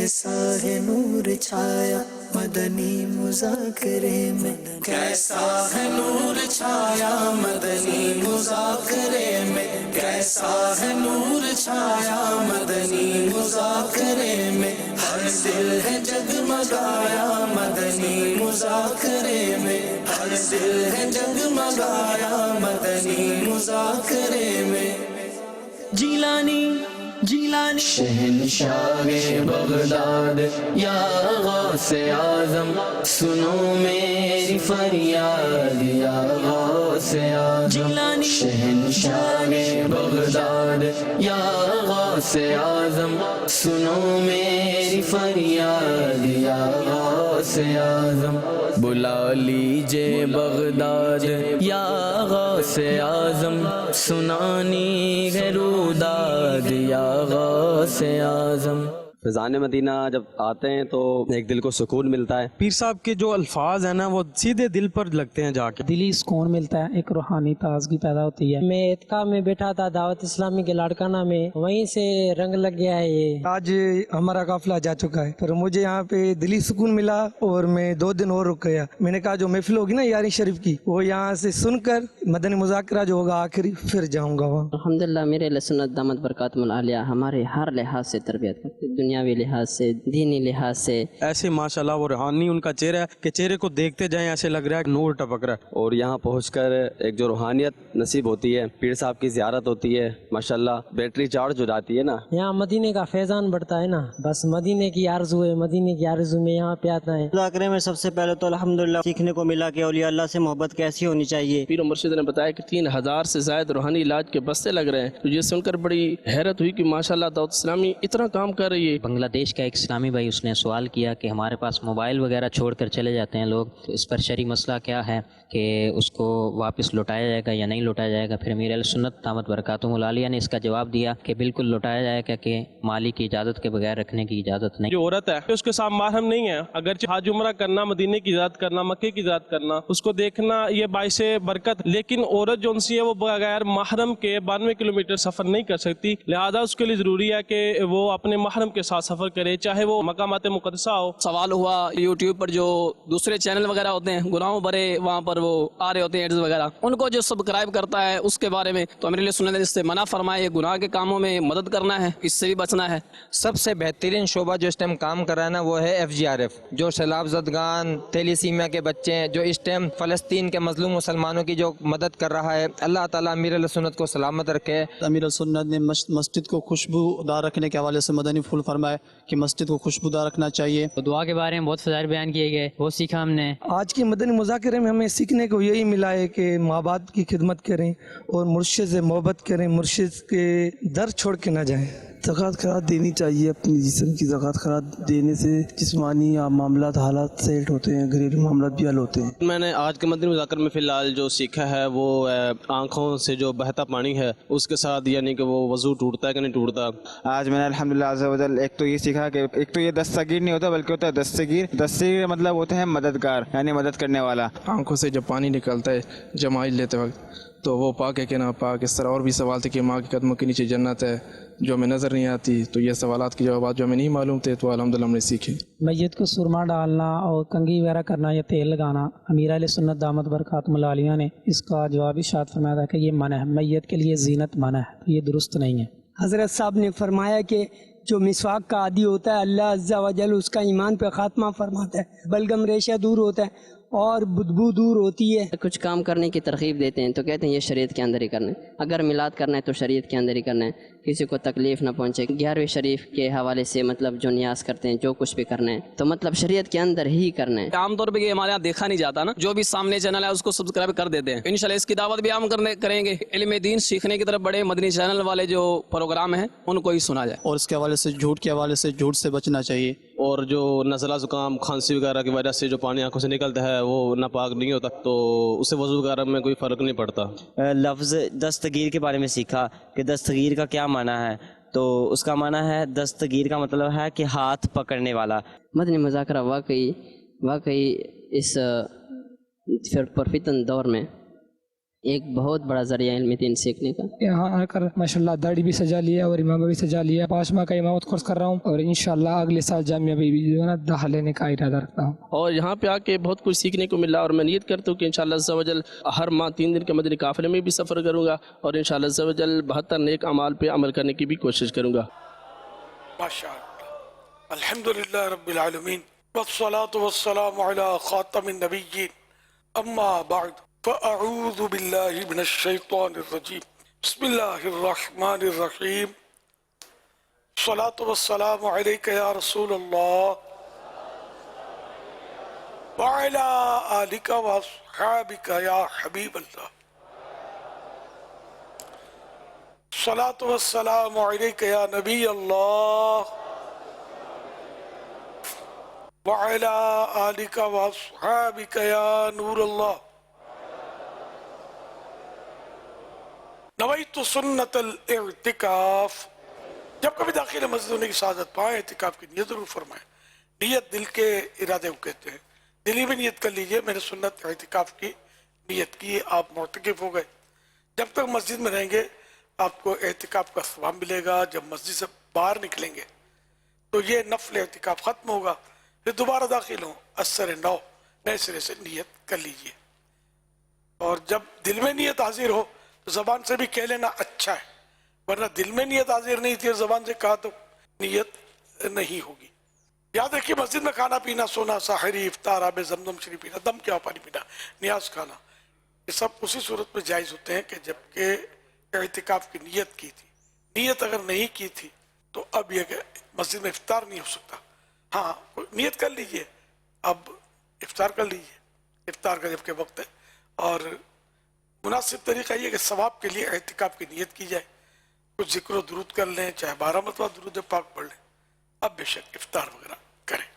कैसा है नूर छाया मदनी मुज़ाकरे में, कैसा है नूर छाया मदनी मुज़ाकरे में, कैसा है नूर छाया मदनी मुज़ाकरे में, हर दिल है जगमगाया मदनी मुज़ाकरे में, हर दिल है जगमगाया मदनी मुज़ाकरे में। जिलानी जिलानी शहंशाहे बगदाद या गौसे आज़म, सुनो मेरी फरियाद या गौसे आज़म। शहंशाहे बगदाद या गौसे आज़म, सुनो मेरी फरियाद या गौसे आज़म। बुला लीजिए बगदाद या गौसे आज़म, सुनानी है रुदाद या गौसे आज़म। फैज़ान मदीना जब आते हैं तो एक दिल को सुकून मिलता है। पीर साहब के जो अल्फाज हैं ना वो सीधे दिल पर लगते हैं, जाके दिली सुकून मिलता है, एक रूहानी ताजगी पैदा होती है। मैं एतका में बैठा था दावत इस्लामी के लाड़काना में, वहीं से रंग लग गया है ये। आज हमारा काफिला जा चुका है पर मुझे यहाँ पे दिली सुकून मिला और मैं 2 दिन और रुक गया। मैंने कहा जो महफिल होगी ना यारी शरीफ की, वो यहाँ से सुनकर मदनी मुज़ाकरा जो होगा आखिरी फिर जाऊँगा वहाँ। अल्हम्दुलिल्लाह मेरे लिए सुन्नत दामत बरकातुहुल आलिया हमारे हर लिहाज से तरबियत करते, दुनियावी लिहाज से, दीनी लिहाज से। ऐसे माशाल्लाह वो रूहानी उनका चेहरा है कि चेहरे को देखते जाएं ऐसे लग रहा है नूर टपक रहा है। और यहाँ पहुँचकर एक जो रूहानियत नसीब होती है, पीर साहब की ज़ियारत होती है, माशाल्लाह बैटरी चार्ज हो जाती है ना। यहाँ मदीने का फैजान बढ़ता है ना, बस मदीने की आरज़ू है, मदीने की आरज़ू में यहाँ पे आता है। मुज़ाकरे में सबसे पहले तो अल्हम्दुलिल्लाह सीखने को मिला कि औलिया अल्लाह से मोहब्बत कैसी होनी चाहिए। पीर मुर्शिद ने बताया कि 3000 से ज़ायद रूहानी इलाज के बस्ते लग रहे हैं। तो ये सुनकर बड़ी हैरत हुई कि माशाल्लाह दावत इस्लामी इतना काम कर रही है। बांग्लादेश का एक इस्लामी भाई उसने सवाल किया कि हमारे पास मोबाइल वगैरह छोड़कर चले जाते हैं लोग, तो इस पर शरई मसला क्या है कि उसको वापस लौटाया जाएगा या नहीं लौटाया जाएगा। फिर अमीर सुन्नत दामत बरकातुहुल आलिया ने इसका जवाब दिया कि बिल्कुल लौटाया जाएगा कि माली की इजाज़त के बगैर रखने की इजाज़त नहीं। जो औरत है उसके साथ महरम नहीं है, अगर हज उम्रा करना, मदीने की इजाज़त करना, मक्के की इजाज़त करना, उसको देखना ये बाइसे बरकत। लेकिन औरत जो उनसी है वो बगैर महरम के 92 किलोमीटर सफ़र नहीं कर सकती, लिहाजा उसके लिए ज़रूरी है कि वो अपने महरम के साथ सफ़र करे, चाहे वो मकामात मुक़द्दसा हो। सवाल हुआ यूट्यूब पर जो दूसरे चैनल वगैरह होते हैं गुनाहों भरे, वहाँ पर वो आ रहे होते हैं एड्स वगैरह, उनको जो सब्सक्राइब करता है उसके बारे में तो मेरे लिए सुन्नत इससे मना फरमाए, ये गुनाह के कामों में मदद करना है, इससे भी बचना है। सबसे बेहतरीन शोबा जो इस टाइम काम कर रहा है ना वो है FGRF, जो सैलाब ज़दगान, थैलीसीमिया के बच्चे हैं, जो इस टाइम फ़लस्तीन के मजलूम मुसलमानों की जो मदद कर रहा है। अल्लाह ताला अमीर सुन्नत को सलामत रखे। अमीर सुन्नत ने मस्जिद को खुशबूदार रखने के हवाले से मदनी फूल फरमाए कि मस्जिद को खुशबूदार रखना चाहिए। तो दुआ के बारे में बहुत फ़ज़ाइल बयान किए गए, वो सीखा हमने। आज के मदनी मुज़ाकरे में हमें सीखने को यही मिला है कि माँ बाप की खिदमत करें और मुर्शिद से मोहब्बत करें, मुर्शिद के दर छोड़ के ना जाएं। ज़कात खैरात देनी चाहिए, अपनी जिस्म की ज़कात खैरात देने से जिस्मानी या मामलात हालात सेट होते हैं, घरेलू मामलात भी हल होते हैं। मैंने आज के मदनी मुज़ाकर में फ़िलहाल जो सीखा है वो आँखों से जो बहता पानी है उसके साथ यानी कि वो वज़ू टूटता है कि नहीं टूटता। आज मैंने अल्हम्दुलिल्लाह अज़्ज़ा व जल एक तो ये सीखा कि एक तो ये दस्तगीर नहीं होता बल्कि होता है दस्तगीर। दस्तगीर मतलब होते हैं मददगार, यानी मदद करने वाला। आंखों से जब पानी निकलता है जमाइल लेते वक्त तो वो पाक है कि ना पाक। इस तरह और भी सवाल थे कि माँ के कदमों के नीचे जन्नत है जो हमें नज़र नहीं आती, तो ये सवालात के जवाब जो हमें नहीं मालूम थे तो अल्हम्दुलिल्लाह हमने सीखे। मैयत को सुरमा डालना और कंघी वगैरह करना या तेल लगाना, अमीर अहले सुन्नत दामत बरकातुहुल आलिया ने इसका जवाब इरशाद फरमाया था कि ये मना है, मैयत के लिए जीनत मना है, ये दुरुस्त नहीं है। हज़रत साहब ने फरमाया कि जो मिसवाक का आदी होता है अल्लाह अज़्ज़ा व जल उसका ईमान पे खात्मा फरमाता है, बलगम रेशा दूर होता है और बदबू दूर होती है। कुछ काम करने की तरगीब देते हैं तो कहते हैं ये शरीयत के अंदर ही करना है, अगर मिलाद करना है तो शरीयत के अंदर ही करना है, किसी को तकलीफ ना पहुंचे। 11वें शरीफ के हवाले से मतलब जो नियाज करते हैं, जो कुछ भी करना है तो मतलब शरीयत के अंदर ही करना है। आमतौर पर ये हमारे यहाँ देखा नहीं जाता ना, जो भी सामने चैनल है उसको सब्सक्राइब कर देते हैं। इंशाल्लाह इसकी दावत भी हम करेंगे। इल्म दीन सीखने की तरफ बड़े मदनी चैनल वाले जो प्रोग्राम हैं उनको ही सुना जाए। और इसके हवाले से झूठ के हवाले से झूठ से बचना चाहिए। और जो नज़ला ज़ुकाम खांसी वगैरह की वजह से जो पानी आंखों से निकलता है वो नापाक नहीं होता, तो उससे वज़ू वगैरह में कोई फ़र्क नहीं पड़ता। लफ्ज़ दस्तगीर के बारे में सीखा कि दस्तगीर का क्या माना है, तो उसका माना है दस्तगीर का मतलब है कि हाथ पकड़ने वाला। मदनी मुज़ाकरा वाकई इस फितन दौर में ایک بہت بڑا ذریعہ علم دین سیکھنے کا. یہاں آ کر ماشاءاللہ داڑھی بھی سجا لیا اور امام بھی سجا لیا. 5 ماہ کا امامت کورس کر رہا ہوں اور انشاءاللہ اگلے سال جامعہ بھی جو ہے نا داخلہ لینے کا ارادہ رکھتا ہوں. اور یہاں پہ آ کے بہت کچھ سیکھنے کو ملا اور میں نیت کرتا ہوں کہ انشاءاللہ عز و جل ہر ماہ 3 دن کے مدنی قافلے میں بھی سفر کروں گا اور انشاءاللہ عز و جل 72 نیک اعمال پہ عمل کرنے کی بھی کوشش کروں گا. ماشاءاللہ الحمدللہ رب العالمین والصلاة والسلام علی خاتم النبیین اما بعد فاعوذ باللہ من الشیطان الرجیم بسم اللہ الرحمن الرحیم الصلاة والسلام علیک یا رسول اللہ وعلا آلک واصحابک یا حبیب اللہ الصلاة والسلام علیک یا نبی اللہ وعلا آلک واصحابک یا نور اللہ نویت سنت الاعتکاف. جب کبھی داخل مسجد ہونے کی سعادت پائیں اعتکاف کی نیت ضرور فرمائیں. نیت دل کے ارادے کو کہتے ہیں. دلی میں نیت کر لیجئے میں نے سنت اعتکاف کی نیت کی, آپ معتکف ہو گئے. جب تک مسجد میں رہیں گے آپ کو اعتکاف کا ثواب ملے گا. جب مسجد سے باہر نکلیں گے تو یہ نفل اعتکاف ختم ہوگا, پھر دوبارہ داخل ہوں اثر 9 نئے سرے سے نیت کر لیجئے. اور جب دل میں نیت حاضر ہو تو زبان سے بھی کہہ لینا اچھا ہے, ورنہ دل میں نیت حاضر نہیں تھی اور زبان سے کہا تو نیت نہیں ہوگی. یاد رکھیے مسجد میں کھانا پینا, سونا, سحری, افطار, آب زمزم شریف پینا, دم کیا پانی پینا, نیاز کھانا, یہ سب اسی صورت میں جائز ہوتے ہیں کہ جب کہ اعتکاف کی نیت کی تھی. نیت اگر نہیں کی تھی تو اب یہ کہ مسجد میں افطار نہیں ہو سکتا. ہاں نیت کر لیجئے, اب افطار کر لیجئے, افطار کا جب کہ وقت ہے. اور مناسب طریقہ یہ کہ ثواب کے لیے اعتکاف کی نیت کی جائے, کچھ ذکر و درود کر لیں, چاہے 12 مرتبہ درود پاک پڑھ لیں, اب بے شک افطار وغیرہ کریں.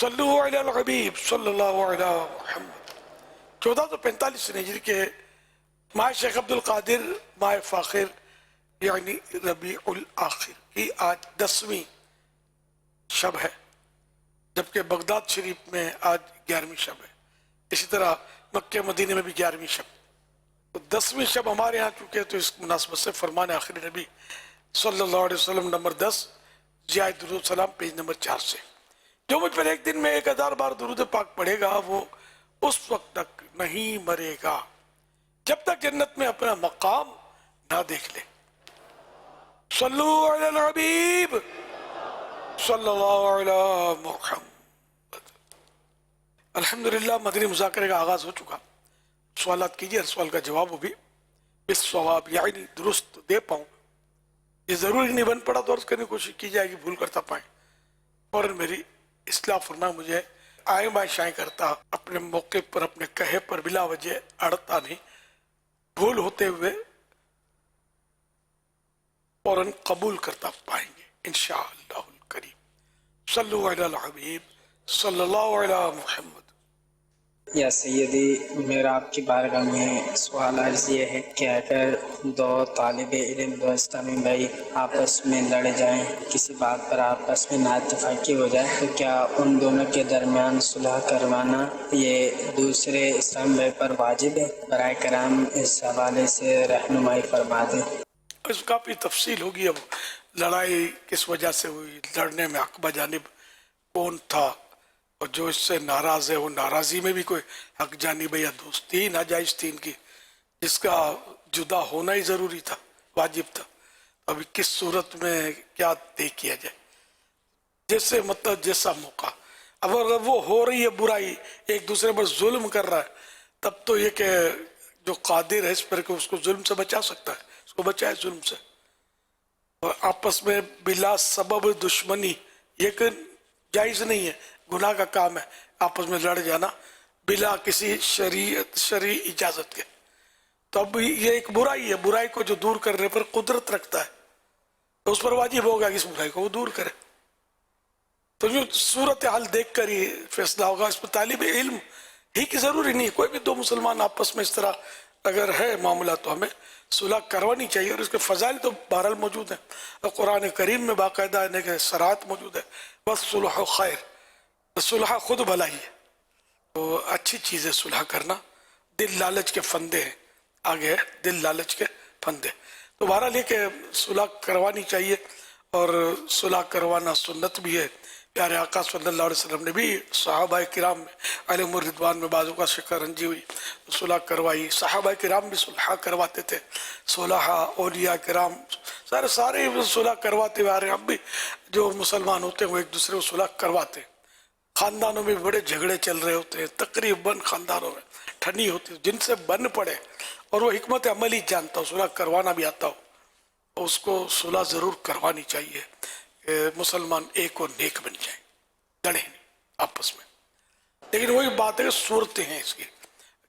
صلو علی الحبیب صلی اللہ علیہ محمد. 1445 ہجری کے ماہ شیخ عبد القادر ماہ فاخر یعنی ربیع الاخر کی آج 10ویں شب ہے, جبکہ بغداد شریف میں آج 11ویں شب ہے. اسی طرح مکہ مدینے میں بھی 11ویں شب. تو 10ویں شب ہمارے ہاں چونکہ تو اس مناسبت سے فرمان آخری نبی صلی اللہ علیہ وسلم نمبر 10 ضیاء درود سلام پیج نمبر 4 سے, جو مجھ پر ایک دن میں 1000 بار درود پاک پڑھے گا وہ اس وقت تک نہیں مرے گا جب تک جنت میں اپنا مقام نہ دیکھ لے. صلو علی الحبیب صلی اللہ علی محمد. الحمدللہ مدنی مذاکرے کا آغاز ہو چکا. سوالات کیجئے, ہر سوال کا جواب ہو بھی بالصواب یعنی درست دے پاؤں. یہ ضروری نہیں بن پڑا تو عرض کرنے کی کوشش کی جائے گی, بھول کرتا پائیں فوراً میری اصلاح فرمائیں. مجھے آئیں بائیں شائیں کرتا, اپنے موقع پر اپنے کہے پر بلا وجہ اڑتا نہیں, بھول ہوتے ہوئے فوراً قبول کرتا پائیں گے انشاءاللہ الکریم. صلو علی الحبیب صلی اللہ علی محمد. یا سیدی, میرا آپ کی بارگاہ میں سوال عرض یہ ہے کہ اگر 2 طالب علم, 2 اسلامی بھائی آپس میں لڑ جائیں, کسی بات پر آپس میں نااتفاقی ہو جائے, تو کیا ان دونوں کے درمیان صلح کروانا یہ دوسرے اسلامی بھائی پر واجب ہے؟ برائے کرام اس حوالے سے رہنمائی فرما دیں. اس کا بھی تفصیل ہوگی. اب لڑائی کس وجہ سے ہوئی, لڑنے میں حق جانب کون تھا, اور جو اس سے ناراض ہے وہ ناراضی میں بھی کوئی حق جانب ہے یا دوستی ناجائز تھی ان کی, جس کا جدا ہونا ہی ضروری تھا, واجب تھا. ابھی کس صورت میں کیا طے کیا جائے, جیسے مطلب جیسا موقع. اب اگر وہ ہو رہی ہے برائی, ایک دوسرے پر ظلم کر رہا ہے, تب تو یہ کہ جو قادر ہے اس پر کہ اس کو ظلم سے بچا سکتا ہے, اس کو بچائے ظلم سے. اور آپس میں بلا سبب دشمنی یہ کہ جائز نہیں ہے, گناہ کا کام ہے آپس میں لڑ جانا بلا کسی شرعی اجازت کے. تو اب یہ ایک برائی ہے, برائی کو جو دور کرنے پر قدرت رکھتا ہے تو اس پر واجب ہوگا کہ اس برائی کو وہ دور کرے. تو جو صورتحال دیکھ کر ہی فیصلہ ہوگا. اس پر طالب علم ہی کی ضروری نہیں, کوئی بھی 2 مسلمان آپس میں اس طرح اگر ہے معاملہ تو ہمیں صلح کروانی چاہیے. اور اس کے فضائل تو بہرحال موجود ہیں, اور قرآن کریم میں باقاعدہ ان کے شرائط موجود ہے. بس صلح خیر, صلح خود بھلائی ہے. تو اچھی چیز ہے صلح کرنا. دل لالچ کے فندے ہیں, आगे दिल लालच के फंदे। तो बहरहाल ये कि सुलह करवानी चाहिए और सुलह करवाना सुन्नत भी है। प्यारे आका सल्लल्लाहु अलैहि वसल्लम ने भी सहाबा किराम में अलैहिमुर रिदवान में बाजू का शिकरंजी हुई तो सुलह करवाई। सहाबा किराम भी सुलह करवाते थे, सुलह औलिया किराम सारे सुलह करवाते हुए आ रहे हैं। अब भी जो मुसलमान होते हैं वो एक दूसरे को सुलह करवाते हैं। खानदानों में बड़े झगड़े चल रहे होते हैं, तकरीबन खानदानों में ठनी होती है, जिनसे बन पड़े और वो हिकमत अमली जानता हो, सुलह करवाना भी आता हो, तो उसको सुलह ज़रूर करवानी चाहिए। मुसलमान एक और नेक बन जाए, लड़े नहीं आपस में। लेकिन वही बात है कि सूरतें हैं इसकी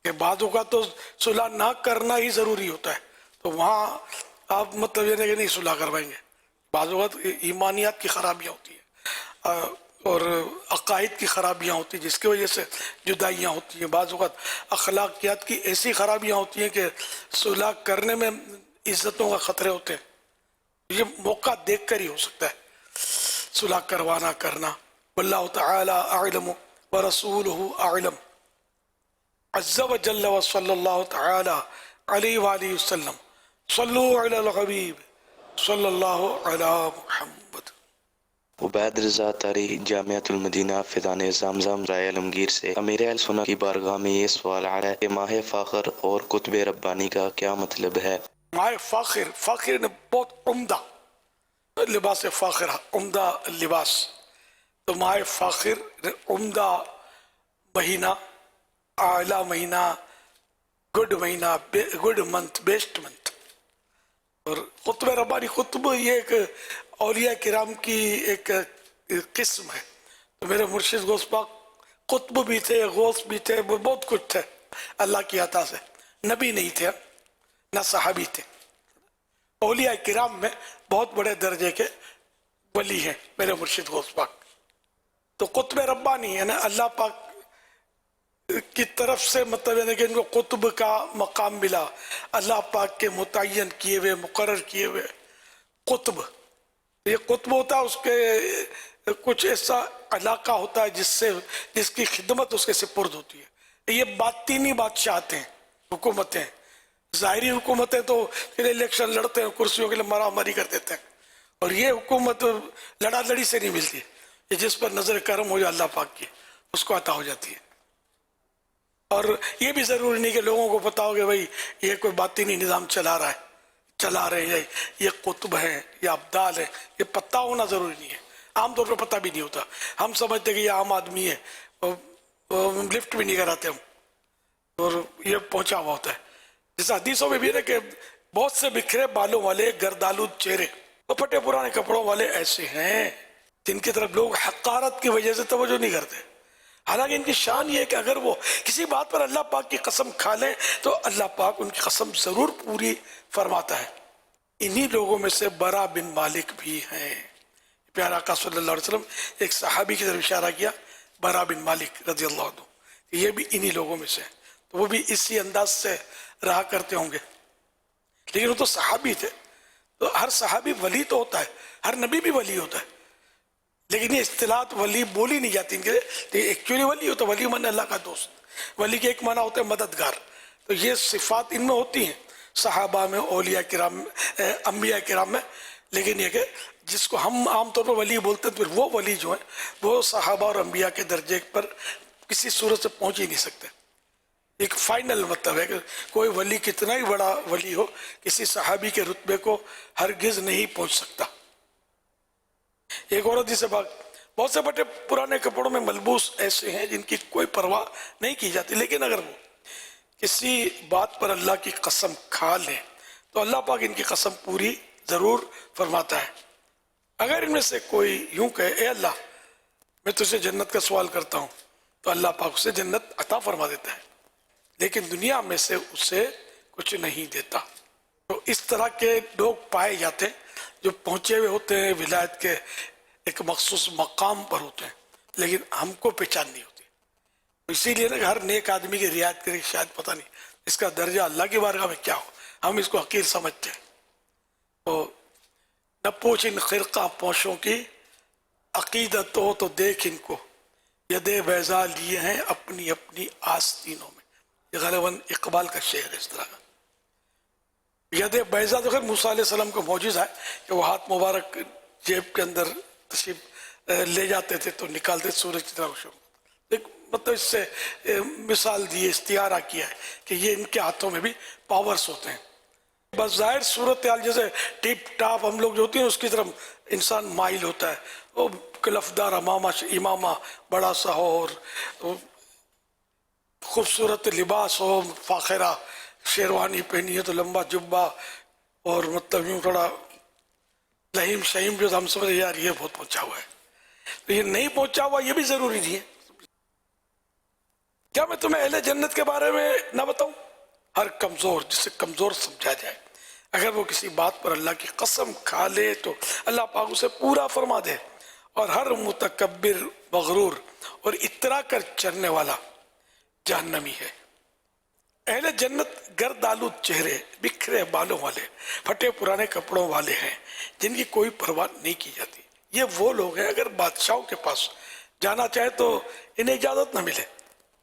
कि बातों का तो सुलह ना करना ही ज़रूरी होता है, तो वहाँ आप मतलब ये नहीं कि नहीं सुलह करवाएंगे। बातों का ईमानियात की खराबियाँ होती है और अकायद की खराबियाँ होती हैं जिसकी वजह से जुदाइयाँ होती हैं। बाज़ वक़्त अखलाकियात की ऐसी खराबियाँ होती हैं कि सुलह करने में इज़्ज़तों का ख़तरे होते हैं। ये मौका देख कर ही हो सकता है सुलह करवाना करना। वल्लाहु तआला अअलम व रसूलुहु अअलम। अज़्ज़ा व जल्ल व सल्लल्लाहु तआला अलैहि व आलिहि वसल्लम। सल्लु अलल हबीब सल्लल्लाहु अला मुहम्मद। उबैद रज़ा तारी जामियातुल मदीना फिज़ान ज़मज़म राय आलमगीर से अमीर अहल सुन्नत की बारगाह में ये सवाल आ रहा है कि माह फ़ाखर और कुतुब रब्बानी का क्या मतलब है। माह फ़ाखिर ने बहुत उम्दा लिबास फ़ाखिर, उम्दा लिबास। तो माह फ़ाखिर ने उम्दा महीना, आला महीना, गुड महीना, गुड मंथ, बेस्ट मंथ। और कुतुब रब्बानी, कुतुब ये एक औलिया किराम की एक किस्म है। तो मेरे मुर्शिद गौस पाक कुतुब भी थे, गौस भी थे, बहुत कुछ थे अल्लाह की अता से। नबी नहीं थे न सहाबी थे। औलिया किराम में बहुत बड़े दर्जे के वली हैं मेरे मुर्शिद गौस पाक। तो कुतुब रब्बानी है ना, अल्लाह पाक की तरफ से मतलब है कि इनको कुतुब का मकाम मिला, अल्लाह पाक के मुतय्यन किए हुए, मुकर्रर किए हुए कुतुब। ये कुतुब होता है उसके कुछ ऐसा इलाका होता है जिसकी खिदमत उसके सिपुर्द होती है। ये बातिनी बादशाहते हैं, हुकूमतें। ज़ाहिरी हुकूमतें तो फिर इलेक्शन लड़ते हैं, कुर्सियों के लिए मारामारी कर देते हैं, और ये हुकूमत लड़ा लड़ी से नहीं मिलती। ये जिस पर नजर करम हो जाए अल्लाह पाक की, उसको अता हो जाती है। और ये भी ज़रूरी नहीं कि लोगों को पता हो कि भाई ये कोई बातिनी निज़ाम चला रहे हैं, ये कुतुब हैं, ये अब्दाल है, ये पता होना ज़रूरी नहीं है। आमतौर पर पता भी नहीं होता। हम समझते कि ये आम आदमी है, लिफ्ट भी नहीं कराते हम, और ये पहुंचा हुआ होता है। जैसे हदीसों में भी है कि बहुत से बिखरे बालों वाले, गर्दालूद चेहरे, तो फटे पुराने कपड़ों वाले ऐसे हैं जिनकी तरफ लोग हक़ारत की वजह से तवज्जो नहीं करते। हालांकि इनकी शान ये है कि अगर वो किसी बात पर अल्लाह पाक की कसम खा लें तो अल्लाह पाक उनकी कसम ज़रूर पूरी फरमाता है। इन्हीं लोगों में से बरा बिन मालिक भी हैं। प्यारा आका सल्लल्लाहु अलैहि वसल्लम एक सहाबी की तरफ इशारा किया, बरा बिन मालिक रज़ी अल्लाह अन्हु, ये भी इन्हीं लोगों में से। तो वो भी इसी अंदाज से रहा करते होंगे, लेकिन वो तो सहाबी थे। तो हर सहाबी वली तो होता है, हर नबी भी वली होता है, लेकिन ये इस्तिलात वली बोली नहीं जाती इनके लिए। तो एक्चुअली वली होता है, वली मन अल्लाह का दोस्त। वली के एक माना होता है मददगार। तो ये सिफात इनमें होती हैं, सहाबा में, औलिया किराम में, अम्बिया किराम में। लेकिन ये कि जिसको हम आमतौर पर वली बोलते हैं, तो फिर वो वली जो है वो सहाबा और अम्बिया के दर्जे पर किसी सूरत से पहुँच ही नहीं सकते। एक फाइनल मतलब है कि कोई वली कितना ही बड़ा वली हो, किसी सहाबी के रुतबे को हरगिज़ नहीं पहुँच सकता। एक औरत जिसे बहुत से बड़े पुराने कपड़ों में मलबूस ऐसे हैं जिनकी कोई परवाह नहीं की जाती, लेकिन अगर वो किसी बात पर अल्लाह की कसम खा लें तो अल्लाह पाक इनकी कसम पूरी ज़रूर फरमाता है। अगर इनमें से कोई यूं कहे, ए अल्लाह मैं तुझसे जन्नत का सवाल करता हूँ, तो अल्लाह पाक उसे जन्नत अता फरमा देता है, लेकिन दुनिया में से उसे कुछ नहीं देता। तो इस तरह के लोग पाए जाते हैं जो पहुँचे हुए होते हैं, विलायत के एक मखसूस मकाम पर होते हैं, लेकिन हमको पहचान नहीं होती। इसीलिए ना हर नेक आदमी की रियायत करके शायद पता नहीं इसका दर्जा अल्लाह की बारगाह में क्या हो, हम इसको हकीर समझते हैं। तो न पूछ इन खिरका पोशों की अकीदत हो तो देख इनको, यदे बैजा लिए हैं अपनी अपनी आस्तीनों में। ये गलबन इकबाल का शेर है इस तरह का। ید بیضا تو خیر موسیٰ علیہ السلام کا معجزہ ہے کہ وہ ہاتھ مبارک جیب کے اندر تشریف لے جاتے تھے تو نکالتے سورج کی طرح روشن. مطلب اس سے مثال دی، استعارہ کیا ہے کہ یہ ان کے ہاتھوں میں بھی پاورز ہوتے ہیں. بس ظاہر صورتحال جیسے ٹپ ٹاپ ہم لوگ جو ہوتے ہیں اس کی طرف انسان مائل ہوتا ہے. وہ کلفدار امامہ بڑا سا ہو اور خوبصورت لباس ہو، فاخرہ شیروانی پہنی ہے تو لمبا جبہ اور مطلب یوں تھوڑا لہیم شہیم جو ہم سمجھے یار یہ بہت پہنچا ہوا ہے. تو یہ نہیں پہنچا ہوا یہ بھی ضروری نہیں ہے. کیا میں تمہیں اہل جنت کے بارے میں نہ بتاؤں؟ ہر کمزور جسے کمزور سمجھا جائے اگر وہ کسی بات پر اللہ کی قسم کھا لے تو اللہ پاک اسے پورا فرما دے. اور ہر متکبر مغرور اور اترا کر چلنے والا جہنمی ہے. اہل جنت گرد آلود چہرے، بکھرے بالوں والے، پھٹے پرانے کپڑوں والے ہیں جن کی کوئی پرواہ نہیں کی جاتی. یہ وہ لوگ ہیں اگر بادشاہوں کے پاس جانا چاہے تو انہیں اجازت نہ ملے،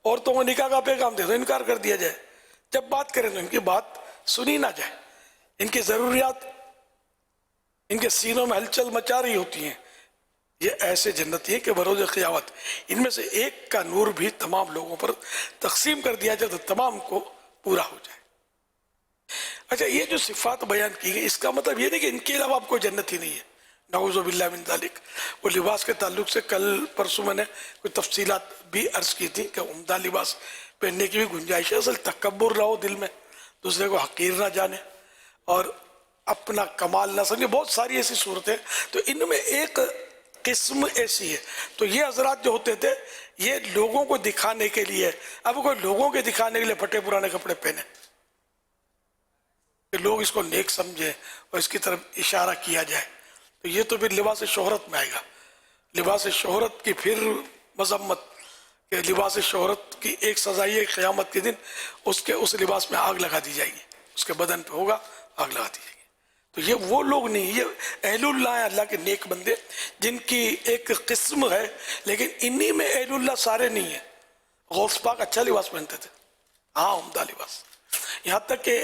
عورتوں کو نکاح کا پیغام دے تو انکار کر دیا جائے، جب بات کریں تو ان کی بات سنی نہ جائے، ان کی ضروریات ان کے سینوں میں ہلچل مچا رہی ہوتی ہیں. یہ ایسے جنتی ہیں کہ بروز قیامت ان میں سے ایک کا نور بھی تمام لوگوں پر تقسیم کر دیا جائے تو تمام کو پورا ہو جائے. اچھا یہ جو صفات بیان کی گئی اس کا مطلب یہ نہیں کہ ان کے علاوہ آپ کو جنت ہی نہیں ہے، نعوذ باللہ من ذالک. وہ لباس کے تعلق سے کل پرسوں میں نے کوئی تفصیلات بھی عرض کی تھی کہ عمدہ لباس پہننے کی بھی گنجائش ہے. اصل تکبر رہو دل میں، دوسرے کو حقیر نہ جانے اور اپنا کمال نہ سمجھے. بہت ساری ایسی صورتیں تو ان میں ایک قسم ایسی ہے. تو یہ حضرات جو ہوتے تھے یہ لوگوں کو دکھانے کے لیے، اب کوئی لوگوں کے دکھانے کے لیے پھٹے پرانے کپڑے پہنے کہ لوگ اس کو نیک سمجھیں اور اس کی طرف اشارہ کیا جائے تو یہ تو پھر لباس شہرت میں آئے گا. لباس شہرت کی پھر مذمت کہ لباس شہرت کی ایک سزا یہ قیامت کے دن اس لباس میں آگ لگا دی جائے گی، اس کے بدن پہ ہوگا آگ لگا دی جائے گی. تو یہ وہ لوگ نہیں، یہ اہل اللہ ہیں، اللہ کے نیک بندے جن کی ایک قسم ہے. لیکن انہی میں اہل اللہ سارے نہیں ہیں. غوث پاک اچھا لباس پہنتے تھے، ہاں عمدہ لباس. یہاں تک کہ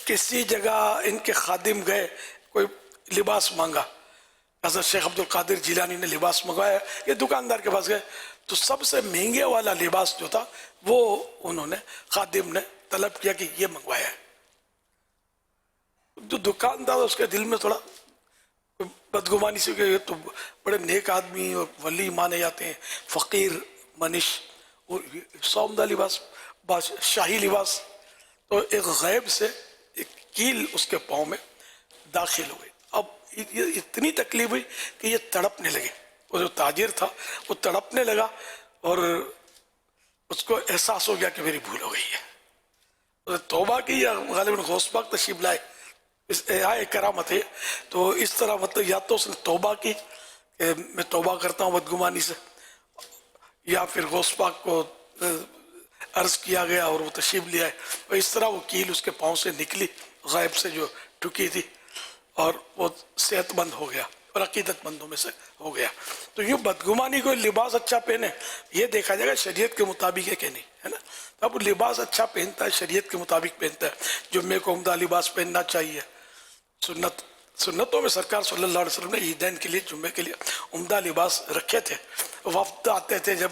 کسی جگہ ان کے خادم گئے، کوئی لباس مانگا، حضرت شیخ عبد القادر جیلانی نے لباس منگوایا، یہ دکاندار کے پاس گئے تو سب سے مہنگے والا لباس جو تھا وہ انہوں نے خادم نے طلب کیا کہ یہ منگوایا ہے. جو دکاندار اس کے دل میں تھوڑا بدگمانی سے کہ یہ تو بڑے نیک آدمی اور ولی مانے جاتے ہیں، فقیر منش اور سومدہ لباس شاہی لباس. تو ایک غیب سے ایک کیل اس کے پاؤں میں داخل ہوئے. اب یہ اتنی تکلیف ہوئی کہ یہ تڑپنے لگے. وہ جو تاجر تھا وہ تڑپنے لگا اور اس کو احساس ہو گیا کہ میری بھول ہو گئی ہے. توبہ کی یا غالباً غوث پاک تشریف لائے، کرامت ہے. تو اس طرح مطلب یا تو اس نے توبہ کی کہ میں توبہ کرتا ہوں بدگمانی سے، یا پھر غوث پاک کو عرض کیا گیا اور وہ تشریف لے آئے. اور اس طرح وہ کیل اس کے پاؤں سے نکلی غیب سے جو ٹھکی تھی اور وہ صحت مند ہو گیا اور عقیدت مندوں میں سے ہو گیا. تو یہ بدگمانی کو لباس اچھا پہنے یہ دیکھا جائے گا شریعت کے مطابق ہے کہ نہیں، ہے نا. اب لباس اچھا پہنتا ہے شریعت کے مطابق پہنتا ہے. جمعے کو عمدہ لباس پہننا چاہیے. سنتوں میں سرکار صلی اللہ علیہ وسلم نے عیدین کے لیے جمعے کے لیے عمدہ لباس رکھے تھے. وفد آتے تھے جب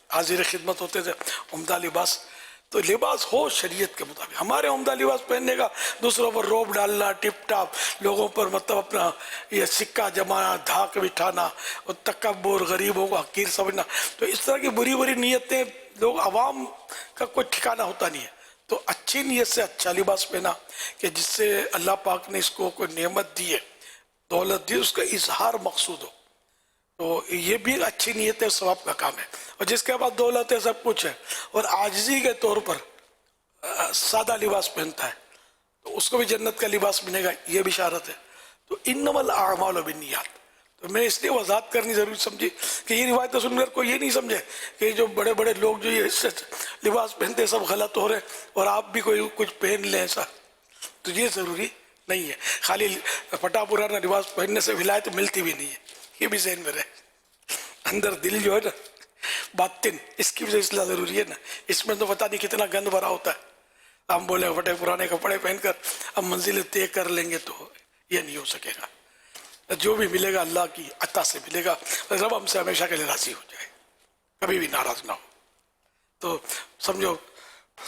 حاضر خدمت ہوتے تھے عمدہ لباس. تو لباس ہو شریعت کے مطابق. ہمارے عمدہ لباس پہننے کا دوسروں پر روب ڈالنا، ٹپ ٹاپ لوگوں پر مطلب اپنا یہ سکہ جمانا، دھاک بٹھانا اور تکبر، غریبوں کو حقیر سمجھنا، تو اس طرح کی بری بری نیتیں لوگ عوام کا کوئی ٹھکانہ ہوتا نہیں ہے. تو اچھی نیت سے اچھا لباس پہنا کہ جس سے اللہ پاک نے اس کو کوئی نعمت دی ہے، دولت دی، اس کا اظہار مقصود ہو. تو یہ بھی اچھی نیت ہے، ثواب کا کام ہے. اور جس کے بعد دولت ہے، سب کچھ ہے، اور عاجزی کے طور پر سادہ لباس پہنتا ہے تو اس کو بھی جنت کا لباس ملے گا، یہ بشارت ہے. تو انما الاعمال بالنیات. تو میں اس لیے وضاحت کرنی ضروری سمجھی کہ یہ روایتیں سن کر کوئی یہ نہیں سمجھے کہ جو بڑے بڑے لوگ جو یہ لباس پہنتے سب غلط ہو رہے اور آپ بھی کوئی کچھ پہن لیں ایسا. تو یہ ضروری نہیں ہے. خالی پھٹا پرانا لباس پہننے سے ولایت ملتی بھی نہیں ہے، یہ بھی ذہن میں رہے. اندر دل جو ہے نا باطن، اس کی بھی اصلاح ضروری ہے نا. اس میں تو پتہ نہیں کتنا گند بھرا ہوتا ہے ہم بولے پھٹے پرانے کپڑے پہن کر اب منزلیں طے کر لیں گے تو یہ نہیں ہو سکے گا. جو بھی ملے گا اللہ کی عطا سے ملے گا. رب ہم سے ہمیشہ کے لیے راضی ہو جائے, کبھی بھی ناراض نہ ہو, تو سمجھو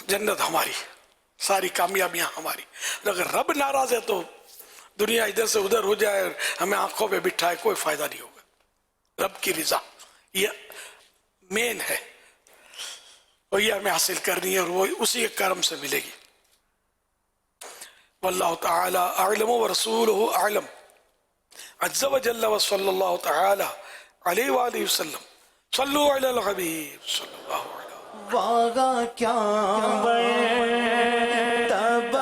جنت ہماری, ساری کامیابیاں ہماری. اگر رب ناراض ہے تو دنیا ادھر سے ادھر ہو جائے, ہمیں آنکھوں پہ بٹھائے, کوئی فائدہ نہیں ہوگا. رب کی رضا یہ مین ہے, اور یہ ہمیں حاصل کرنی ہے, اور وہ اسی کے کرم سے ملے گی. واللہ تعالی اعلم ورسولہ اعلم عز وجل وصلی اللہ تعالی علیہ وآلہ وسلم. صلو علی الحبیب صلی اللہ علیہ وسلم. واغا کیا تب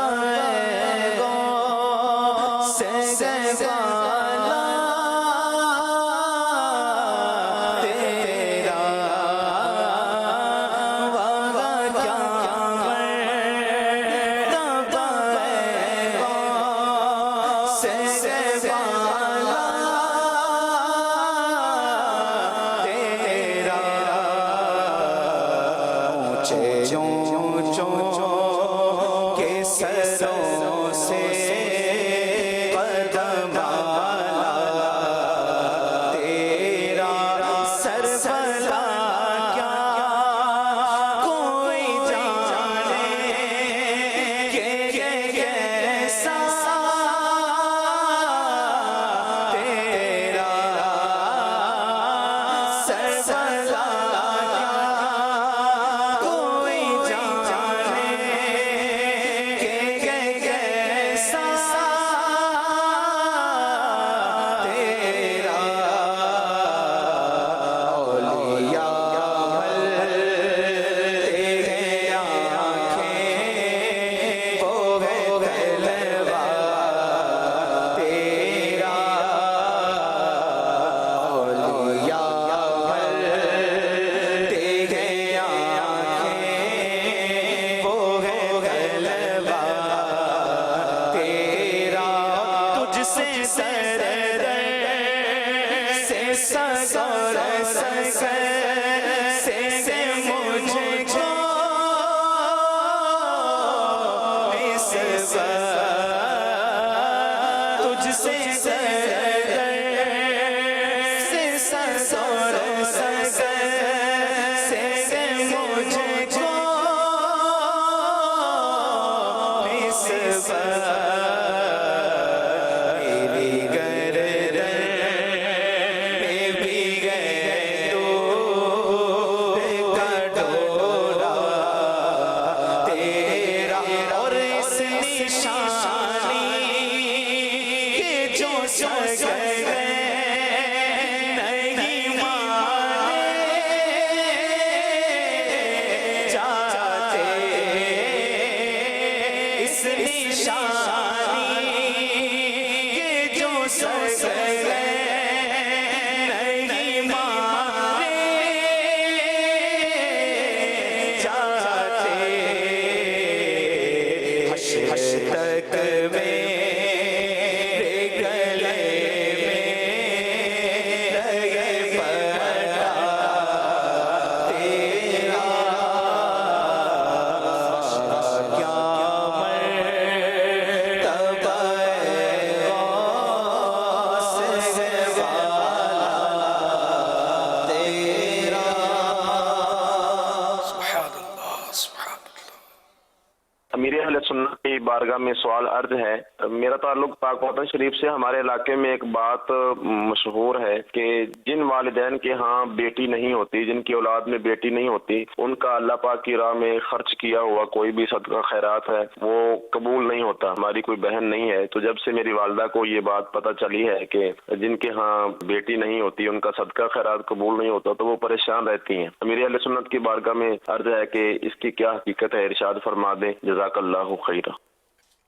بارگاہ میں سوال عرض ہے. میرا تعلق پاک وطن شریف سے. ہمارے علاقے میں ایک بات مشہور ہے کہ جن والدین کے ہاں بیٹی نہیں ہوتی, جن کی اولاد میں بیٹی نہیں ہوتی, ان کا اللہ پاک کی راہ میں خرچ کیا ہوا کوئی بھی صدقہ خیرات ہے وہ قبول نہیں ہوتا. ہماری کوئی بہن نہیں ہے, تو جب سے میری والدہ کو یہ بات پتہ چلی ہے کہ جن کے ہاں بیٹی نہیں ہوتی ان کا صدقہ خیرات قبول نہیں ہوتا, تو وہ پریشان رہتی ہیں. میری اہل سنت کی بارگاہ میں عرض ہے کہ اس کی کیا حقیقت ہے, ارشاد فرما دیں. جزاک اللہ خیرہ.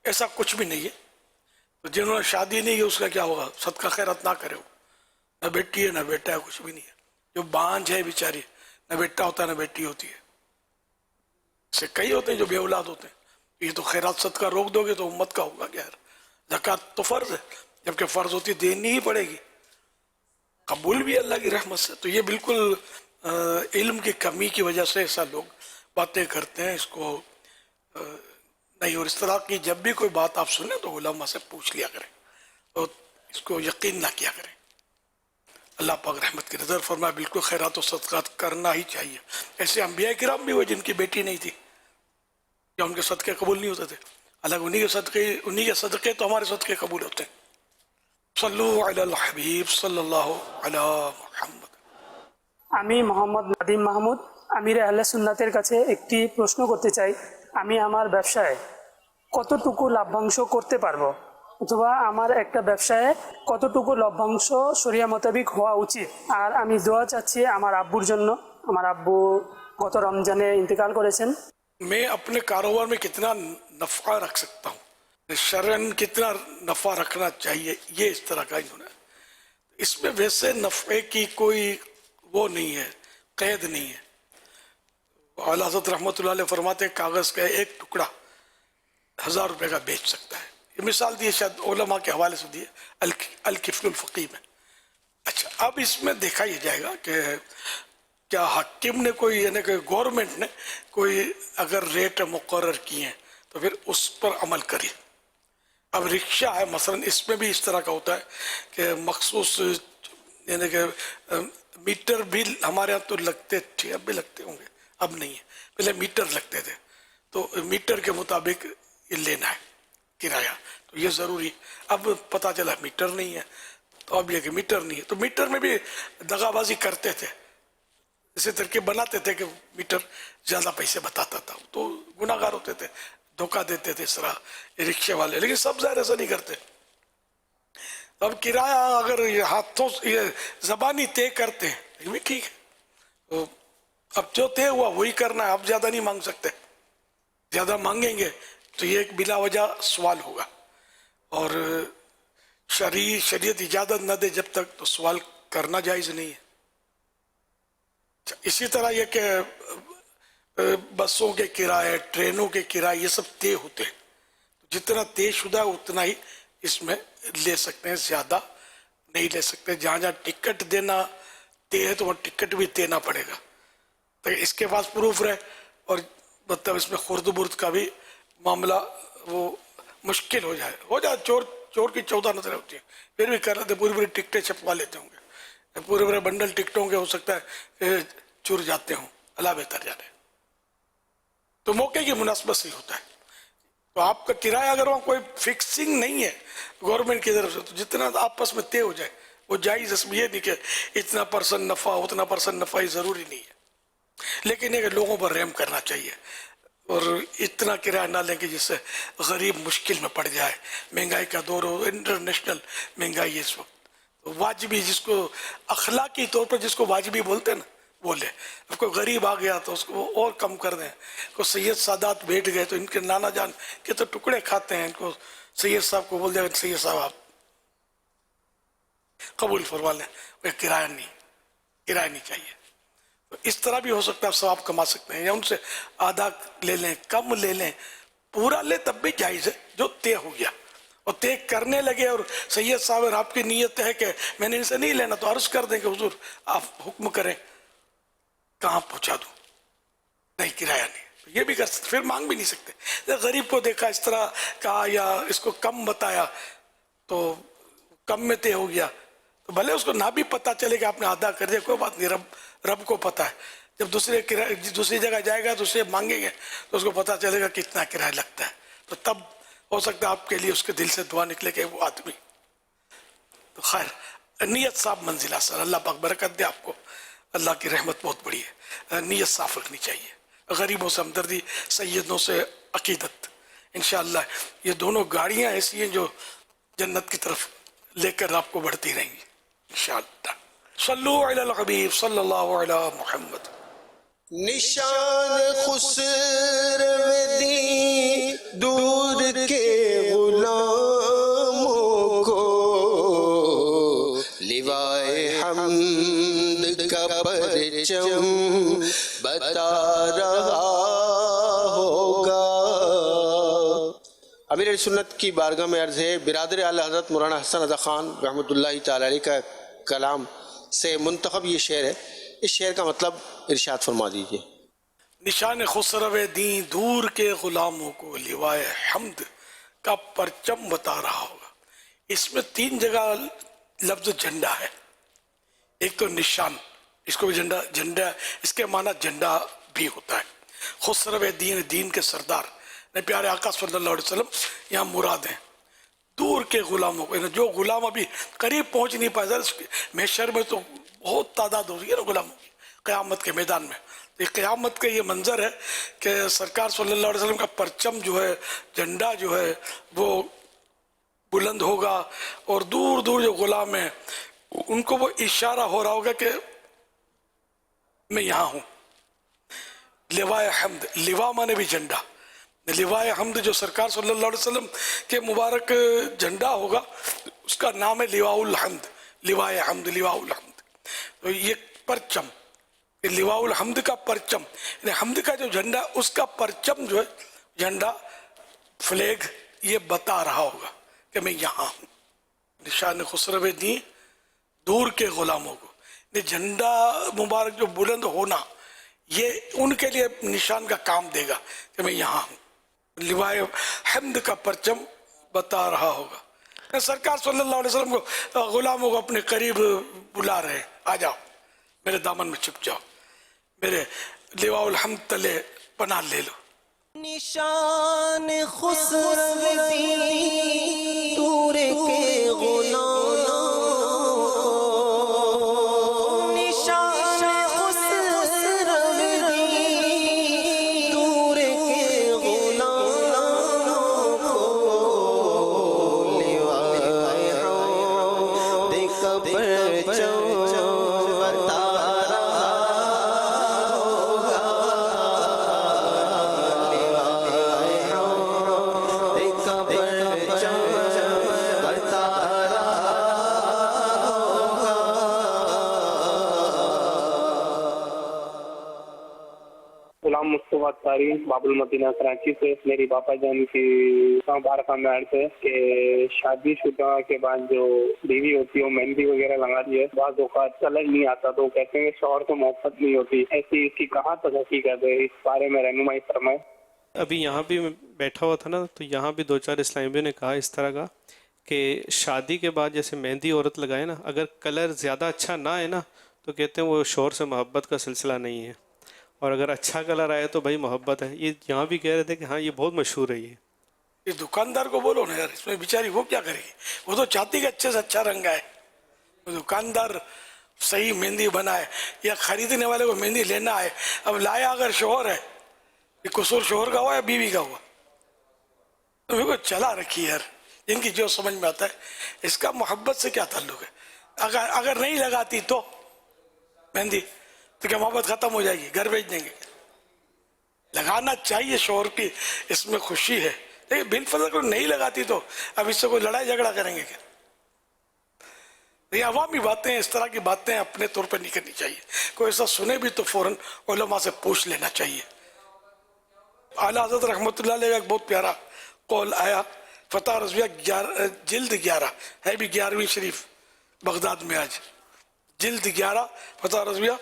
ایسا کچھ بھی نہیں ہے. تو جنہوں نے شادی نہیں ہے اس کا کیا ہوگا, صدقہ خیرات نہ کرے, ہو نہ بیٹی ہے نہ بیٹا ہے, کچھ بھی نہیں ہے. جو بانجھ ہے بیچاری, نہ بیٹا ہوتا ہے نہ بیٹی ہوتی ہے. اس سے کئی ہوتے ہیں جو بے اولاد ہوتے ہیں. یہ تو خیرات صدقہ روک دو گے تو امت کا ہوگا کیا. زکوٰۃ تو فرض ہے, جبکہ فرض ہوتی دینی ہی پڑے گی, قبول بھی اللہ کی رحمت سے. تو یہ بالکل علم کی کمی کی وجہ سے ایسا لوگ باتیں کرتے ہیں. اس کو नहीं। और इस तरह की जब भी कोई बात आप सुने तो उलमा से पूछ लिया करें और इसको यकीन ना किया करें। अल्लाह पाक रहमत की नज़र फरमाए, बिल्कुल खैरात और सदक़ात करना ही चाहिए। ऐसे अंबिया किराम भी हुए जिनकी बेटी नहीं थी, या उनके सदक़े कबूल नहीं होते थे। अलग उन्हीं के सदक़े तो हमारे सदक़े कबूल होते हैं। सल्लु अलल हबीब सल्लल्लाहु अला मुहम्मद। আমি মোহাম্মদ নাদিম মাহমুদ আমিরে আহলে সুন্নাতের কাছে একটি প্রশ্ন করতে চাই। আমি আমার ব্যবসায় কতটুকু লাভ্যাংশ করতে পারবো, অথবা আমার একটা ব্যবসায় কতটুকু লভ্যাংশ শরিয়া মোতাবেক হওয়া উচিত? আর আমি দোয়া চাচ্ছি আমার আব্বুর জন্য। আমার আব্বু গত রমজানে ইন্তেকাল করেছেন। मैं अपने कारोबार में कितना नफ़ा रख सकता हूँ, शरन कितना नफ़ा रखना चाहिए, ये इस तरह का इन्होंने। इसमें वैसे नफ़े की कोई वो नहीं है, कैद नहीं है। आला हज़रत रहमतुल्लाह अलैह फरमाते हैं कागज़ का एक टुकड़ा 1000 रुपये का बेच सकता है। ये मिसाल दी शायद उलमा के हवाले से दी है, अल-किफ़्लुल फ़क़ीह में। अच्छा, अब इसमें देखा ही जाएगा कि क्या हाकिम ने कोई, यानी कि गवर्नमेंट ने कोई अगर रेट मुकर्रर किए हैं तो फिर उस पर अमल करिए। अब रिक्शा है मसलन, इसमें भी इस तरह का होता है कि मखसूस, यानी कि मीटर भी हमारे यहाँ तो लगते थे, अब भी लगते होंगे, अब नहीं है, पहले मीटर लगते थे, तो मीटर के मुताबिक ये लेना है किराया, तो ये ज़रूरी। अब पता चला मीटर नहीं है, तो अब ये कि मीटर नहीं है, तो मीटर में भी दगाबाजी करते थे, इसी तरह बनाते थे कि मीटर ज़्यादा पैसे बताता था, तो गुनाहगार होते थे, धोखा देते थे इस तरह रिक्शे वाले। लेकिन सब ज़ाहिर ऐसा नहीं करते। अब किराया अगर ये हाथों से ये ज़बानी तय करते हैं, ये भी ठीक है, तो अब जो तय हुआ वही करना है। अब ज़्यादा नहीं मांग सकते, ज़्यादा मांगेंगे तो ये एक बिला वजह सवाल होगा, और शरीयत इजाज़त न दे जब तक, तो सवाल करना जायज़ नहीं है। इसी तरह ये कि बसों के किराए, ट्रेनों के किराए, ये सब तय होते हैं, जितना तय शुदा उतना ही इसमें ले सकते हैं, ज़्यादा नहीं ले सकते। जहाँ जहाँ टिकट देना तय है तो वहाँ टिकट भी देना पड़ेगा, तो इसके पास प्रूफ रहे, और मतलब इसमें खुर्द बुर्द का भी मामला वो मुश्किल हो जाए। चोर की 14 नजरें होती हैं, फिर भी कर लेते, पूरी टिकटें छपवा लेते होंगे, पूरे बंडल टिकटों के हो सकता है चुर जाते हों, अल्लाह बेहतर जाने। तो मौके की मुनासबत से होता है। तो आपका किराया अगर वहाँ कोई फिक्सिंग नहीं है गवर्नमेंट की तरफ से, तो जितना आपस में तय हो जाए वो जायज़। इसमें ये नहीं कि इतना % नफ़ा, उतना % नफ़ा, ही ज़रूरी नहीं है। लेकिन ये लोगों पर रहम करना चाहिए, और इतना किराया ना लें कि जिससे गरीब मुश्किल में पड़ जाए। महंगाई का दौर हो, इंटरनेशनल महंगाई है इस वक्त, तो वाजिबी, जिसको अखलाकी तौर पर जिसको वाजिबी बोलते हैं ना, वो ले। अब कोई गरीब आ गया तो उसको और कम कर दें। कोई सैयद सादात बैठ गए तो इनके नाना जान के तो टुकड़े खाते हैं, इनको सैयद साहब को बोल दें, सैयद साहब आप कबूल फरमा लें, वह किराया नहीं चाहिए। तो इस तरह भी हो सकता है, सवाब कमा सकते हैं, या उनसे आधा ले लें, कम ले लें, पूरा ले तब भी जायज़ है, जो तय हो गया। और तय करने लगे और सैयद साहब अगर आपकी नीयत है कि मैंने इनसे नहीं लेना, तो अर्ज़ कर दें कि हुजूर आप हुक्म करें, कहाँ पहुँचा दूँ, नहीं किराया नहीं, तो ये भी कर सकते, फिर मांग भी नहीं सकते। गरीब को देखा इस तरह कहा या इसको कम बताया तो कम में तय हो गया, तो भले उसको ना भी पता चले कि आपने आधा कर दिया, कोई बात नहीं, रब को पता है। जब दूसरी जगह जाएगा, दूसरे मांगेंगे तो उसको पता चलेगा कितना किराया लगता है, तो तब हो सकता है आपके लिए उसके दिल से दुआ निकले कि वो आदमी। तो खैर, नीयत साफ मंजिला सर, अल्लाह पाक बरकत दे आपको, अल्लाह की रहमत बहुत बड़ी है। नीयत साफ रखनी चाहिए, गरीबों से हमदर्दी, सैयदों से अकीदत। इंशाअल्लाह ये दोनों गाड़ियाँ ऐसी हैं जो जन्नत की तरफ लेकर आपको बढ़ती रहेंगी इंशाअल्लाह। सल्लु अलल हबीब सल्लल्लाहु अलैहि मुहम्मद। निशान खुसरवदी दूर के गुलामों को लिवाए हम्द का परचम बता रहा होगा। अमीर सुन्नत की बारगाह में अर्ज़ है, बिरादर आला हज़रत मौलाना हसन रज़ा ख़ान रहमतुल्लाहि तआला अलैह का कलाम से मुंतखब ये शेर है, इस शेर का मतलब इरशाद फरमा दीजिए। निशान खुसरव दी दूर के गुलामों को लिवाए हमद का परचम बता रहा होगा। इसमें 3 जगह लफ्ज झंडा है। एक तो निशान, इसको भी झंडा, झंडा इसके माना झंडा भी होता है। खुसरव दीन, दीन के सरदार ने प्यारे आका सल्लल्लाहु अलैहि वसल्लम यहाँ मुराद हैं। दूर के गुलामों को, जो गुलाम अभी करीब पहुंच नहीं पाए, महशर में तो बहुत तादाद हो रही है ना गुलामों की क़यामत के मैदान में। तो क़यामत का ये मंजर है कि सरकार सल्लल्लाहु अलैहि वसल्लम का परचम जो है, झंडा जो है, वो बुलंद होगा और दूर दूर जो गुलाम है उनको वो इशारा हो रहा होगा कि मैं यहाँ हूँ। लिवाए हम्द, लिवा माने भी झंडा, लिवाए हम्द जो सरकार सल्लल्लाहु अलैहि वसल्लम के मुबारक झंडा होगा उसका नाम है लिवाउल हम्द, लिवाए हम्द, लिवाउल हम्द। तो ये परचम, लिवाउल हम्द का परचम, हम्द का जो झंडा उसका परचम जो है, झंडा फ्लैग, ये बता रहा होगा कि मैं यहाँ हूँ। निशान खुसरव दी दूर के गुलामों को, झंडा मुबारक जो बुलंद होना, ये उनके लिए निशान का काम देगा कि मैं यहाँ हूँ। लिवाए हम्द का परचम बता रहा होगा। सरकार सल्लल्लाहु अलैहि वसल्लम को गुलामों को अपने करीब बुला रहे, आ जाओ मेरे दामन में छिप जाओ, मेरे लिवाउल हम्द तले पनाह ले लो। निशान खुसरव दी दूर के गुलाम, बाबुल मदीना कराची से। मेरी बापा जान की बारका में अर्ज है कि शादी शुदा के बाद जो बीवी होती है वो मेहंदी वगैरह लगाती है, बाद औकात कलर नहीं आता तो कहते हैं शौहर को मोहब्बत नहीं होती, ऐसी इसकी कहाँ तक हकीकत है, इस बारे में रहनुमाई फरमाए। अभी यहाँ भी मैं बैठा हुआ था ना, तो यहाँ भी 2-4 इस्लामियों ने कहा इस तरह का कि शादी के बाद जैसे मेहंदी औरत लगाए ना, अगर कलर ज़्यादा अच्छा ना आए ना तो कहते हैं वो शौहर से मोहब्बत का सिलसिला नहीं है, और अगर अच्छा कलर आए तो भाई मोहब्बत है। ये यहाँ भी कह रहे थे कि हाँ ये बहुत मशहूर है। ये दुकानदार को बोलो ना यार, इसमें बेचारी वो क्या करेगी, वो तो चाहती कि अच्छे से अच्छा रंग आए। दुकानदार सही मेहंदी बनाए या खरीदने वाले को मेहंदी लेना है, अब लाया अगर शौहर है, ये कसूर शौहर का हुआ या बीवी का हुआ, तो मेरे को चला रखी यार, इनकी जो समझ में आता है। इसका मोहब्बत से क्या ताल्लुक है। अगर नहीं लगाती तो मेहंदी तो क्या मोहब्बत खत्म हो जाएगी, घर भेज देंगे। लगाना चाहिए शौहर की, इसमें खुशी है, लेकिन बिलफजल को नहीं लगाती तो अब इससे कोई लड़ाई झगड़ा करेंगे क्या। ये अवामी बातें, इस तरह की बातें अपने तौर पर नहीं करनी चाहिए। कोई ऐसा सुने भी तो फौरन उलमा से पूछ लेना चाहिए। आला हज़रत रहमतुल्लाह अलैह का एक बहुत प्यारा कौल आया, फतह रज़विया जिल्द 11 है भी 11वीं शरीफ बगदाद में आज, जिल्द 11 फतह रज़विया।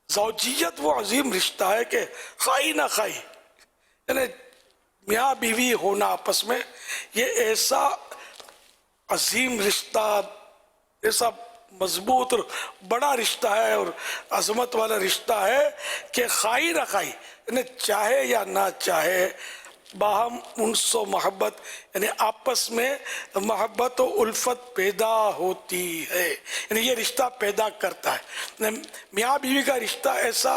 ज़ौजियत वो अजीम रिश्ता है कि खाई ना खाई, यानी मियाँ बीवी होना आपस में, ये ऐसा अजीम रिश्ता, ऐसा मजबूत और बड़ा रिश्ता है और अजमत वाला रिश्ता है कि खाई ना खाई, यानी चाहे या ना चाहे बाहम उनसो मोहब्बत, यानी आपस में मोहब्बत और उल्फत पैदा होती है, यानी ये रिश्ता पैदा करता है। मियाँ बीवी का रिश्ता ऐसा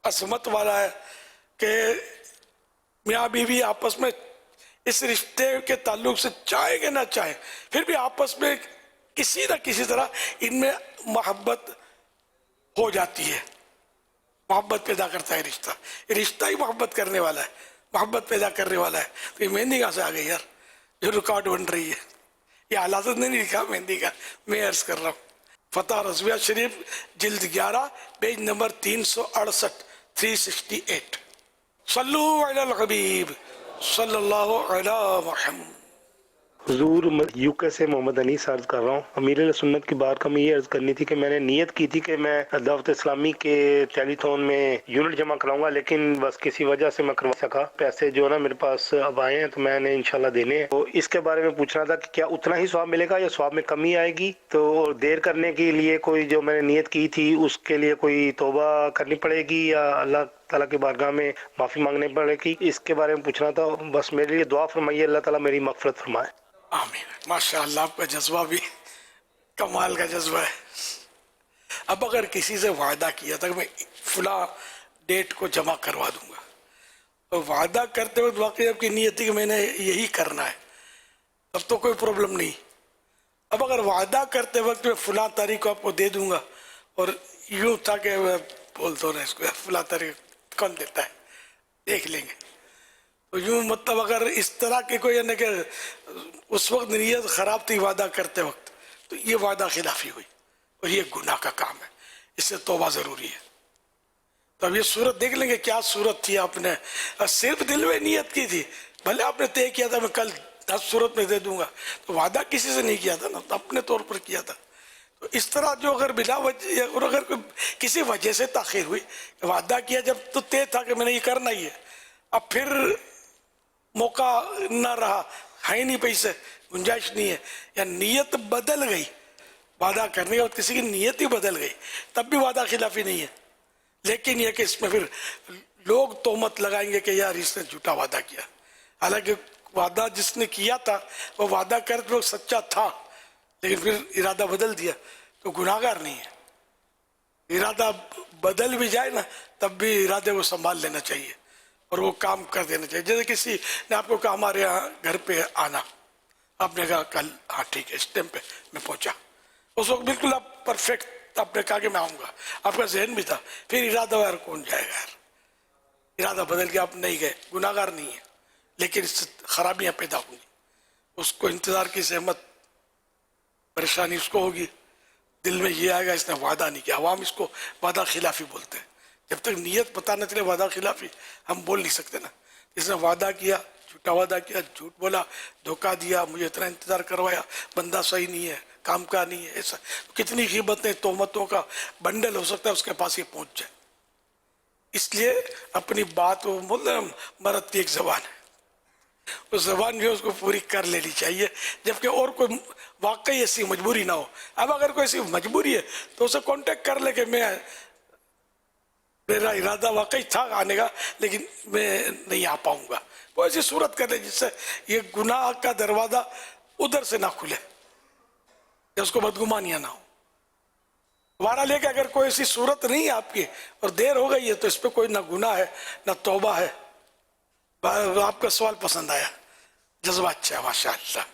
अजमत वाला है कि मियाँ बीवी आपस में इस रिश्ते के ताल्लुक से चाहे कि ना चाहे, फिर भी आपस में किसी न किसी तरह इनमें मोहब्बत हो जाती है। मोहब्बत पैदा करता है रिश्ता, ये रिश्ता ही मोहब्बत करने वाला है, मोहब्बत पैदा करने वाला है। तो ये मेहंदी कहाँ से आ गई यार, जो रिकॉर्ड बन रही है, ये हालात ने नहीं लिखा मेहंदी का, मैं अर्ज कर रहा हूँ। फतह रज़विया शरीफ जिल्द 11 पेज नंबर 368 368। सल्लू अलल हबीब सल्लल्लाहु अलैहि मुहम्मद। حضور یوکے سے محمد انیس عرض کر رہا ہوں. امیر علیہ سنت کی بارگاہ میں یہ عرض کرنی تھی کہ میں نے نیت کی تھی کہ میں دعوت اسلامی کے ٹیلی تھون میں یونٹ جمع کراؤں گا، لیکن بس کسی وجہ سے میں کروا سکا. پیسے جو ہے نا میرے پاس اب آئے ہیں تو میں نے انشاءاللہ دینے ہیں. تو اس کے بارے میں پوچھنا تھا کہ کیا اتنا ہی ثواب ملے گا یا ثواب میں کمی آئے گی؟ تو دیر کرنے کے لیے کوئی جو میں نے نیت کی تھی اس کے لیے کوئی توبہ کرنی پڑے گی یا اللہ تعالیٰ کی بارگاہ میں معافی مانگنے پڑے گی؟ اس کے بارے میں پوچھنا تھا. بس میرے لیے دعا فرمائیے، اللہ تعالیٰ میری مغفرت فرمائے. آمین. ماشاء اللہ، آپ کا جذبہ بھی کمال کا جذبہ ہے. اب اگر کسی سے وعدہ کیا تھا کہ میں فلاں ڈیٹ کو جمع کروا دوں گا، تو وعدہ کرتے وقت واقعی آپ کی نیت تھی کہ میں نے یہی کرنا ہے، اب تو کوئی پرابلم نہیں. اب اگر وعدہ کرتے وقت میں فلاں تاریخ کو آپ کو دے دوں گا، اور یوں تھا کہ بول دو نا اس کو فلاں تاریخ کون دیتا ہے دیکھ لیں گے، تو یوں مطلب اگر اس طرح کی کوئی یعنی کہ اس وقت نیت خراب تھی وعدہ کرتے وقت، تو یہ وعدہ خلافی ہوئی اور یہ گناہ کا کام ہے، اس سے توبہ ضروری ہے. تو اب یہ صورت دیکھ لیں گے کیا صورت تھی. آپ نے صرف دل میں نیت کی تھی، بھلے آپ نے طے کیا تھا میں کل 10 صورت میں دے دوں گا، تو وعدہ کسی سے نہیں کیا تھا نا، تو اپنے طور پر کیا تھا. تو اس طرح جو اگر بلا وجہ اور اگر کسی وجہ سے تاخیر ہوئی، وعدہ کیا جب تو طے تھا کہ میں نے یہ کرنا ہی ہے، اب پھر موقع نہ رہا، ہے نہیں پیسے، گنجائش نہیں ہے، یا نیت بدل گئی وعدہ کرنے کے بعد کسی کی نیت ہی بدل گئی، تب بھی وعدہ خلافی نہیں ہے. لیکن یہ کہ اس میں پھر لوگ تہمت لگائیں گے کہ یار اس نے جھوٹا وعدہ کیا، حالانکہ وعدہ جس نے کیا تھا وہ وعدہ کرتے وقت سچا تھا، لیکن پھر ارادہ بدل دیا تو گناہگار نہیں ہے. ارادہ بدل بھی جائے نا تب بھی ارادے کو سنبھال لینا چاہیے اور وہ کام کر دینا چاہیے. جیسے کسی نے آپ کو کہا ہمارے یہاں گھر پہ آنا، آپ نے کہا کل، ہاں ٹھیک ہے، اس ٹائم پہ میں پہنچا، اس وقت بالکل آپ پرفیکٹ آپ نے کہا کہ میں آؤں گا، آپ کا ذہن بھی تھا، پھر ارادہ یار کون جائے گا یار، ارادہ بدل کے آپ نہیں گئے، گناہگار نہیں ہے، لیکن اس سے خرابیاں پیدا ہوں گی. اس کو انتظار کی زحمت، پریشانی اس کو ہوگی، دل میں یہ آئے گا اس نے وعدہ نہیں کیا. عوام اس کو وعدہ خلافی بولتے ہیں. جب تک نیت پتہ نہ چلے وعدہ خلافی ہم بول نہیں سکتے نا. اس نے وعدہ کیا، جھوٹا وعدہ کیا، جھوٹ بولا، دھوکہ دیا، مجھے اتنا انتظار کروایا، بندہ صحیح نہیں ہے، کام کا نہیں ہے، ایسا کتنی غیبتیں تہمتوں کا بنڈل ہو سکتا ہے اس کے پاس یہ پہنچ جائے. اس لیے اپنی بات وہ مرد کی ایک زبان ہے، وہ زبان جو ہے اس کو پوری کر لینی چاہیے، جبکہ اور کوئی واقعی ایسی مجبوری نہ ہو. اب اگر کوئی ایسی مجبوری ہے تو اسے کانٹیکٹ کر لے کہ میرا ارادہ واقعی تھا آنے کا لیکن میں نہیں آ پاؤں گا. وہ ایسی صورت کر لے جس سے یہ گناہ کا دروازہ ادھر سے نہ کھلے یا اس کو بدگمانیاں نہ ہو. دوبارہ لے کے اگر کوئی ایسی صورت نہیں ہے آپ کی اور دیر ہو گئی ہے تو اس پہ کوئی نہ گناہ ہے نہ توبہ ہے. آپ کا سوال پسند آیا، جذبہ اچھا ہے، ماشاء اللہ.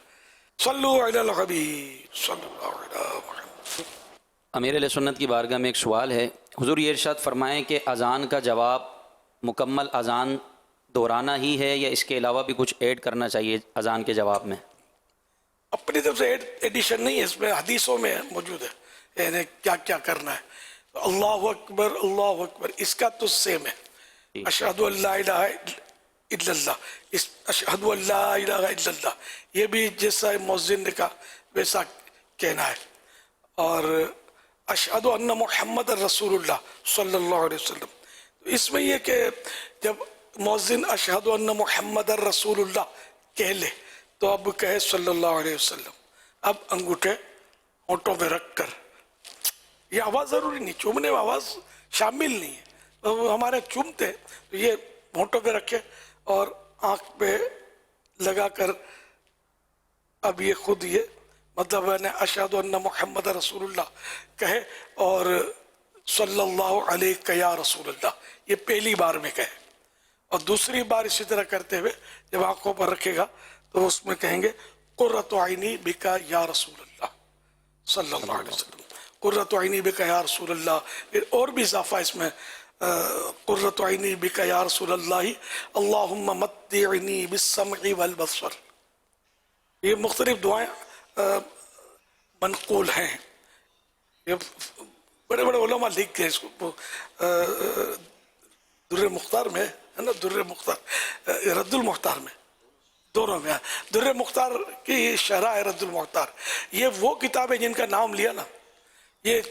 صلو علی الحبیب صلی اللہ علیہ وسلم. امیر علیہ سنت کی بارگاہ میں ایک سوال ہے. حضور یہ ارشاد فرمائیں کہ اذان کا جواب مکمل اذان دہرانا ہی ہے یا اس کے علاوہ بھی کچھ ایڈ کرنا چاہیے اذان کے جواب میں؟ اپنی طرف سے ایڈیشن نہیں ہے، اس میں حدیثوں میں موجود ہے یعنی کیا کیا کرنا ہے. اللہ اکبر اللہ اکبر اس کا تو سیم ہے. اشہد ان لا الہ الا اللہ، اشہد ان لا الہ الا اللہ، یہ بھی جیسا مؤذن نے کہا ویسا کہنا ہے. اور اشہد ان محمد رسول اللہ صلی اللہ علیہ وسلم، اس میں یہ کہ جب مؤذن اشہد ان محمد رسول اللہ کہہ لے تو اب کہے صلی اللہ علیہ وسلم. اب انگوٹھے ہونٹوں میں رکھ کر، یہ آواز ضروری نہیں، چومنے میں آواز شامل نہیں ہے، ہمارے چومتے تو یہ ہونٹوں پہ رکھے اور آنکھ پہ لگا کر اب یہ خود یہ مطلب ہے اشہد ان محمد رسول اللہ کہے اور صلی اللہ علیہ یا رسول اللہ یہ پہلی بار میں کہے. اور دوسری بار اسی طرح کرتے ہوئے جب آنکھوں پر رکھے گا تو اس میں کہیں گے قرۃ عینی بکا یا رسول اللہ صلی اللہ علیہ وسلم، قرۃ عینی بکا یا رسول اللہ. پھر اور بھی اضافہ اس میں قرۃ عینی بکا یا رسول اللہ اللہم متعنی بالسمع والبصر. یہ مختلف دعائیں منقول ہیں، یہ بڑے بڑے علماء لکھ گئے اس کو. در مختار میں ہے نا، در مختار رد المختار میں दोनों में। दुर्र मुख्तार की शरह रद्दुल मुख्तार, ये वो किताब है जिनका नाम लिया ना, ये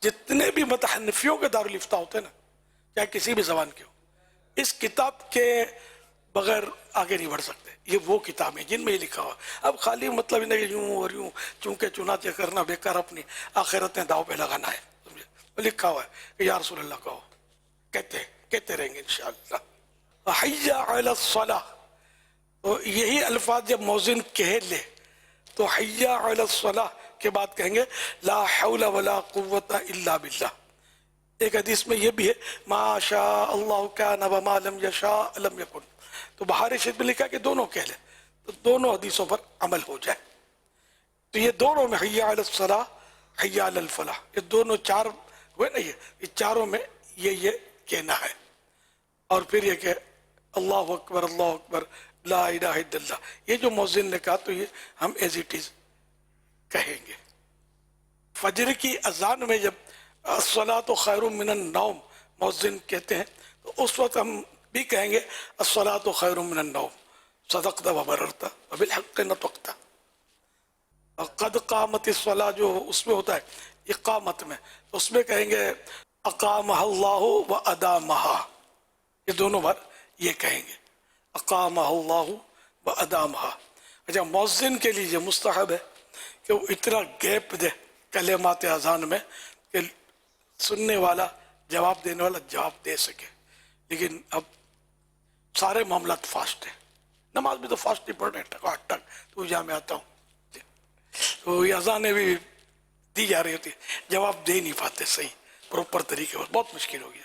जितने भी मुतहन्निफियों के दारुल इफ्ता होते हैं ना, चाहे किसी भी ज़बान के हो, इस किताब के बगैर आगे नहीं बढ़ सकते। ये वो किताब है जिनमें ये लिखा हुआ। अब खाली मतलब इन्हें यूं और यूं चूंकि चुनाचे करना बेकार, अपनी आखिरतें दाव पे लगाना है, समझे। लिखा हुआ है कि या रसूल अल्लाह कहो, कहते रहेंगे इंशाअल्लाह। हय्या अलस सलाह, तो यही अल्फाज जब मौज़िन कह ले तो हय्या अलस सलाह के बाद कहेंगे ला हौला वला कुव्वता इल्ला बिल्लाह। एक हदीस में ये भी है माशा अल्लाह कान व मा लम यशा लम यकुन। तो बहार शरीफ में लिखा कि दोनों कह ले, तो दोनों हदीसों पर अमल हो जाए। तो ये दोनों में हय्या अलस सलाह हय्या अलल फलाह, ये दोनों चार हुए ना, ये चारों में ये कहना है। और फिर ये कि अल्लाहु अकबर ला इलाहा इल्लल्लाह, ये जो मौज़िन ने कहा तो ये हम एज इट इज कहेंगे। फजर की अजान में जब अस्सलातु खैरुम मिनन नौम मौज़िन कहते हैं तो उस वक्त हम भी कहेंगे अस्सलातु खैरुम मिनन नौम सदक़ता व बररता व बिल हक़्क़ि नतक़ता। क़द क़ामतिस सलाह जो उसमें होता है इक़ामत में, तो उसमें कहेंगे अक़ामहल्लाहु व अदामहा, ये दोनों बार ये कहेंगे अक़ामहल्लाहु व अदामहा। अच्छा, मौज़िन के लिए मुस्तहब है कि वो इतना गैप दे कलेमात अज़ान में कि सुनने वाला जवाब देने वाला जवाब दे सके। लेकिन अब सारे मामलात फास्ट है, नमाज भी तो फास्ट ही पढ़ रहे हैं, टक तो जहाँ मैं आता हूँ तो ये अज़ानें भी दी जा रही होती है, जवाब दे नहीं पाते सही प्रॉपर तरीके पर, बहुत मुश्किल हो गया।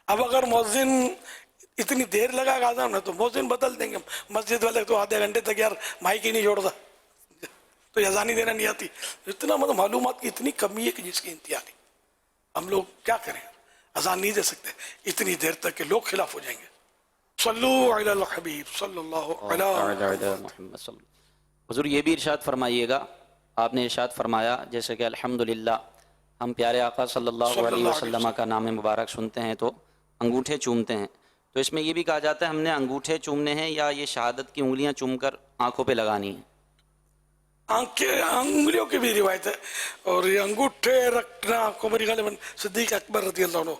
अब अगर मौज़िन इतनी देर लगाएगा अज़ान में तो मौज़िन बदल देंगे। मस्जिद वाले तो आधे घंटे तक यार माइक ही नहीं जोड़ता, तो अज़ान ही देना नहीं आती। इतना मतलब मालूमात की इतनी कमी है कि जिसकी इंतहा नहीं। हम लोग क्या करें, अज़ान नहीं दे सकते इतनी देर तक के लोग खिलाफ हो जाएंगे। सल्लु अलल हबीब सल्लल्लाहु अलैहि वसल्लम। हुज़ूर ये भी इरशाद फरमाइएगा, आपने इरशाद फरमाया जैसे कि अल्हम्दुलिल्लाह हम प्यारे आका सल्लल्लाहु अलैहि वसल्लम का नाम मुबारक सुनते हैं तो अंगूठे चूमते हैं, तो इसमें ये भी कहा जाता है हमने अंगूठे चूमने हैं या ये शहादत की उंगलियां चूमकर आंखों पे लगानी है? अंगुलियों की भी रिवायत है, और ये अंगूठे रखना को मेरी ख्याल सिद्दीक अकबर रज़ियल्लाहु अन्हु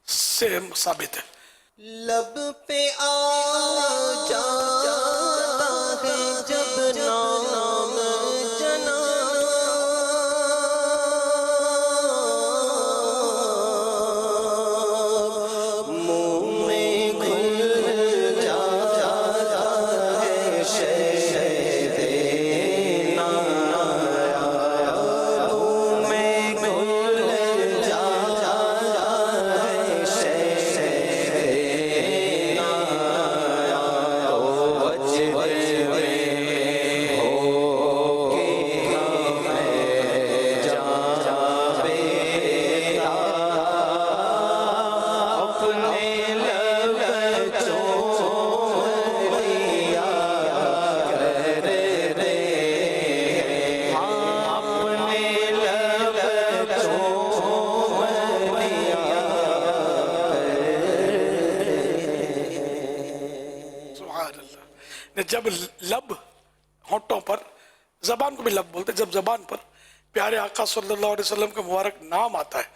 से साबित है। लब पे आ जाता है जब नाम जना, मुंह में घुल जाता है शहदे नाम, मुंह में घुल जाता है शहदे जब लब होंठों पर, जबान को भी लब बोलते, जब जबान पर प्यारे आका सल्लल्लाहु अलैहि वसल्लम का मुबारक नाम आता है,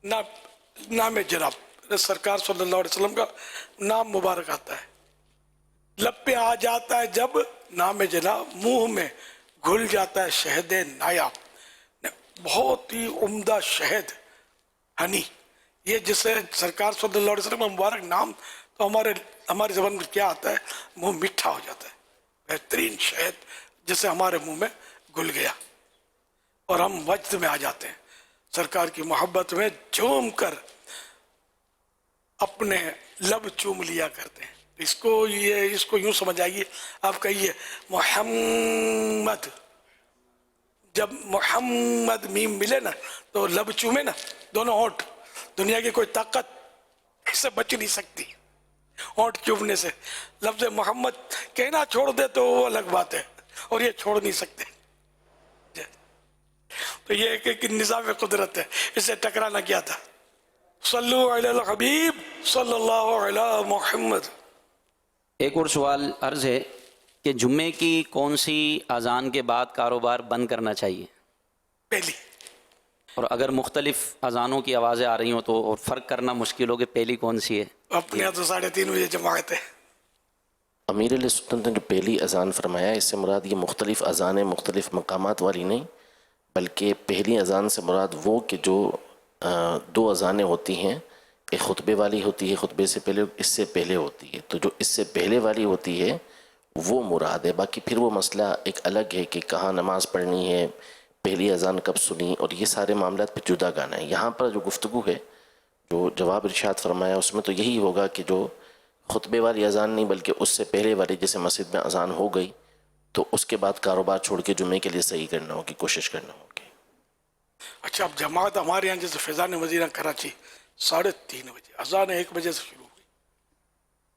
नाम जनाब सरकार सल्लल्लाहु अलैहि वसल्लम का नाम मुबारक आता है, लब पे आ जाता है जब नाम जनाब, मुंह में घुल जाता है शहद नायाब, बहुत ही उम्दा शहद हनी, ये जिसे सरकार सल्लल्लाहु अलैहि वसल्लम का मुबारक नाम, तो हमारे ज़बान में क्या आता है, मुंह मीठा हो जाता है, बेहतरीन शहद जैसे हमारे मुंह में घुल गया और हम वजद में आ जाते हैं, सरकार की मोहब्बत में झूम कर अपने लब चूम लिया करते हैं। इसको यूं समझ आइए, आप कहिए मोहम्मद, जब मोहम्मद मीम मिले ना तो लब चूमे ना दोनों होंठ, दुनिया की कोई ताकत इससे बच नहीं सकती होंठ चूमने से। लफ्ज़ मोहम्मद कहना छोड़ दे तो वो अलग बात है, और ये छोड़ नहीं सकते। तो ये एक निज़ाम कुदरत है, इससे टकराना क्या था। सल्लु अलल हबीब सल्लल्लाहु अलैहि मुहम्मद। एक और सवाल अर्ज़ है کہ جمعے کی کون سی اذان کے بعد کاروبار بند کرنا چاہیے؟ پہلی. اور اگر مختلف اذانوں کی آوازیں آ رہی ہوں تو اور فرق کرنا مشکل ہو کہ پہلی کون سی ہے؟ اپنے یہاں تو 3:30 بجے جماعت ہے. امیر علیہ سنت نے جو پہلی اذان فرمایا اس سے مراد یہ مختلف اذانیں مختلف مقامات والی نہیں، بلکہ پہلی اذان سے مراد وہ کہ جو 2 اذانیں ہوتی ہیں، ایک خطبے والی ہوتی ہے، خطبے سے پہلے، اس سے پہلے ہوتی ہے، تو جو اس سے پہلے والی ہوتی ہے وہ مراد ہے. باقی پھر وہ مسئلہ ایک الگ ہے کہ کہاں نماز پڑھنی ہے، پہلی اذان کب سنی، اور یہ سارے معاملات پھر جدا گانا ہے. یہاں پر جو گفتگو ہے، جو جواب ارشاد فرمایا اس میں تو یہی ہوگا کہ جو خطبے والی اذان نہیں بلکہ اس سے پہلے والی جیسے مسجد میں اذان ہو گئی تو اس کے بعد کاروبار چھوڑ کے جمعے کے لیے صحیح کرنا ہوگی، کوشش کرنا ہوگی. اچھا، اب جماعت ہمارے یہاں جیسے فیضان مدینہ کراچی 3:30 بجے، اذان 1 بجے سے شروع ہوئی.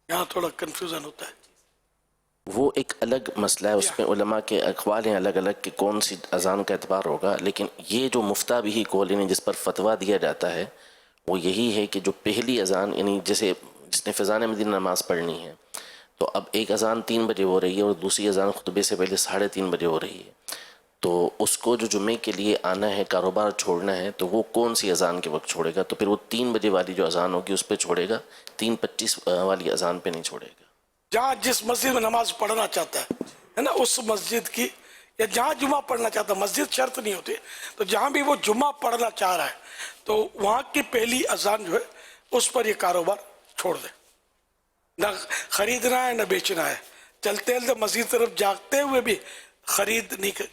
یہاں تھوڑا کنفیوژن ہوتا ہے. وہ ایک الگ مسئلہ ہے، اس میں علماء کے اقوال ہیں الگ الگ کہ کون سی اذان کا اعتبار ہوگا، لیکن یہ جو مفتہ بھی قول یعنی جس پر فتویٰ دیا جاتا ہے وہ یہی ہے کہ جو پہلی اذان یعنی جیسے جس نے فیضان مدینہ نماز پڑھنی ہے تو اب ایک اذان 3 بجے ہو رہی ہے اور دوسری اذان خطبے سے پہلے 3:30 بجے ہو رہی ہے، تو اس کو جو جمعے کے لیے آنا ہے، کاروبار چھوڑنا ہے، تو وہ کون سی اذان کے وقت چھوڑے گا؟ تو پھر وہ 3 بجے والی جو اذان ہوگی اس پہ چھوڑے گا، 3:25 والی اذان پہ نہیں چھوڑے گا. جہاں جس مسجد میں نماز پڑھنا چاہتا ہے نا، اس مسجد کی، یا جہاں جمعہ پڑھنا چاہتا ہے، مسجد شرط نہیں ہوتی، تو جہاں بھی وہ جمعہ پڑھنا چاہ رہا ہے تو وہاں کی پہلی اذان جو ہے اس پر یہ کاروبار چھوڑ دے. نہ خریدنا ہے نہ بیچنا ہے، چلتے چلتے مسجد طرف جاگتے ہوئے بھی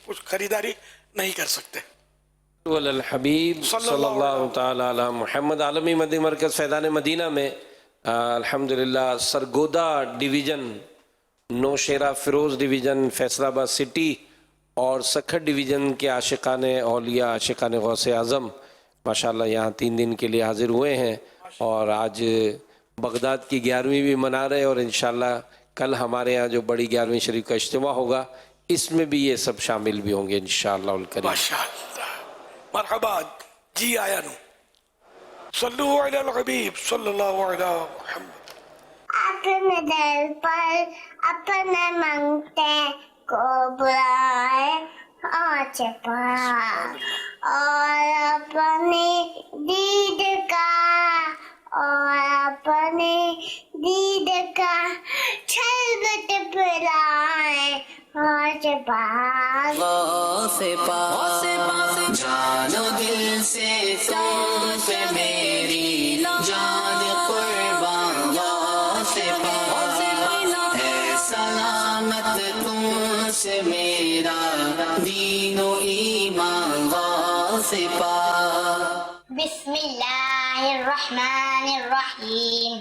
کچھ خریداری نہیں کر سکتے. الحبیب صلی اللہ تعالی علی محمد. عالمی مدنی مرکز فیضان مدینہ میں الحمدللہ سرگودا ڈویژن، نوشیرہ فیروز ڈویژن، فیصل آباد سٹی اور سکھر ڈویژن کے عاشقان اولیاء، عاشقان غوث اعظم ماشاءاللہ یہاں 3 دن کے لیے حاضر ہوئے ہیں، اور آج بغداد کی 11ویں بھی منا رہے، اور انشاءاللہ کل ہمارے یہاں جو بڑی 11ویں شریف کا اجتماع ہوگا اس میں بھی یہ سب شامل بھی ہوں گے انشاءاللہ الکریم. ماشاءاللہ، مرحبا جی آیا نو. صلو علی الحبیب صلی اللہ علی محمد. اپنے دل پر اپنے منگتے کو بلائے آنچ پر، اور اپنی دید کا چھلبت پلائے آنچ پر. غوث پاک جان و دل سے تم سے میری جان قربان. غوث پاک ہے سلامت تم سے میرا دین و ایمان. غوث پاک. بسم اللہ الرحمن الرحیم.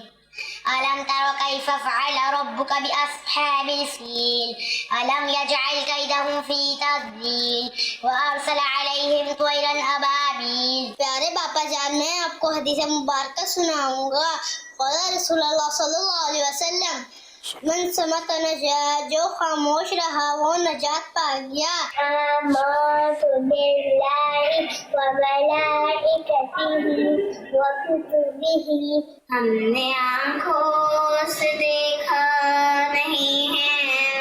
ألم تر كيف فعل ربك بأصحاب الفيل ألم يجعل كيدهم في تضليل وأرسل عليهم طيرا أبابيل. پیارے باپا جان، میں آپ کو حدیث مبارکہ سناؤں گا. قال رسول اللہ صلی اللہ علیہ وسلم من سمت نجات، جو خاموش رہا وہ نجات پا گیا. آمنت باللہ وملائکتہ وکتبہ، ہم نے آنکھوں سے دیکھا نہیں ہے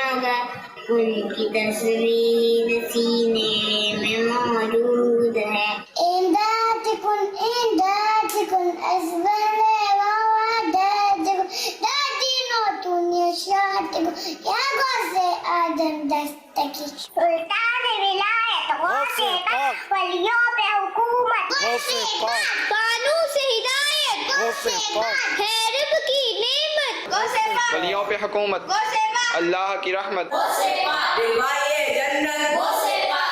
مگر ان کی تصویر سینے میں موجود ہے. امدادکم امدادکم ازبر وعدادکم یا غوث آدم دستگیر. سلطان ولایت غوث پاک، ولیوں پہ حکومت غوث پاک، بانو سے ہدایت غوث پاک، ہے رب کی نعمت غوث پاک، ولیوں پہ حکومت غوث پاک، اللہ کی رحمت غوث پاک، دلوائے جنت غوث پاک.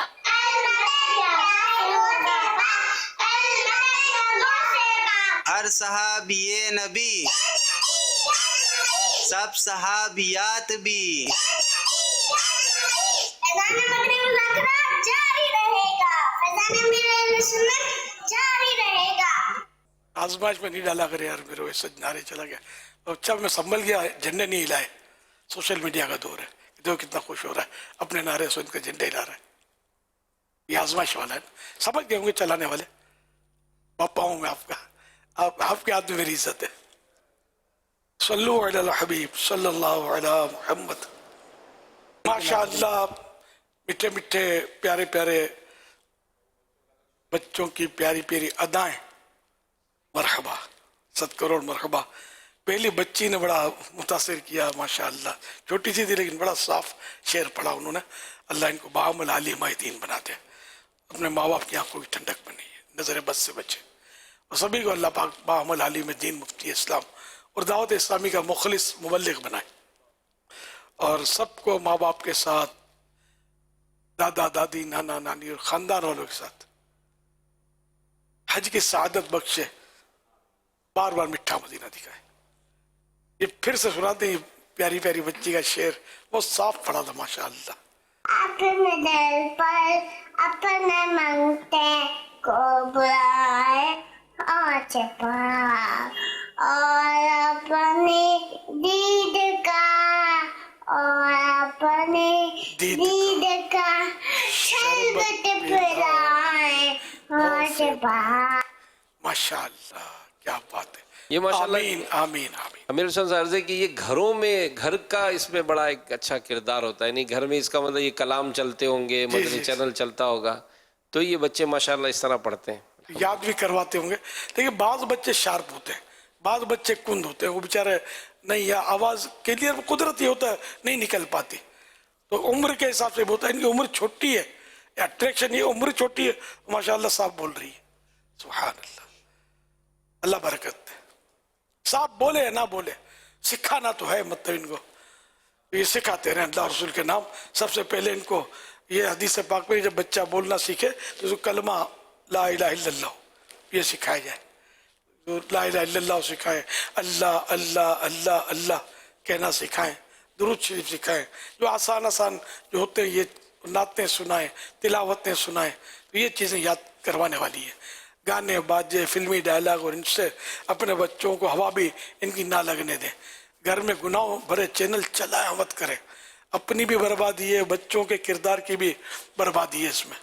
ہر صحابی نبی، سب صحابیات بھی. فیضان مدنی مذاکرات جاری رہے گا، فیضان امیر سنت جاری رہے گا. آزمائش میں نہیں ڈالا کرے یار، میرے ویسے نعرے چلا گیا. اور جب میں سنبھل گیا جھنڈے نہیں ہلائے. سوشل میڈیا کا دور ہے، دیکھو کتنا خوش ہو رہا ہے، اپنے نعرے سن کے جھنڈے ہلا رہا ہے. یہ آزمائش والا ہے، سمجھ گئے ہوں گے چلانے والے. پاپا ہوں میں آپ کا، آپ کے ہاتھ میں میری عزت ہے. صلو علی الحبیب صلی اللہ علی محمد. माशाअल्लाह, मीठे मीठे प्यारे प्यारे बच्चों की प्यारी प्यारी अदाएं, मरहबा, 7 करोड़ मरहबा। पहली बच्ची ने बड़ा मुतासिर किया माशाअल्लाह, छोटी सी थी लेकिन बड़ा साफ शेर पढ़ा उन्होंने। अल्लाह इनको बाअमल आलिम दीन बनाते, अपने माँ बाप की आंखों की ठंडक बनी है, नजर बद से बचे, और सभी को अल्लाह पाक बाअमल आलिम दीन मुफ्ती इस्लाम और दावत इस्लामी का मुखलिस मुबल्लिग बनाए, और सबको माँ बाप के साथ, दादा दादी, नाना नानी और खानदान वालों के साथ हज की सआदत बख्शे, बार बार मिठा मदीना दिखाए। ये फिर से सुनाते हैं प्यारी प्यारी बच्ची का शेर, बहुत साफ पढ़ा था माशाअल्लाह। अपने दिल पर अपने मंगते को बुलाए और छुपा, और अपने दीद का, और अपने दीद का शरबत पिलाए और छुपा। माशाअल्लाह, क्या बात है। ये माशाअल्लाह, आमीन आमीन आमीन। अमीर हुसैन साहब अर्ज़ है कि ये घरों में, घर का इसमें बड़ा एक अच्छा किरदार होता है। नहीं घर में इसका मतलब ये कलाम चलते होंगे, मदनी चैनल चलता होगा, तो ये बच्चे माशाअल्लाह इस तरह पढ़ते हैं, याद भी करवाते होंगे। लेकिन बाज़ बच्चे शार्प होते हैं, बाज़ बच्चे कुंद होते हैं, वो बेचारे नहीं, या आवाज़ क्लियर कुदरती होता है, नहीं निकल पाती, तो उम्र के हिसाब से होता है। इनकी उम्र छोटी है, अट्रैक्शन, ये उम्र छोटी है, माशाअल्लाह साफ बोल रही है, सुभान अल्लाह, अल्लाह बरकत दे। साफ बोले या ना बोले, सिखाना तो है, मतलब इनको ये सिखाते रहे अल्लाह रसूल के नाम। सबसे पहले इनको ये हदीस पाक में जब बच्चा बोलना सीखे तो उसको कलमा ला इलाहा इल्लल्लाह ये सिखाया जाए, तो ला इलाहा इल्लल्लाह सिखाएं, अल्लाह अल्लाह अल्लाह अल्लाह कहना सिखाएं, दुरूद शरीफ सिखाएं, जो आसान आसान जो होते हैं ये नातें सुनाएं, तिलावतें सुनाएं, तो ये चीज़ें याद करवाने वाली है। गाने बाजे, फिल्मी डायलॉग, और इनसे अपने बच्चों को हवा भी इनकी ना लगने दें। घर में गुनाहों भरे चैनल चलाया मत करें, अपनी भी बर्बादी है, बच्चों के किरदार की भी बर्बादी है इसमें।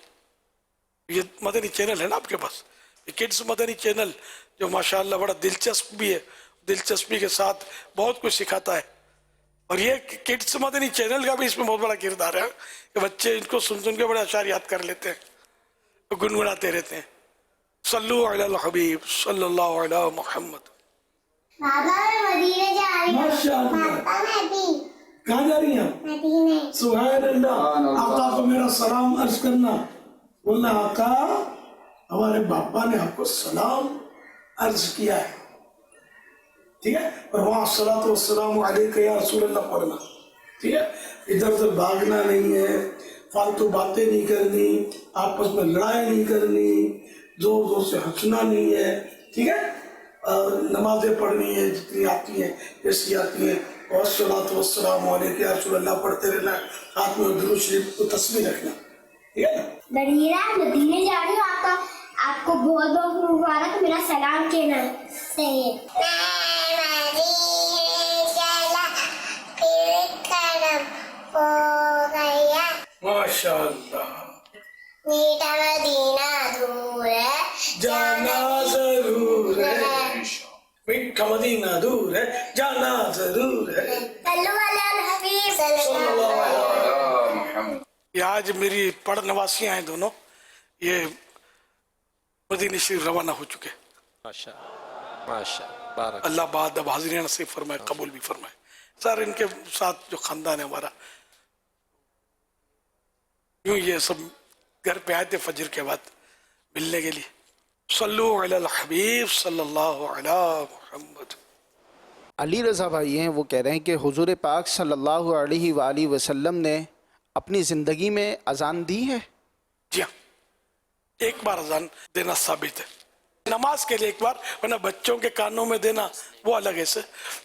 ये मदनी चैनल है ना आपके पास, ये किड्स मदनी चैनल जो माशाअल्लाह बड़ा दिलचस्प भी है, दिलचस्पी के साथ बहुत कुछ सिखाता है। और ये किड्स मदनी चैनल का भी इसमें बहुत बड़ा किरदार है कि बच्चे इनको सुन सुन के बड़े अशार याद कर लेते हैं, तो गुनगुनाते रहते हैं। सल्लु अलल हबीब सल्लल्लाहु अलैहि मुहम्मद। बाबा मैं मदीने जा रही हूँ। पापा मैं भी। कहाँ जा रही हैं? मदीने। सुभान अल्लाह। आका को मेरा सलाम अर्ज करना, बोलना आका हमारे पापा ने आपको सलाम अर्ज किया है, ठीक है। और वहाँ सलातो वस्सलामु अलैका या रसूल अल्लाह पढ़ना, ठीक है। इधर उधर भागना नहीं है, फालतू बातें नहीं करनी, आपस में लड़ाई नहीं करनी, जोर जोर से हंसना नहीं है, ठीक है। नमाजें पढ़नी है जितनी आती हैं जैसी आती हैं, और सलातो वस्सलामु अलैका या रसूल अल्लाह पढ़ते रहना, हाथ में दुरूद शरीफ को तस्बीह रखना, ठीक है ना। बरीरा मदीने जा रही हूँ, आपको बहुत बहुत मुबारक, मेरा सलाम कहना सही। माशाअल्लाह। मीठा मदीना दूर है, जाना जरूर है, मीठा मदीना दूर है, जाना जरूर है। ये आज मेरी पढ़ नवासियां हैं दोनों, ये मदीने शरीफ रवाना हो चुके। माशाअल्लाह माशाअल्लाह, बारक अल्लाह बाद अब हाजिर नसीब फरमाए, कबूल भी फरमाए। सर इनके साथ जो खानदान है हमारा, यूं ये सब घर पे आए थे फजर के बाद मिलने के लिए। सल्लु अलल हबीब सल्लल्लाहु अलैहि मुहम्मद। अली रज़ा भाई हैं, वो कह रहे हैं कि हुजूर पाक सल्लल्लाहु अलैहि वसल्लम ने अपनी ज़िंदगी में अजान दी है। जी हाँ, एक बार अजान देना साबित है, नमाज के लिए एक बार, वरना बच्चों के कानों में देना वो अलग है से।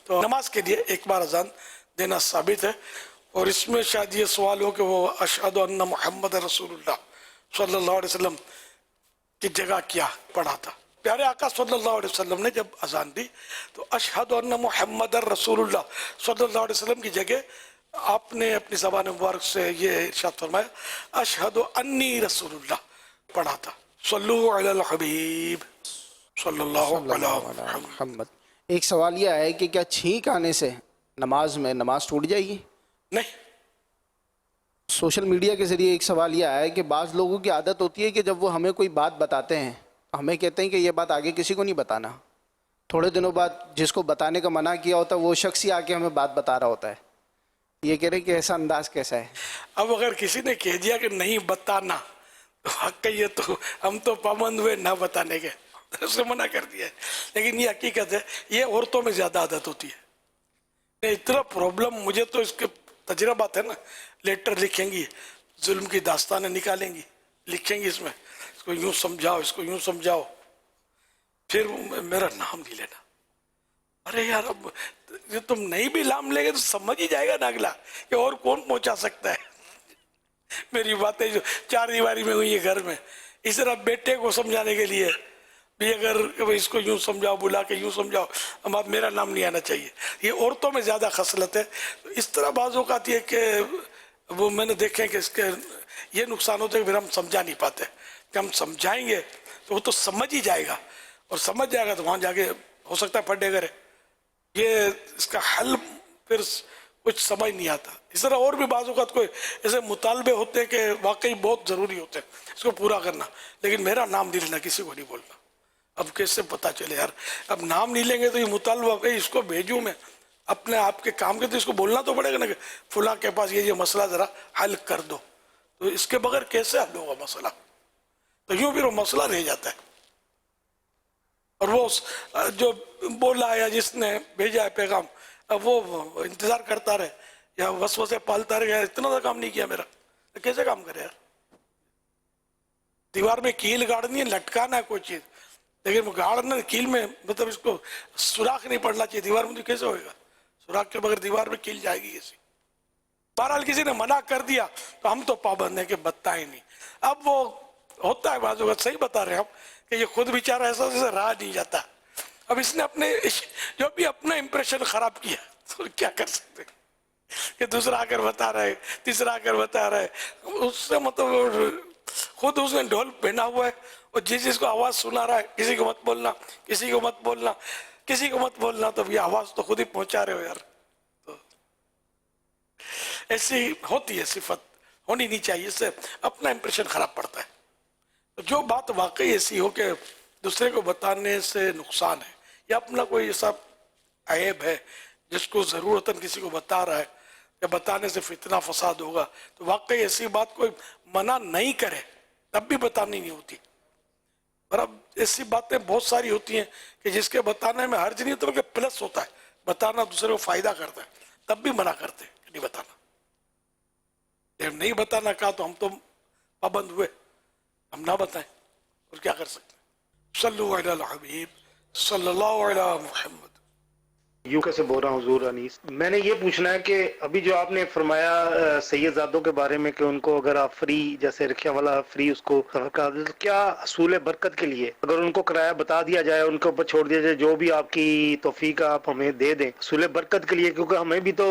तो नमाज के लिए एक बार अजान देना साबित है। और इसमें शायद ये सवाल हो कि वो अशहदु अन्ना मुहम्मद रसूलुल्लाह सल्लल्लाहु अलैहि वसल्लम की जगह क्या पढ़ा था। प्यारे आका सल्लल्लाहु अलैहि वसल्लम ने जब अजान दी तो अशहदु अन्ना मुहम्मद रसूलुल्लाह सल्लल्लाहु अलैहि वसल्लम की जगह आपने अपनी ज़बान मुबारक से ये इरशाद फरमाया अशहदु अन्नी रसूलुल्लाह पढ़ा था। सल्लु अलल हबीब सल्लल्लाहु अलैहि मुहम्मद। एक सवाल यह है कि क्या छींक आने से नमाज में नमाज टूट जाएगी? नहीं, سوشل میڈیا کے ذریعے ایک سوال یہ آیا ہے کہ بعض لوگوں کی عادت ہوتی ہے کہ جب وہ ہمیں کوئی بات بتاتے ہیں تو ہمیں کہتے ہیں کہ یہ بات آگے کسی کو نہیں بتانا. تھوڑے دنوں بعد جس کو بتانے کا منع کیا ہوتا ہے وہ شخص ہی آ کے ہمیں بات بتا رہا ہوتا ہے. یہ کہہ رہے ہیں کہ ایسا انداز کیسا ہے؟ اب اگر کسی نے کہہ دیا کہ نہیں بتانا تو حق یہ تو ہم تو پابند ہوئے نہ بتانے کے، اس نے منع کر دیا ہے. لیکن یہ حقیقت ہے، یہ عورتوں میں زیادہ عادت ہوتی ہے. اتنا پرابلم مجھے تو اس کے تجربات ہے نا، لیٹر لکھیں گی، ظلم کی داستانیں نکالیں گی، لکھیں گی اس کو یوں سمجھاؤ، اس کو یوں سمجھاؤ، پھر میرا نام نہیں لینا. ارے یار اب یہ تم نہیں بھی نام لے گے تو سمجھ ہی جائے گا نا اگلا کہ اور کون پہنچا سکتا ہے. میری باتیں جو 4 دیواری میں ہوئی ہے گھر میں، اس طرح بیٹے کو سمجھانے کے لیے بھی اگر اس کو یوں سمجھاؤ، بلا کے یوں سمجھاؤ، اب میرا نام نہیں آنا چاہیے. یہ عورتوں میں زیادہ خصلت ہے. اس طرح بعض اوقات یہ کہ وہ میں نے دیکھے کہ اس کے یہ نقصان ہوتا ہے کہ پھر ہم سمجھا نہیں پاتے. کہ ہم سمجھائیں گے تو وہ تو سمجھ ہی جائے گا، اور سمجھ جائے گا تو وہاں جا کے ہو سکتا ہے پھٹے کرے. یہ اس کا حل پھر کچھ سمجھ نہیں آتا. اس طرح اور بھی بعض اوقات کوئی ایسے مطالبے ہوتے ہیں کہ واقعی بہت ضروری ہوتے ہیں اس کو پورا کرنا، لیکن میرا نام نہیں لینا، کسی کو نہیں بولنا. اب کیسے پتا چلے یار؟ اب نام نہیں لیں گے تو یہ مطالبہ اس کو بھیجوں میں اپنے آپ کے کام کے، تو اس کو بولنا تو پڑے گا نا کہ فلاں کے پاس یہ مسئلہ ذرا حل کر دو. تو اس کے بغیر کیسے حل ہوگا مسئلہ؟ تو یوں پھر وہ مسئلہ رہ جاتا ہے. اور وہ جو بولا ہے یا جس نے بھیجا ہے پیغام، اب وہ انتظار کرتا رہے یا وسوسے پالتا رہے، اتنا تو کام نہیں کیا میرا، کیسے کام کرے یار؟ دیوار میں کیل گاڑنی ہے، لٹکانا ہے کوئی چیز، لیکن گاڑنا کیل میں مطلب اس کو سوراخ نہیں پڑنا چاہیے. دیوار میں تو کیسے ہوئے گا؟ سوراخ کے بغیر دیوار میں کیل جائے گی کیسے؟ بہرحال کسی نے منع کر دیا تو ہم تو پابند ہیں کہ بتائیں نہیں. اب وہ ہوتا ہے بعض اوقات، صحیح بتا رہے ہیں ہم کہ یہ خود بیچارہ ایسا جیسے راہ نہیں جاتا. اب اس نے اپنے جو بھی اپنا امپریشن خراب کیا تو کیا کر سکتے کہ دوسرا آ کر بتا رہے، تیسرا آ کر بتا رہے. اس سے مطلب خود اس نے ڈھول پہنا ہوا ہے اور جس کو آواز سنا رہا ہے، کسی کو مت بولنا، کسی کو مت بولنا، کسی کو مت بولنا، تو یہ آواز تو خود ہی پہنچا رہے ہو یار. تو ایسی ہوتی ہے، صفت ہونی نہیں چاہیے، اس سے اپنا امپریشن خراب پڑتا ہے. تو جو بات واقعی ایسی ہو کہ دوسرے کو بتانے سے نقصان ہے، یا اپنا کوئی ایسا عیب ہے جس کو ضرورتاً کسی کو بتا رہا ہے یا بتانے سے فتنہ فساد ہوگا، تو واقعی ایسی بات کوئی منع نہیں کرے تب بھی بتانی نہیں ہوتی. اور اب ایسی باتیں بہت ساری ہوتی ہیں کہ جس کے بتانے میں حرج نہیں ہوتا بلکہ پلس ہوتا ہے، بتانا دوسرے کو فائدہ کرتا ہے، تب بھی منع کرتے ہیں کہ نہیں بتانا. جب نہیں بتانا کہا تو ہم تو پابند ہوئے، ہم نہ بتائیں اور کیا کر سکتے ہیں. صلو علی الحبیب صلی اللہ علی محمد. یوں کیسے بول رہا ہوں حضور انیس، میں نے یہ پوچھنا ہے کہ ابھی جو آپ نے فرمایا سید زادوں کے بارے میں کہ ان کو اگر آپ فری، جیسے رکشہ والا فری اس کو سفر کرا دیں، تو کیا اصول برکت کے لیے اگر ان کو کرایہ بتا دیا جائے، ان کے اوپر چھوڑ دیا جائے، جو بھی آپ کی توفیق آپ ہمیں دے دیں اصول برکت کے لیے، کیونکہ ہمیں بھی تو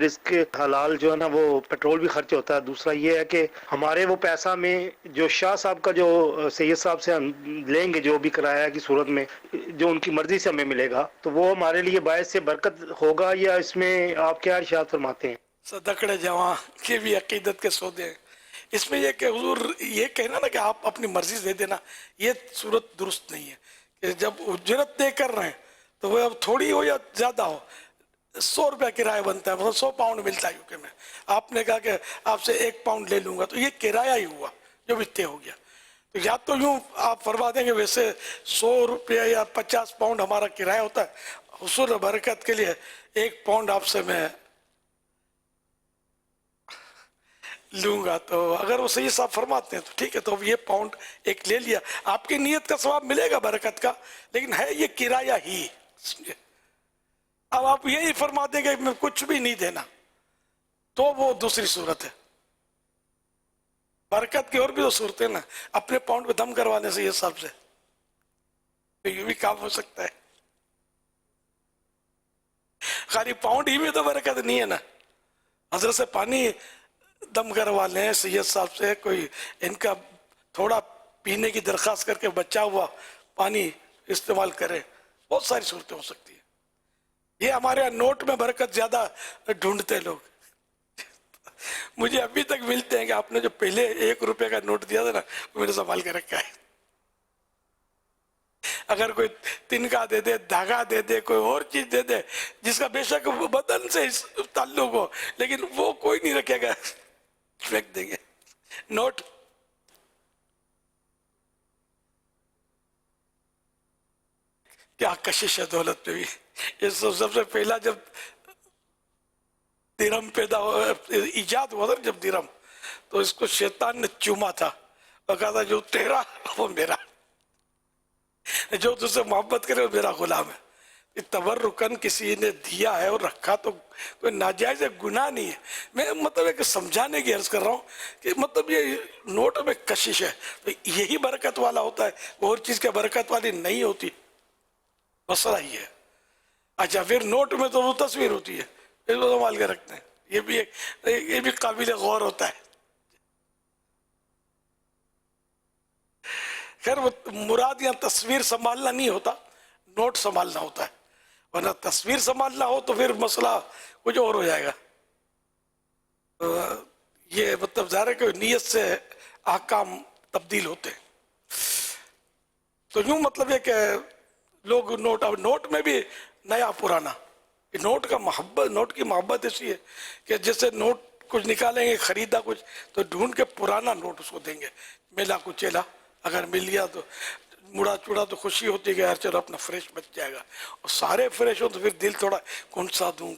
رزق حلال جو ہے نا، وہ پیٹرول بھی خرچ ہوتا ہے. دوسرا یہ ہے کہ ہمارے وہ پیسہ میں جو شاہ صاحب کا جو سید صاحب سے ہم لیں گے جو بھی کرایہ کی صورت میں جو ان کی مرضی سے ہمیں ملے گا، تو وہ ہمارے لیے باعث سے برکت ہوگا، یا اس میں آپ کیا ارشاد فرماتے ہیں؟ صدقڑے جواں کے بھی عقیدت کے سودے ہیں. اس میں یہ کہ حضور یہ کہنا نا کہ آپ اپنی مرضی سے دے دینا، یہ صورت درست نہیں ہے. کہ جب اجرت دے کر رہے ہیں تو وہ اب تھوڑی ہو یا زیادہ ہو، 100 روپیہ کرایہ بنتا ہے، مطلب 100 پاؤنڈ ملتا ہے یوکے میں. آپ نے کہا کہ آپ سے 1 پاؤنڈ لے لوں گا، تو یہ کرایہ ہی ہوا جو بھی طے ہو گیا. تو یا تو یوں آپ فرما دیں گے ویسے 100 روپیہ یا 50 پاؤنڈ ہمارا کرایہ ہوتا ہے، حصول برکت کے لیے 1 پاؤنڈ آپ سے میں لوں گا. تو اگر وہ صحیح صاحب فرماتے ہیں تو ٹھیک ہے، تو یہ پاؤنڈ 1 لے لیا، آپ کی نیت کا ثواب ملے گا برکت کا، لیکن ہے یہ کرایہ ہی. اب آپ یہی فرما دیں گے میں کچھ بھی نہیں دینا، تو وہ دوسری صورت ہے. برکت کی اور بھی تو صورتیں نا، اپنے پاؤنڈ پہ دم کروانے سے یہ سب سے یہ بھی کام ہو سکتا ہے. خالی پاؤنڈ ہی میں تو برکت نہیں ہے نا. حضرت سے پانی دم کروا لیں سید صاحب سے، کوئی ان کا تھوڑا پینے کی درخواست کر کے بچا ہوا پانی استعمال کرے، بہت ساری صورتیں ہو سکتی ہیں. یہ ہمارے یہاں نوٹ میں برکت زیادہ ڈھونڈتے لوگ، मुझे अभी तक मिलते हैं कि आपने जो पहले 1 रुपए का नोट दिया था ना, वो मैंने संभाल के रखा है। अगर कोई तिनका दे दे, धागा दे दे, कोई और चीज दे दे जिसका बेशक बदन से ताल्लुक हो, लेकिन वो कोई नहीं रखेगा, फेंक देंगे नोट। क्या कशिश है दौलत पे भी। ये सबसे पहला जब दिरहम पैदा हुआ, इजाद हुआ था जब दिरहम, तो इसको शैतान ने चूमा था और कहा था जो तेरा वो मेरा, जो तुझसे मोहब्बत करे वो मेरा गुलाम है। तबर्रुकन किसी ने दिया है और रखा तो कोई नाजायज गुनाह नहीं है। मैं मतलब एक समझाने की अर्ज कर रहा हूँ कि मतलब ये नोट में कशिश है, तो यही बरकत वाला होता है, और चीज के बरकत वाली नहीं होती। मसला ही है। अच्छा, फिर नोट में तो वो तस्वीर होती है, इसको संभाल के रखते हैं, ये भी काबिल गौर होता है। खैर वो मुराद यहाँ तस्वीर संभालना नहीं होता, नोट संभालना होता है, वरना तस्वीर संभालना हो तो फिर मसला कुछ और हो जाएगा। ये मतलब ज़ाहिर है कि नीयत से अहकाम तब्दील होते हैं। तो यूं मतलब ये कि लोग नोट, अब नोट में भी नया पुराना, नोट का मोहब्बत, नोट की मोहब्बत ऐसी है कि जैसे नोट कुछ निकालेंगे, खरीदा कुछ, तो ढूंढ के पुराना नोट उसको देंगे, मिला कुचेला अगर मिल गया तो मुड़ा चूड़ा तो खुशी होती है कि यार चलो अपना फ्रेश बच जाएगा, और सारे फ्रेश हो तो फिर दिल थोड़ा कौन सा दूं,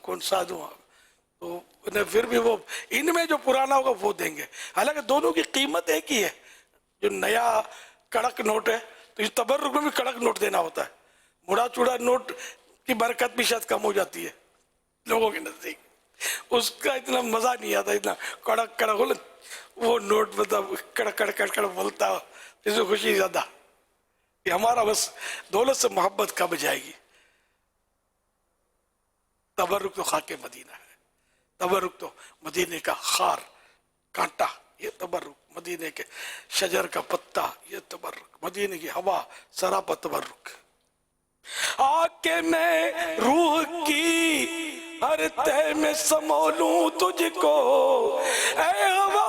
तो फिर भी वो इनमें जो पुराना होगा वो देंगे। हालांकि दोनों की कीमत एक ही है। जो नया कड़क नोट है तो इस तबर्रुक में भी कड़क नोट देना होता है, मुड़ा चूड़ा नोट की बरकत भी शायद कम हो जाती है लोगों के नजदीक, उसका इतना मजा नहीं आता, इतना कड़क कड़क वो नोट मतलब कड़क कड़क कड़क बोलता, इसमें खुशी ज्यादा। कि हमारा बस दौलत से मोहब्बत कब जाएगी। तबर्रुक तो खाके मदीना है, तबर्रुक तो मदीने का खार कांटा, ये तबर्रुक, मदीने के शजर का पत्ता, ये तबर्रुक, मदीने की हवा सरापा तबर्रुक। आके मैं रूह की हर तह में समो लूं तुझको, ऐ हवा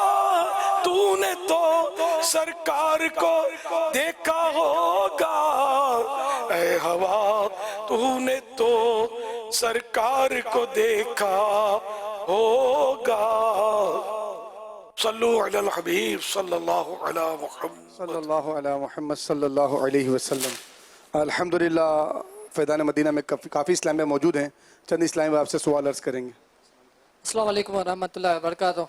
तूने तो सरकार को देखा होगा, ऐ हवा तूने तो सरकार को देखा होगा। सल्लु अलल हबीब सल्लल्लाहु अला मुहम्मद सल्लल्लाहु अलैहि वसल्लम। अल्हम्दुलिल्लाह फैज़ान मदीना में काफ़ी इस्लाम में मौजूद हैं, चंद इस्लाम में आपसे सवाल अर्ज़ करेंगे। अस्सलाम वालेकुम वरहमतुल्लाहि वबरकातुहू।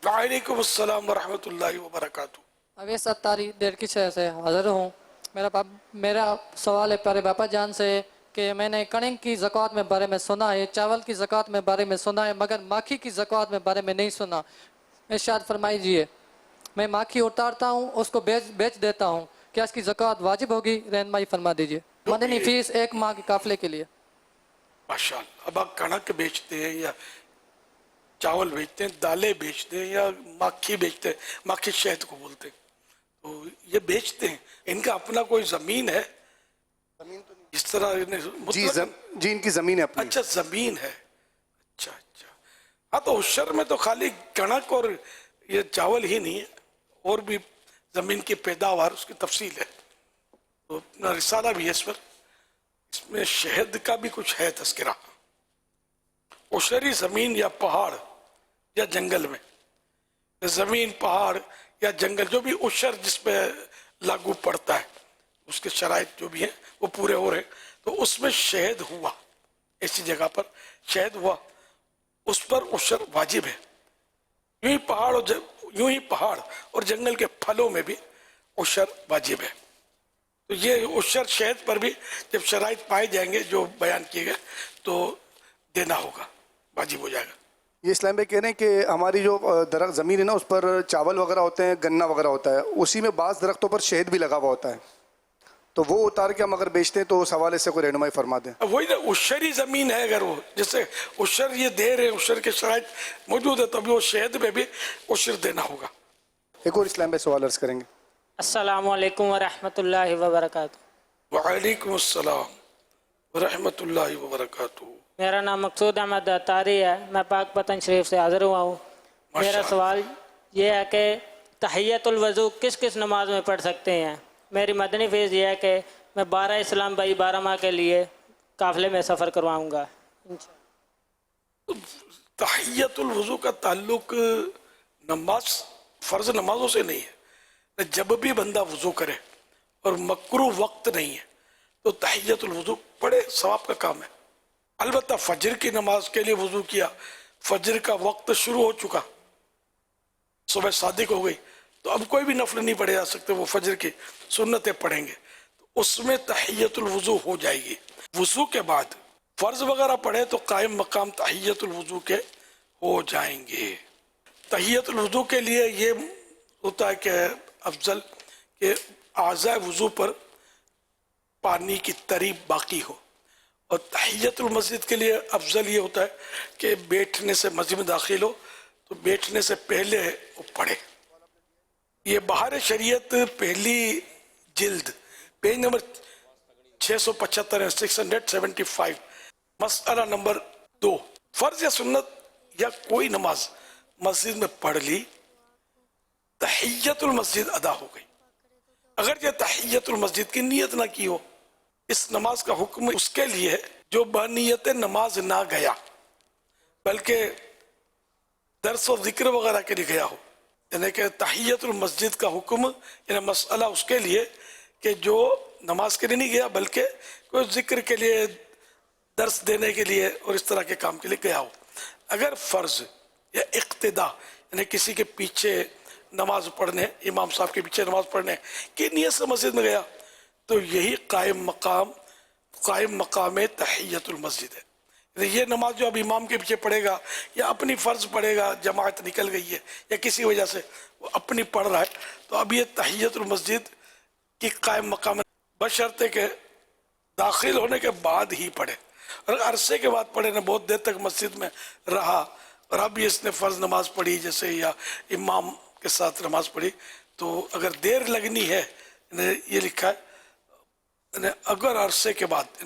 वालेकुम अस्सलाम वरहमतुल्लाहि वबरकातुहू। अवैस अत्तारी देर की शहर से हाज़िर हूँ। मेरा सवाल है प्यारे बापा जान से कि मैंने कणक की ज़कात में बारे में सुना है, चावल की ज़कात में बारे में सुना है, मगर माखी की ज़कात में बारे में नहीं सुना। इरशाद फरमाइए, मैं माखी उतारता हूँ, उसको बेच देता हूँ, क्या इसकी ज़कात वाजिब होगी? रहनुमाई फरमा दीजिए। मदनी फीस 1 माह के काफिले के लिए। माशाअल्लाह। अब आप कणक बेचते हैं या चावल बेचते हैं, दालें बेचते हैं या माखी बेचते हैं, माखी शहद को बोलते हैं, तो ये बेचते हैं, इनका अपना कोई जमीन है? जमीन तो नहीं, इस तरह जी इनकी जमीन है अपनी। अच्छा जमीन है, अच्छा। हाँ तो उशर में तो खाली कणक और ये चावल ही नहीं है, और भी जमीन की पैदावार उसकी तफसील है, तो अपना रिसाला भी है इस पर, इसमें शहद का भी कुछ है तस्करा। उशरी जमीन या पहाड़ या जंगल में, जमीन पहाड़ या जंगल, जो भी उशर जिस पे लागू पड़ता है, उसके शराइत जो भी हैं वो पूरे हो रहे, तो उसमें शहद हुआ, ऐसी जगह पर शहद हुआ, उस पर उशर वाजिब है। यूं ही पहाड़ और जंगल के फलों में भी उशर वाजिब है। तो ये उशर शहद पर भी जब शराइत पाए जाएंगे जो बयान किए गए तो देना होगा, वाजिब हो जाएगा। ये इस्लाम में कह रहे हैं कि हमारी जो दरख्त ज़मीन है ना, उस पर चावल वगैरह होते हैं, गन्ना वगैरह होता है, उसी में बाज़ दरख्तों पर शहद भी लगा हुआ होता है, तो वो उतार के हम अगर बेचते हैं तो उस हवाले से कोई रहनुमाई फरमा दें। वही ना, उशरी ज़मीन है, अगर वो जैसे उशर ये दे रहे, उशर के शराइत मौजूद है, तभी वो शहद में भी उशर देना होगा। एक और इस्लाम में सवाल अर्ज़ करेंगे। अस्सलामु अलैकुम वरहमतुल्लाहि वबरकातुहू। वालेकुम अस्सलाम वरहमतुल्लाहि वबरकातुहू। मेरा नाम मकसूद अहमद अतारी है, मैं पाक पतन शरीफ से हाजिर हुआ हूँ। میرا سوال یہ ہے کہ تحیت الوضو کس کس نماز میں پڑھ سکتے ہیں؟ میری مدنی فیس یہ ہے کہ میں 12 اسلام بھائی 12 ماہ کے لیے قافلے میں سفر کرواؤں گا. تحیت الوضو کا تعلق نماز فرض نمازوں سے نہیں ہے. جب بھی بندہ وضو کرے اور مکروہ وقت نہیں ہے تو تحیت الوضو پڑھے، ثواب کا کام ہے. البتہ فجر کی نماز کے لیے وضو کیا، فجر کا وقت شروع ہو چکا، صبح صادق ہو گئی، تو اب کوئی بھی نفل نہیں پڑھے جا سکتے، وہ فجر کی سنتیں پڑھیں گے تو اس میں تحیت الوضو ہو جائے گی. وضو کے بعد فرض وغیرہ پڑھے تو قائم مقام تحیت الوضو کے ہو جائیں گے. تحیت الوضو کے لیے یہ ہوتا ہے کہ افضل کہ اعضاء وضو پر پانی کی تری باقی ہو، اور تحیت المسجد کے لیے افضل یہ ہوتا ہے کہ بیٹھنے سے مسجد میں داخل ہو تو بیٹھنے سے پہلے وہ پڑھے. یہ بہار شریعت پہلی جلد پیج نمبر 675 675 مسئلہ نمبر 2، فرض یا سنت یا کوئی نماز مسجد میں پڑھ لی، تحیت المسجد ادا ہو گئی. اگر یہ تحیت المسجد کی نیت نہ کی ہو، اس نماز کا حکم اس کے لیے جو بنیت نماز نہ گیا بلکہ درس و ذکر وغیرہ کے لیے گیا ہو. یعنی کہ تحیت المسجد کا حکم یعنی مسئلہ اس کے لیے کہ جو نماز کے لیے نہیں گیا بلکہ کوئی ذکر کے لیے، درس دینے کے لیے اور اس طرح کے کام کے لیے گیا ہو. اگر فرض یا اقتدا یعنی کسی کے پیچھے نماز پڑھنے، امام صاحب کے پیچھے نماز پڑھنے کی نیت سے مسجد میں گیا تو یہی قائم مقام تحیت المسجد ہے. یہ نماز جو اب امام کے پیچھے پڑھے گا یا اپنی فرض پڑھے گا، جماعت نکل گئی ہے یا کسی وجہ سے وہ اپنی پڑھ رہا ہے، تو اب یہ تحیت المسجد کی قائم مقام بشرطے کہ داخل ہونے کے بعد ہی پڑھے. اور عرصے کے بعد پڑھے نہ، بہت دیر تک مسجد میں رہا اور اب اس نے فرض نماز پڑھی جیسے یا امام کے ساتھ نماز پڑھی، تو اگر دیر لگنی ہے، یہ لکھا ہے اگر عرصے کے بعد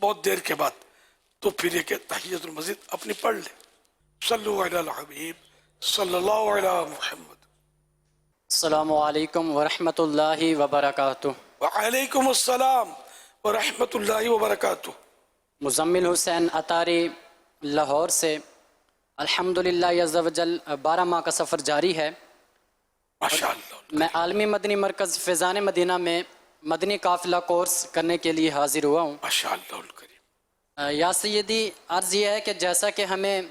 بہت دیر کے بعد، تو پھر یہ کہ تحیت المسجد اپنی پڑھ لے. صلو علی الحبیب صلی اللہ علی محمد. السلام علیکم ورحمۃ اللہ وبرکاتہ. وعلیکم السلام ورحمۃ اللہ وبرکاتہ. مزمل حسین اطاری لاہور سے. الحمدللہ عز و جل 12 ماہ کا سفر جاری ہے. میں عالمی مدنی مرکز فیضان مدینہ میں مدنی قافلہ کورس کرنے کے لیے حاضر ہوا ہوں. یا سیدی، عرض یہ ہے کہ جیسا کہ ہمیں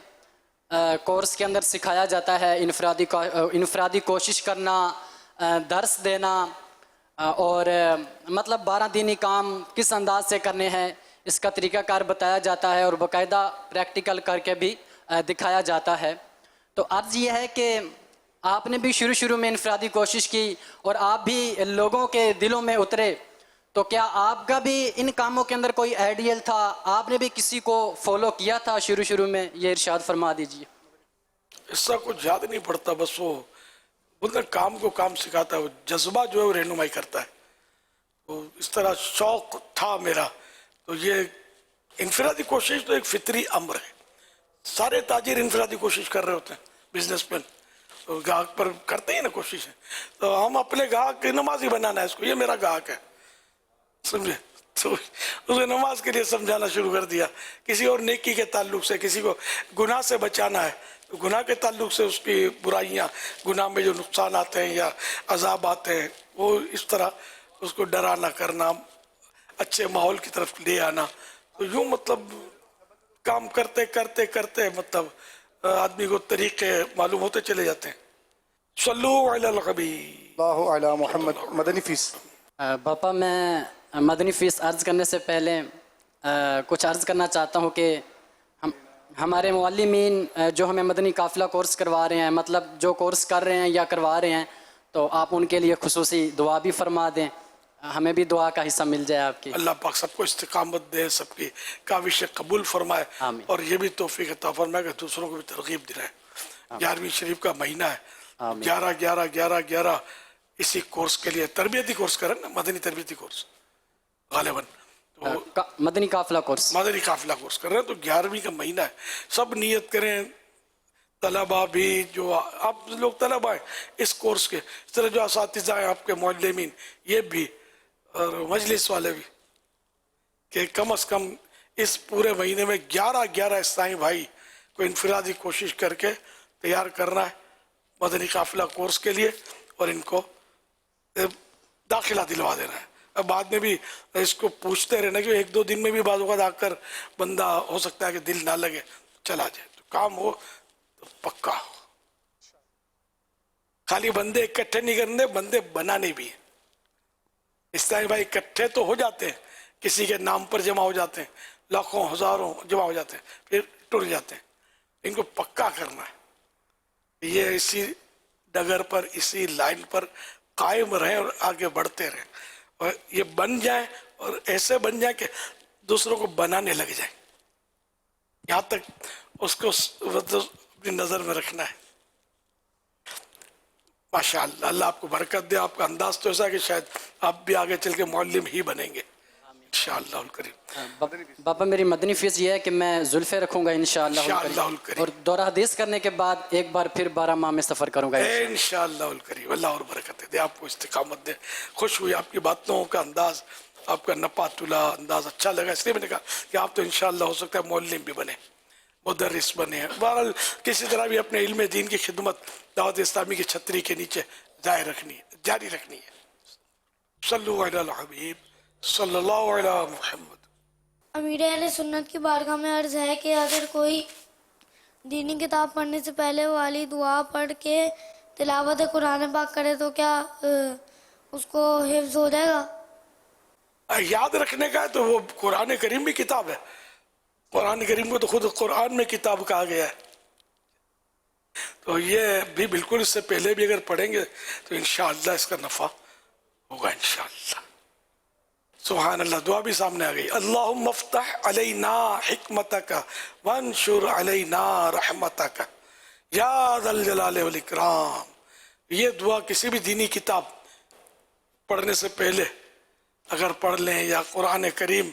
کورس کے اندر سکھایا جاتا ہے انفرادی کوشش کرنا، درس دینا، اور مطلب 12 دینی کام کس انداز سے کرنے ہیں اس کا طریقہ کار بتایا جاتا ہے اور باقاعدہ پریکٹیکل کر کے بھی دکھایا جاتا ہے. تو عرض یہ ہے کہ آپ نے بھی شروع میں انفرادی کوشش کی اور آپ بھی لوگوں کے دلوں میں اترے، تو کیا آپ کا بھی ان کاموں کے اندر کوئی آئیڈیل تھا؟ آپ نے بھی کسی کو فالو کیا تھا شروع میں؟ یہ ارشاد فرما دیجیے. اس کا کچھ یاد نہیں پڑتا، بس وہ بندہ کام کو کام سکھاتا ہے، وہ جذبہ جو ہے وہ رہنمائی کرتا ہے. تو اس طرح شوق تھا میرا. تو یہ انفرادی کوشش تو ایک فطری امر ہے. سارے تاجر انفرادی کوشش کر رہے ہوتے ہیں، بزنس مین گاہک پر کرتے ہیں نا کوششیں. تو ہم اپنے گاہک نمازی بنانا ہے اس کو، یہ میرا گاہک ہے، سمجھے؟ تو اسے نماز کے لیے سمجھانا شروع کر دیا. کسی اور نیکی کے تعلق سے، کسی کو گناہ سے بچانا ہے تو گناہ کے تعلق سے اس کی برائیاں، گناہ میں جو نقصان آتے ہیں یا عذاب آتے ہیں، وہ اس طرح اس کو ڈرانا کرنا، اچھے ماحول کی طرف لے آنا. تو یوں مطلب کام کرتے کرتے کرتے مطلب آدمی کو طریقے معلوم ہوتے چلے جاتے ہیں. صلو علی الحبیب اللہ علی محمد. مدنی فیس. باپا، میں مدنی فیس عرض کرنے سے پہلے کچھ عرض کرنا چاہتا ہوں کہ ہمارے معلمین جو ہمیں مدنی قافلہ کورس کروا رہے ہیں، مطلب جو کورس کر رہے ہیں یا کروا رہے ہیں، تو آپ ان کے لیے خصوصی دعا بھی فرما دیں، ہمیں بھی دعا کا حصہ مل جائے آپ کی. اللہ پاک سب کو استقامت دے، سب کی کاوشیں قبول فرمائے، اور یہ بھی توفیق عطا فرمائے کہ دوسروں کو بھی ترغیب دلائے. 11ویں شریف کا مہینہ ہے، 11/11/11/11 اسی کورس کے لیے تربیتی کورس کریں نا، مدنی تربیتی کورس غالباً مدنی قافلہ کورس کر رہے ہیں. تو 11ویں کا مہینہ ہے، سب نیت کریں तलबा भी जो आप लोग तलबा हैं इस कोर्स के, इस तरह जो असातिज़ा हैं आपके मुअल्लिमीन, ये भी और मजलिस वाले भी, कि कम से कम इस पूरे महीने में 11 इस्लामी भाई को इनफरादी कोशिश करके तैयार करना है मदनी काफिला कोर्स के लिए, और इनको दाखिला दिलवा देना है। अब बाद में भी इसको पूछते रहना कि 1-2 दिन में भी बाद वक़्त आकर बंदा हो सकता है कि दिल ना लगे चला जाए, तो काम हो तो पक्का हो। खाली बंदे इकट्ठे नहीं करने, बंदे बनाने भी हैं। इस्लामी भाई इकट्ठे तो हो जाते हैं, किसी के नाम पर जमा हो जाते हैं, लाखों हजारों जमा हो जाते हैं, फिर टूट जाते हैं। इनको पक्का करना है, ये इसी डगर पर, इसी लाइन पर कायम रहें और आगे बढ़ते रहें, और ये बन जाए और ऐसे बन जाए कि दूसरों को बनाने लग जाए। यहाँ तक उसको अपनी नज़र में रखना है। माशाअल्लाह, अल्लाह आपको बरकत दे। आपका अंदाज तो ऐसा है कि शायद आप भी आगे चल के मौलवी ही बनेंगे इंशाअल्लाह करीम। बाबा मेरी मदनी फीस ये है कि मैं जुल्फे रखूंगा इंशाअल्लाह करीम, और दौरा हदीस करने के बाद एक बार फिर 12 माह में सफ़र करूंगा इंशाअल्लाह करीम। अल्लाह और बरकत दे, आपको इस्तिकामत दे। खुश हुई आपकी बातों का अंदाज, आपका नपातुला अंदाज अच्छा लगा, इसलिए मैंने कहा कि आप तो इंशाअल्लाह हो सकता है मौलवी भी बने, मुदर्रिस बने। बहरहाल किसी तरह भी अपने इल्म दीन की खिदमत दावत इस्लामी की छतरी के नीचे जारी रखनी है। सल्लु अला हबीब सल्लल्लाहु अलैहि मुहम्मद। अमीर अहले सुन्नत की बारगाह में अर्ज़ है कि अगर कोई दीनी किताब पढ़ने से पहले वाली दुआ पढ़ के तिलावत कुरान पाक करे तो क्या उसको हिफ्ज़ हो जाएगा? याद रखने का है तो वो कुरान करीम भी किताब है। कुरान करीम को तो खुद कुरान में किताब कहा गया है, तो ये भी बिल्कुल इससे पहले भी अगर पढ़ेंगे तो इंशाअल्लाह इसका नफ़ा होगा इंशाअल्लाह। सुभान अल्लाह। दुआ भी सामने आ गई। अल्लाहुम्मा फ़्तह अलैना हिकमतक वंशुर अलैना रहमतक या ज़ल जलाल वल इकराम। ये दुआ किसी भी दीनी किताब पढ़ने से पहले अगर पढ़ लें, या कुरान करीम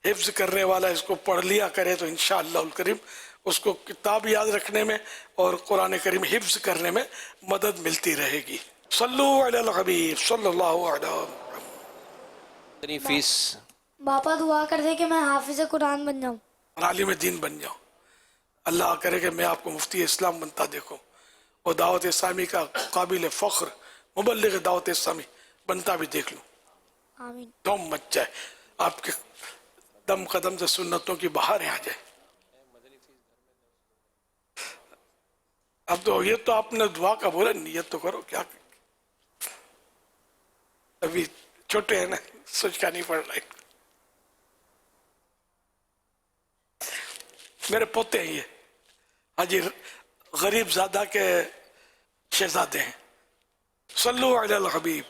हिफ्ज़ करने वाला इसको पढ़ लिया करे तो इंशाअल्लाह करीम उसको किताब याद रखने में और कुरान करीम हिफ्ज़ करने में मदद मिलती रहेगी। सल्लु अलल हबीब सल्लल्लाहु अलैहि फीस। बापा दुआ कर दे कि मैं हाफिज़ कुरान बन जाऊं और आलिम दीन बन जाऊं। अल्लाह करे कि मैं आपको मुफ्ती इस्लाम बनता देखूं और दावत इस्लामी का काबिल फ़ख्र मुबल्लिग दावत इस्लामी बनता भी देख लूं। आमीन। दम मच जाए, आपके दम कदम से सुन्नतों की बहारें आ जाए। अब तो ये तो आपने दुआ का बोला, नियत तो करो। क्या अभी छोटे हैं ना, सोच का नहीं पड़ रहा है। मेरे पोते हैं ये, हाजी गरीब ज़ादा के शहजादे हैं। सल्लु अलल हबीब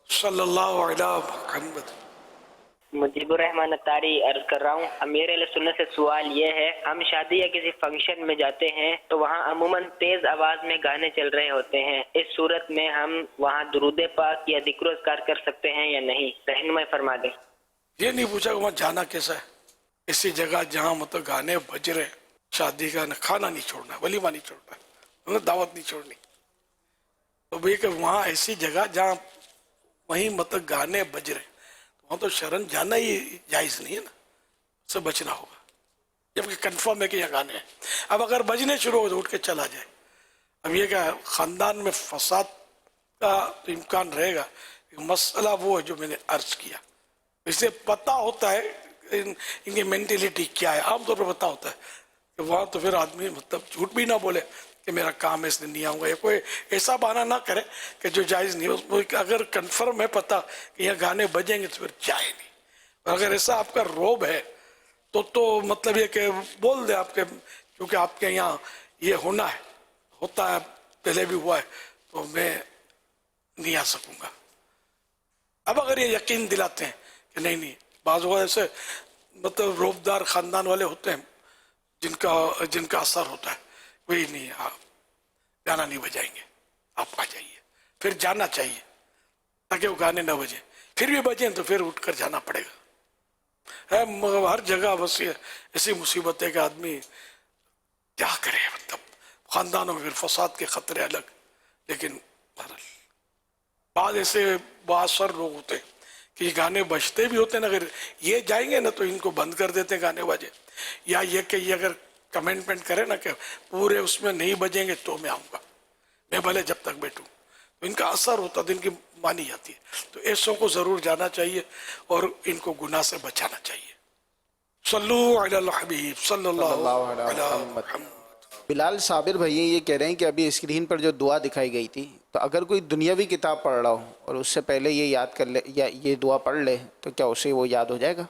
सल्लल्लाहु अलैहि मुहम्मद। मुजीबुर रहमान अतारी अर्ज कर रहा हूँ। अमीर अहले सुन्नत से सवाल ये है, हम शादी या किसी फंक्शन में जाते हैं तो वहाँ अमूमन तेज आवाज में गाने चल रहे होते हैं। इस सूरत में हम वहाँ दुरूद पाक या जिक्र अज़कार कर सकते हैं या नहीं? रहनुमाई फरमा दें। ये नहीं पूछा वहाँ जाना कैसा है। इसी जगह जहाँ मतलब गाने बज रहे, शादी का खाना नहीं छोड़ना, वलीमा नहीं छोड़ना, दावत नहीं छोड़नी। तो भाई कि वहाँ ऐसी जगह जहाँ वहीं मतलब गाने बज रहे, वहाँ तो शरण जाना ही जायज़ नहीं है ना, उससे बचना होगा। जबकि कंफर्म है कि यहाँ गाने हैं। अब अगर बजने शुरू हो तो उठ के चला जाए। अब ये क्या ख़ानदान में फसाद का तो इम्कान रहेगा। मसला वो है जो मैंने अर्ज किया, इसे पता होता है इनकी मेंटेलिटी क्या है। आमतौर पर पता होता है कि वहाँ तो फिर आदमी मतलब झूठ भी ना बोले कि मेरा काम है इसलिए नहीं आऊँगा, या कोई ऐसा बहाना ना करे कि जो जायज़ नहीं हो। अगर कंफर्म है पता कि यहाँ गाने बजेंगे तो फिर जाए नहीं। और अगर ऐसा आपका रोब है तो मतलब ये कि बोल दे आपके, क्योंकि आपके यहाँ ये होना है, होता है, पहले भी हुआ है, तो मैं नहीं आ सकूँगा। अब अगर ये यकीन दिलाते हैं कि नहीं बाज़ लोग ऐसे मतलब रोबदार ख़ानदान वाले होते हैं जिनका असर होता है, वही नहीं, आप गाना नहीं बजाएंगे, आप आ जाइए। फिर जाना चाहिए ताकि वो गाने ना बजे। फिर भी बजें तो फिर उठकर जाना पड़ेगा। है हर जगह बस ये ऐसी मुसीबत है कि आदमी क्या करे। मतलब ख़ानदानों में फिर फसाद के ख़तरे अलग। लेकिन बाद ऐसे बासर लोग होते हैं कि ये गाने बजते भी होते हैं ना, अगर ये जाएंगे ना तो इनको बंद कर देते हैं गाने बाजे, या ये कि ये अगर कमेंटमेंट करे ना कि पूरे उसमें नहीं बजेंगे तो मैं आऊँगा, मैं भले जब तक बैठूँ, तो इनका असर होता है, इनकी मानी जाती है। तो ऐसों को ज़रूर जाना चाहिए और इनको गुनाह से बचाना चाहिए। सल्लू अलल हबीब सल्लल्लाहु अलैहि वसल्लम। बिलाल साबिर भैया ये कह रहे हैं कि अभी स्क्रीन पर जो दुआ दिखाई गई थी, तो अगर कोई दुनियावी किताब पढ़ रहा हो और उससे पहले ये याद कर ले या ये दुआ पढ़ ले तो क्या उसे वो याद हो जाएगा?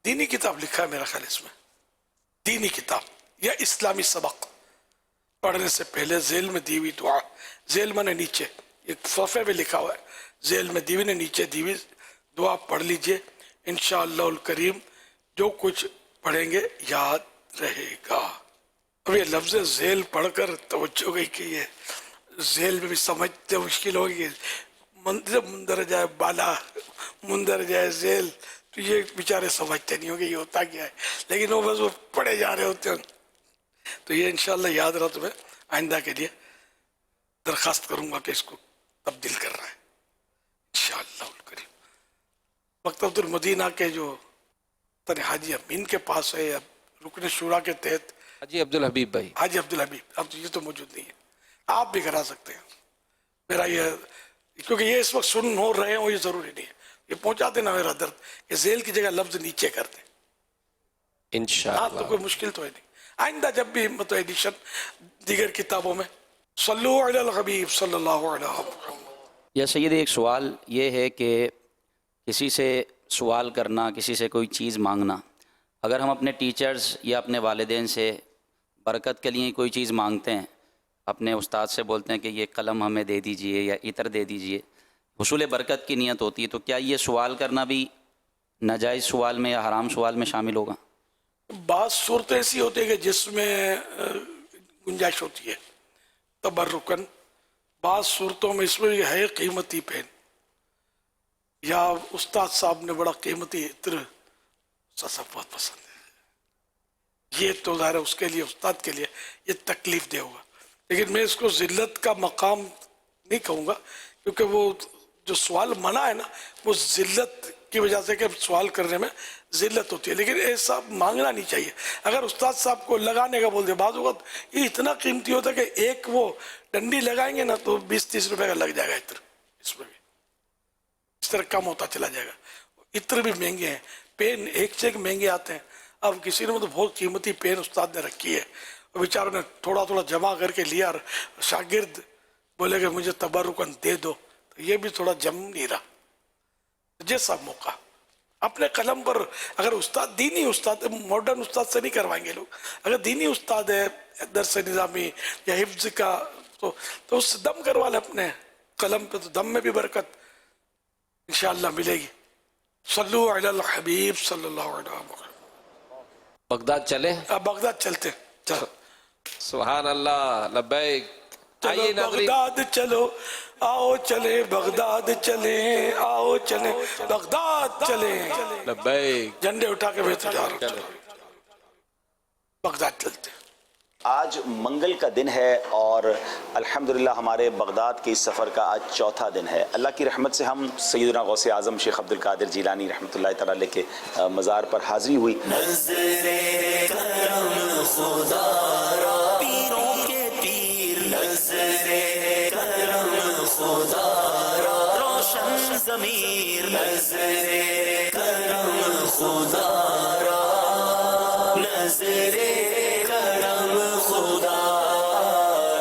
दीनी किताब लिखा है मेरा ख्याल इसमें, दीनी किताब या इस्लामी सबक पढ़ने से पहले जेल में दी हुई दुआ, जेल माने नीचे, एक सफ़े में लिखा हुआ है, जेल में दी हुई ने नीचे दी हुई दुआ पढ़ लीजिए, इंशाअल्लाहुल करीम जो कुछ पढ़ेंगे याद रहेगा। अब ये लफ्ज़ जेल पढ़कर तवज्जो गई कि ये जेल में भी समझते मुश्किल होगी, मुंदर जाए बाला, मुंदर जाए जेल, तो ये बेचारे समझते नहीं होंगे ये होता क्या है, लेकिन वो बस वो पढ़े जा रहे होते हैं। तो ये इंशाअल्लाह याद रहा, तुम्हें आइंदा के लिए दरख्वास्त करूँगा कि इसको तब्दील करना है इंशाअल्लाह करीम। मकतबुल मदीना के जो तने हाजी अमीन के पास है, या रुकन शूरा के तहत हाजी अब्दुल हबीब भाई, हाजी अब्दुल हबीब, अब तो ये तो मौजूद नहीं है, आप भी करा सकते हैं। मेरा ये, क्योंकि ये इस वक्त सुन हो रहे हो, ये ज़रूरी नहीं है, ये पहुंचा देना मेरा दर्द कि जेल की जगह लफ्ज़ नीचे कर दें इंशाअल्लाह, तो कोई मुश्किल तो है नहीं। आइंदा जब भी मतलब एडिशन दीगर किताबों में सल्लू अलल हबीब सल्लल्लाहु अलैहि वसल्लम। या सैयद एक सवाल ये है कि किसी से सवाल करना, किसी से कोई चीज़ मांगना, अगर हम अपने टीचर्स या अपने वालिदैन से बरकत के लिए कोई चीज़ मांगते हैं, अपने उस्ताद से बोलते हैं कि ये कलम हमें दे दीजिए या इतर दे दीजिए, हुसूल बरकत की नीयत होती है, तो क्या ये सवाल करना भी नाजायज़ सवाल में या हराम सवाल में शामिल होगा? बात सूरत ऐसी होती है कि जिसमें गुंजाइश होती है तबर्रुकन, बात सूरतों में इसमें है कीमती पेन, या उस्ताद साहब ने बड़ा कीमती इत्र सब बहुत पसंद है, ये तो ज़ाहिर है उसके लिए, उस्ताद के लिए ये तकलीफ दे होगा, लेकिन मैं इसको ज़िल्लत का मकाम नहीं कहूँगा, क्योंकि वो जो सवाल मना है ना वो ज़िल्लत की वजह से कि सवाल करने में ज़िल्लत होती है, लेकिन ऐसा मांगना नहीं चाहिए। अगर उस्ताद साहब को लगाने का बोल दे, बाद वक्त ये इतना कीमती होता है कि एक वो डंडी लगाएंगे ना तो 20-30 रुपए का लग जाएगा इत्र, इसमें भी इस तरह कम होता चला जाएगा। इत्र भी महंगे हैं, पेन एक से एक महंगे आते हैं। अब किसी ने तो बहुत कीमती पेन उस्ताद ने रखी है, और बेचारों ने थोड़ा थोड़ा जमा करके लिया, शागिर्द बोले कि मुझे तबर्रुकन दे दो, तो ये भी थोड़ा जम नहीं रहा। जैसा मौका अपने कलम पर, अगर उस्ताद दीनी उस्ताद, मॉडर्न उस्ताद से नहीं करवाएंगे लोग, अगर दीनी उस्ताद है दरस निज़ामी या हिफ्ज़ का, तो उससे दम करवा ले अपने कलम पे, तो दम में भी बरकत इंशाअल्लाह मिलेगी। सल्लू अलल हबीब सल्लल्लाहु अलैहि वसल्लम। बगदाद चले? अब बगदाद चलते हैं, चलो। सुभान अल्लाह, लब्बैक। चलो बगदाद चलो, आओ चले बगदाद चले, आओ चले बगदाद चले, लब्बैक। झंडे उठा के मैं तो जा रहा हूँ, बगदाद चलते हैं। आज मंगल का दिन है और अल्हम्दुलिल्लाह हमारे बगदाद के इस सफ़र का आज चौथा दिन है। अल्लाह की रहमत से हम सैयदना गौसे आज़म शेख अब्दुल कादिर जीलानी रहमतुल्लाह तआला अलैह के मज़ार पर हाज़री हुई।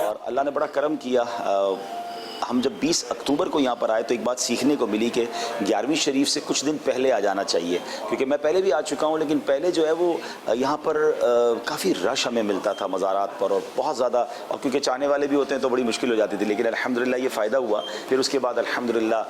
और अल्लाह ने बड़ा करम किया, हम जब 20 अक्टूबर को यहाँ पर आए तो एक बात सीखने को मिली कि 11वीं शरीफ से कुछ दिन पहले आ जाना चाहिए, क्योंकि मैं पहले भी आ चुका हूँ, लेकिन पहले जो है वो यहाँ पर काफ़ी रश हमें मिलता था मज़ारात पर, और बहुत ज़्यादा, और क्योंकि चाहने वाले भी होते हैं तो बड़ी मुश्किल हो जाती थी, लेकिन अल्हम्दुलिल्लाह ये फ़ायदा हुआ। फिर उसके बाद अल्हम्दुलिल्लाह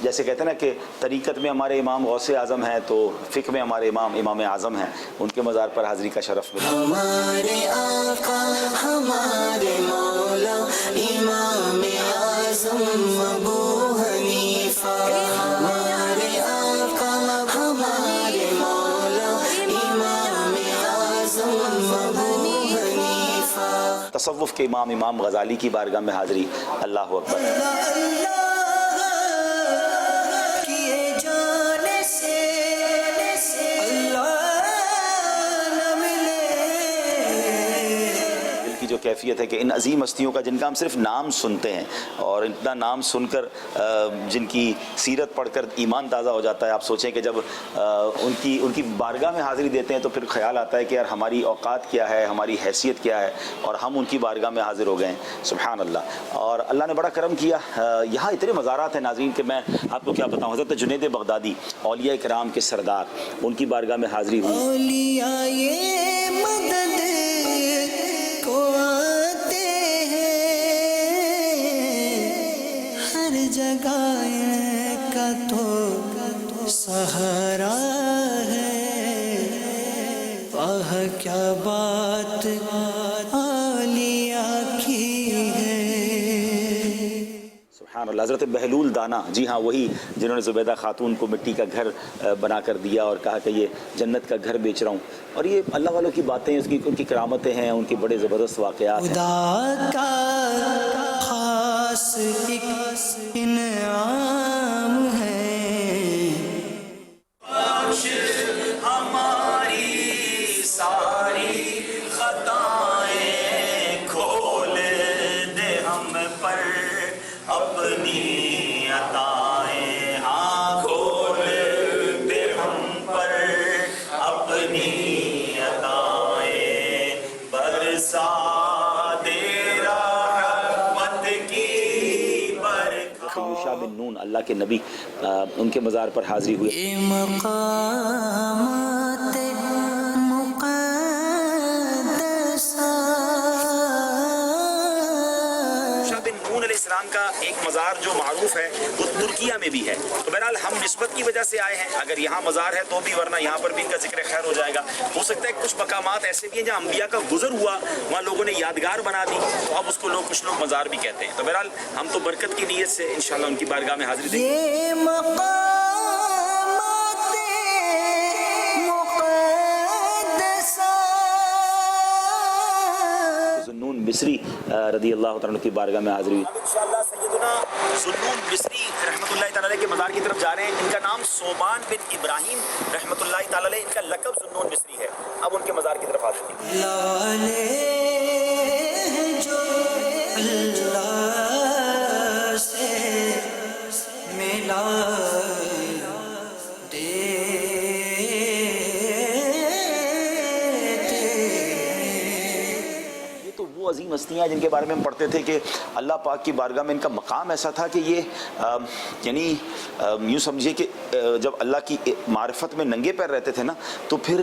जैसे कहते हैं ना कि तरीक़त में हमारे इमाम गौसे आज़म हैं, तो फ़िक़्ह में हमारे इमाम आज़म हैं, उनके मज़ार पर हाज़री का शरफ़ मिला। हमारे आका हमारे मौला इमाम आज़म अबू हनीफा, हमारे आका हमारे मौला इमाम आज़म अबू हनीफा। تصوف کے امام غزالی کی بارگاہ میں حاضری. اللہ اکبر. جو کیفیت ہے کہ ان عظیم ہستیوں کا جن کا ہم صرف نام سنتے ہیں اور اتنا نام سن کر جن کی سیرت پڑھ کر ایمان تازہ ہو جاتا ہے. آپ سوچیں کہ جب ان کی بارگاہ میں حاضری دیتے ہیں تو پھر خیال آتا ہے کہ یار ہماری اوقات کیا ہے, ہماری حیثیت کیا ہے, اور ہم ان کی بارگاہ میں حاضر ہو گئے ہیں. سبحان اللہ. اور اللہ نے بڑا کرم کیا. یہاں اتنے مزارات ہیں ناظرین کہ میں آپ کو کیا بتاؤں. حضرت جنید بغدادی اولیاء کرام کے سردار, ان کی بارگاہ میں حاضری ہوئی. جگہ کا تو سہارا ہے, کیا بات عالیہ کی ہے. سبحان اللہ. حضرت بہلول دانا, جی ہاں وہی جنہوں نے زبیدہ خاتون کو مٹی کا گھر بنا کر دیا اور کہا کہ یہ جنت کا گھر بیچ رہا ہوں. اور یہ اللہ والوں کی باتیں, ان کی کرامتیں ہیں, ان کے بڑے زبردست واقعات ہیں. خدا کا خاص ایک انعام ہے, ہماری ساری خطائیں کھول دے ہم پر اپنی عطائیں, ہاں کھول دے ہم پر اپنی عطائیں, برسا دے رحمت کی برکات. یوشع بن نون اللہ کے نبی, ان کے مزار پر حاضری ہوئی. مقامات السلام کا ایک مزار جو معروف ہے وہ ترکیہ میں بھی ہے. تو بہرحال ہم نسبت کی وجہ سے آئے ہیں, اگر یہاں مزار ہے تو بھی, ورنہ یہاں پر بھی ان کا ذکر خیر ہو جائے گا. ہو سکتا ہے کچھ مقامات ایسے بھی ہیں جہاں انبیاء کا گزر ہوا, وہاں لوگوں نے یادگار بنا دی, تو اب اس کو کچھ لوگ مزار بھی کہتے ہیں. تو بہرحال ہم تو برکت کی نیت سے انشاءاللہ ان کی بارگاہ میں حاضری دیں گے. ذوالنون مصری رضی اللہ تعالیٰ کی بارگاہ میں حاضری ہوئی. اب انشاءاللہ سیدنا ذوالنون مصری رحمۃ اللہ تعالیٰ علیہ کے مزار کی طرف جا رہے ہیں. ان کا نام صوبان بن ابراہیم رحمۃ اللہ تعالیٰ علیہ, ان کا لقب ذوالنون مصری ہے. اب ان کے مزار کی طرف حاضر عظیم ہستیاں جن کے بارے میں ہم پڑھتے تھے کہ اللہ پاک کی بارگاہ میں ان کا مقام ایسا تھا کہ یہ یعنی یوں سمجھیے کہ جب اللہ کی معرفت میں ننگے پیر رہتے تھے نا, تو پھر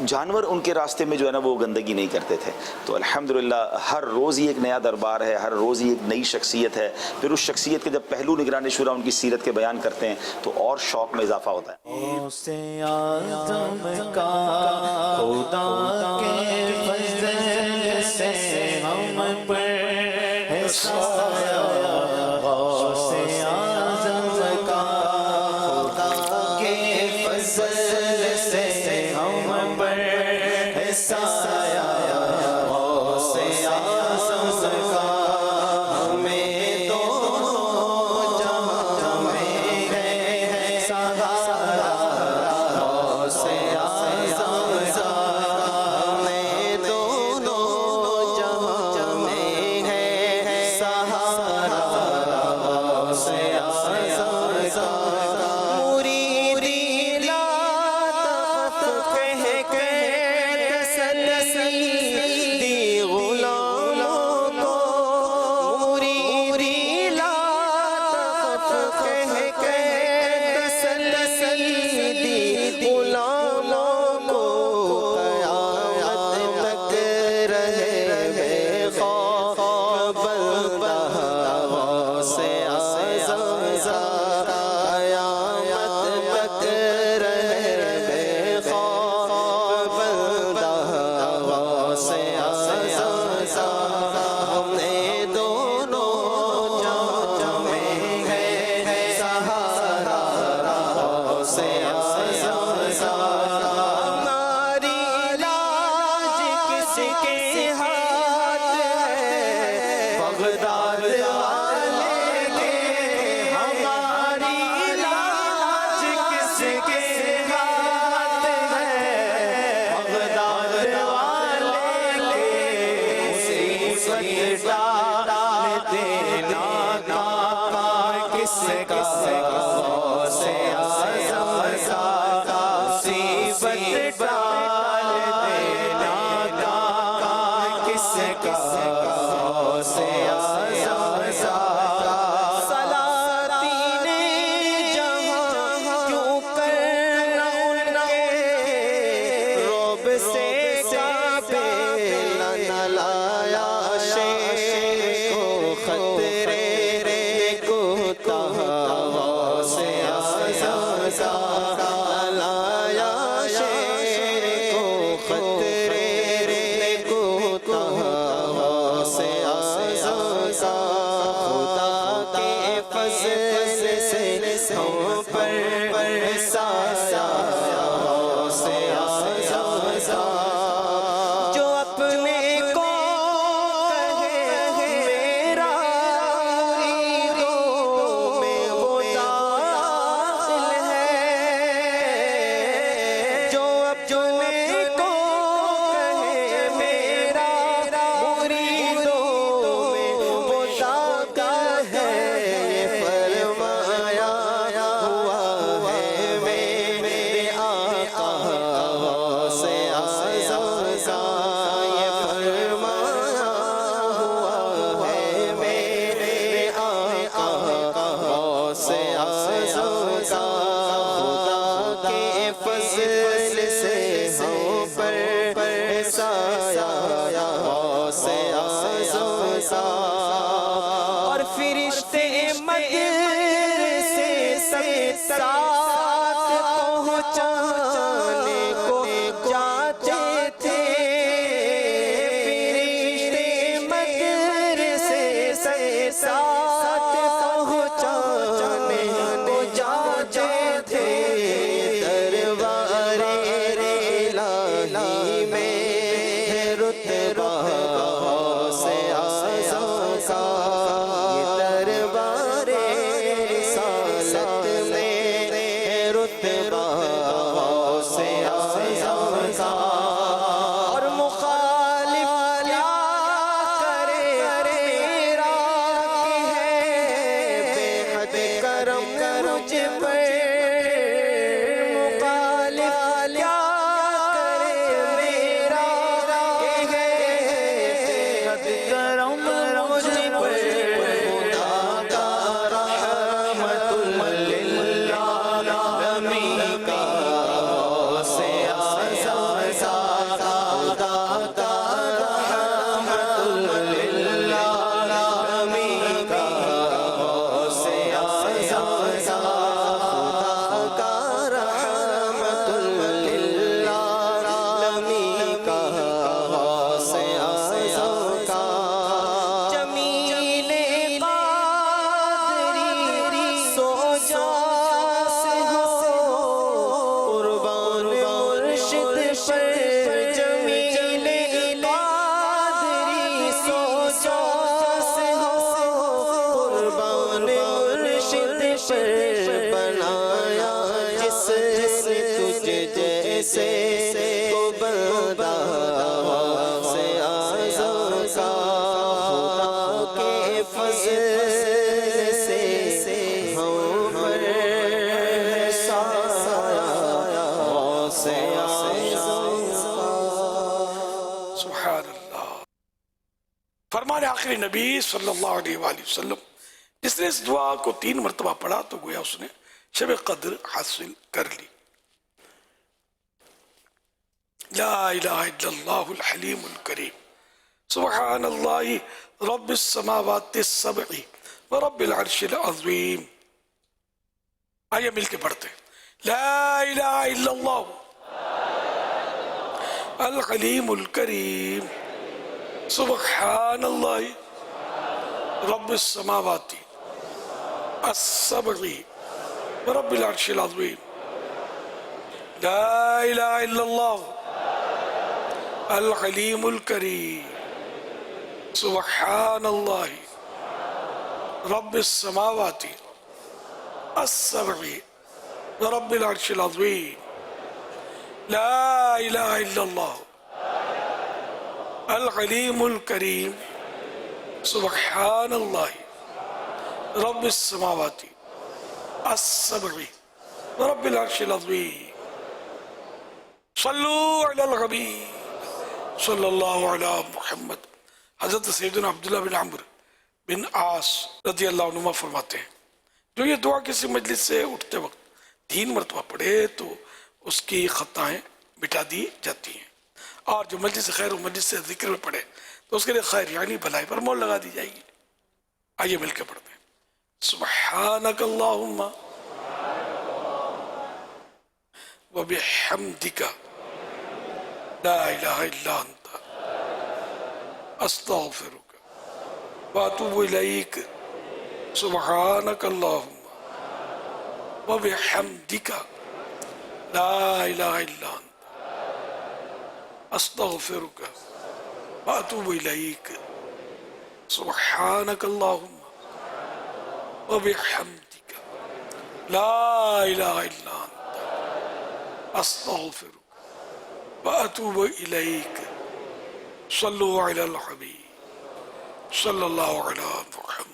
جانور ان کے راستے میں جو ہے نا وہ گندگی نہیں کرتے تھے. تو الحمدللہ ہر روز ہی ایک نیا دربار ہے, ہر روز ہی ایک نئی شخصیت ہے. پھر اس شخصیت کے جب پہلو نگران شورا ان کی سیرت کے بیان کرتے ہیں تو اور شوق میں اضافہ ہوتا ہے. فرمان آخری نبی صلی اللہ علیہ وآلہ وسلم جس نے اس دعا کو 3 مرتبہ پڑھا تو گویا اس نے شب قدر حاصل کر لی. لا الہ الا اللہ الحلیم الکریم سبحان اللہ رب السماوات السبع ورب العرش العظیم. آئیے مل کے پڑھتے ہیں. لا الہ الا اللہ الحلیم الکریم سبحان اللہ رب السماوات السبع ورب العرش العظیم. لا الہ الا اللہ الحلیم الکریم سبحان اللہ رب السماوات السبع ورب العرش العظیم. لا الہ الا اللہ الحلیم الکریم سبحان اللہ رب السماوات الصبر ورب العرش العظيم صلوا على الحبيب صلی اللہ علیہ محمد. حضرت سیدنا عبداللہ بن عمرو بن عاص رضی اللہ عنہما فرماتے ہیں جو یہ دعا کسی مجلس سے اٹھتے وقت 3 مرتبہ پڑھے تو اس کی خطائیں مٹا دی جاتی ہیں، اور جو مجلس خیر و مجلس سے ذکر میں پڑھے تو اس کے لیے خیر یعنی بھلائی پر مول لگا دی جائے گی. آئیے مل کے پڑھتے ہیں. سبحانک اللہم وبحمدک لا الہ الا انت استغفرک واتوب الیک. سبحانک اللہم وبحمدک لا الہ الا انت استغفرک واتوب الیک. سبحانک اللہم وبحمدک لا الہ الا انت استغفرک واتوب الیک. صلو علی الحبیب صلی اللہ علی محمد.